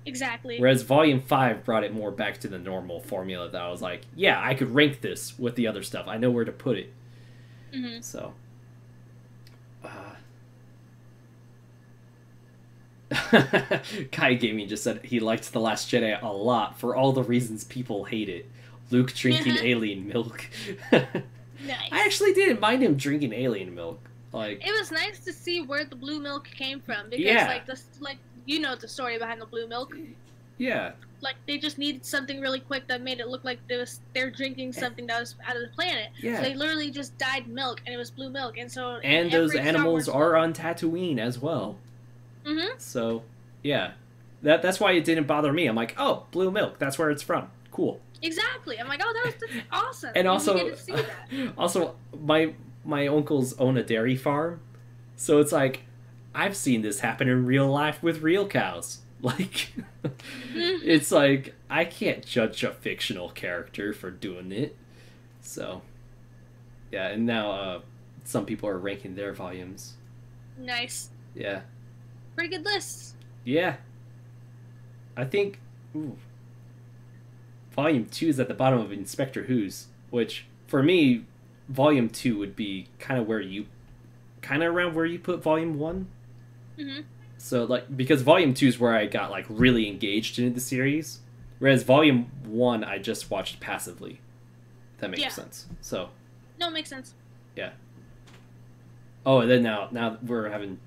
S2: Exactly.
S1: Whereas Volume 5 brought it more back to the normal formula that I was like, yeah, I could rank this with the other stuff. I know where to put it. So... Kai Gaming just said he liked The Last Jedi a lot for all the reasons people hate it. Luke drinking alien milk.
S2: Nice.
S1: I actually didn't mind him drinking alien milk. Like,
S2: it was nice to see where the blue milk came from because like you know the story behind the blue milk.
S1: Yeah.
S2: Like they just needed something really quick that made it look like they're drinking something that was out of the planet.
S1: Yeah.
S2: So they literally just dyed milk, and it was blue milk. And so
S1: And those animals are on Tatooine as well.
S2: Mm-hmm.
S1: So, yeah. That's why it didn't bother me. I'm like, oh, blue milk. That's where it's from. Cool.
S2: Exactly. I'm like, oh, that's awesome.
S1: And also,
S2: you get to see that.
S1: Also, my uncles own a dairy farm, so it's like, I've seen this happen in real life with real cows. Like, it's like, I can't judge a fictional character for doing it. So, yeah, and now some people are ranking their volumes.
S2: Nice.
S1: Yeah.
S2: Pretty good lists.
S1: Yeah. I think, Volume 2 is at the bottom of Inspector Who's, which, for me, Volume 2 would be kind of around where you put Volume 1.
S2: Mm-hmm.
S1: So, like, because Volume 2 is where I got, like, really engaged into the series, whereas Volume 1 I just watched passively. If that makes sense. So.
S2: No, it makes sense.
S1: Yeah. Oh, and then now we're having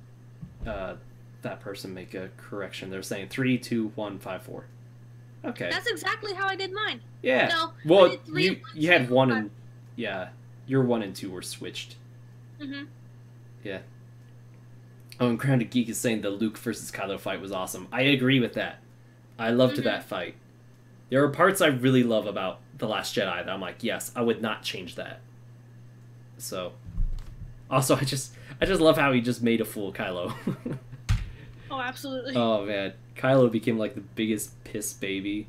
S1: that person make a correction. They're saying 3, 2, 1, 5, 4. Okay.
S2: That's exactly how I did mine.
S1: Yeah.
S2: No,
S1: well, you had 1 and... Yeah. Your 1 and 2 were switched.
S2: Mm-hmm.
S1: Yeah. Oh, and Grounded Geek is saying the Luke versus Kylo fight was awesome. I agree with that. I loved that fight. There are parts I really love about The Last Jedi that I'm like, yes, I would not change that. So... Also, I just love how he just made a fool of Kylo.
S2: Oh, absolutely.
S1: Oh, man. Kylo became, like, the biggest piss baby.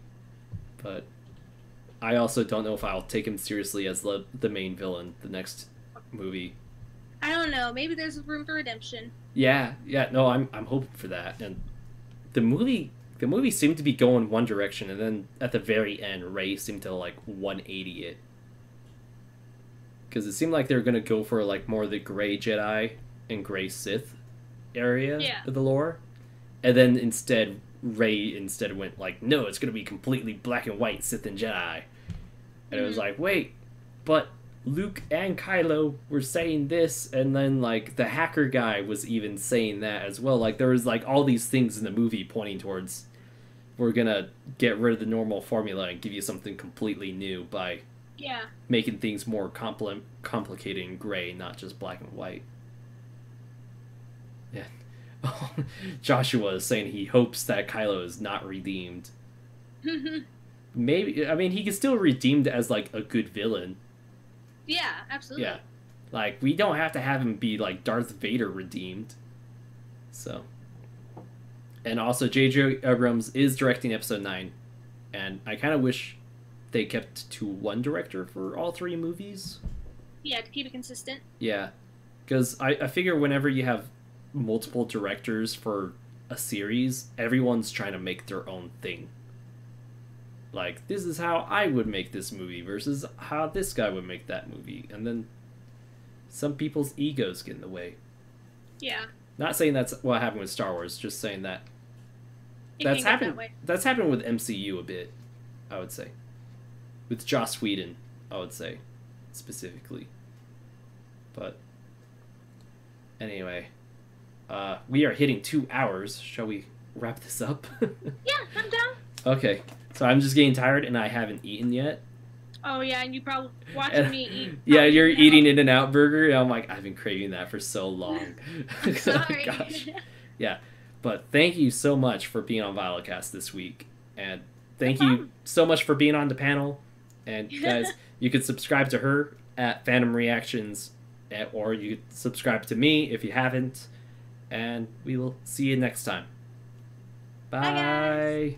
S1: But I also don't know if I'll take him seriously as the main villain the next movie.
S2: I don't know. Maybe there's room for redemption.
S1: Yeah. No, I'm hoping for that. And the movie seemed to be going one direction, and then at the very end, Rey seemed to, like, 180 it. Because it seemed like they were going to go for, like, more of the gray Jedi and gray Sith area of the lore. And then Rey went, like, no, it's going to be completely black and white Sith and Jedi. And it was like, wait, but Luke and Kylo were saying this, and then, like, the hacker guy was even saying that as well. Like, there was, like, all these things in the movie pointing towards, we're going to get rid of the normal formula and give you something completely new by...
S2: Yeah.
S1: Making things more complicated and gray, not just black and white. Yeah. Joshua is saying he hopes that Kylo is not redeemed. Maybe, I mean, he can still redeemed as, like, a good villain.
S2: Yeah, absolutely.
S1: Yeah. Like, we don't have to have him be, like, Darth Vader redeemed. So. And also, J.J. Abrams is directing Episode 9. And I kind of wish... they kept to one director for all 3 movies.
S2: Yeah, to keep it consistent.
S1: Yeah. Because I figure whenever you have multiple directors for a series, everyone's trying to make their own thing. Like, this is how I would make this movie versus how this guy would make that movie. And then some people's egos get in the way.
S2: Yeah.
S1: Not saying that's what happened with Star Wars, just saying that that's happened with MCU a bit, I would say. With Joss Whedon, I would say, specifically. But, anyway, we are hitting 2 hours. Shall we wrap this up?
S2: Yeah, I'm down.
S1: Okay, so I'm just getting tired and I haven't eaten yet.
S2: Oh, yeah, and you probably watching me eat.
S1: Yeah, you're eating In-N-Out Burger, and I'm like, I've been craving that for so long.
S2: I'm sorry.
S1: Gosh. Yeah, but thank you so much for being on VYTALCast this week. And thank you so much for being on the panel. And guys, you could subscribe to her at Fandom Reactions, or you could subscribe to me if you haven't. And we will see you next time. Bye.
S2: Bye, guys.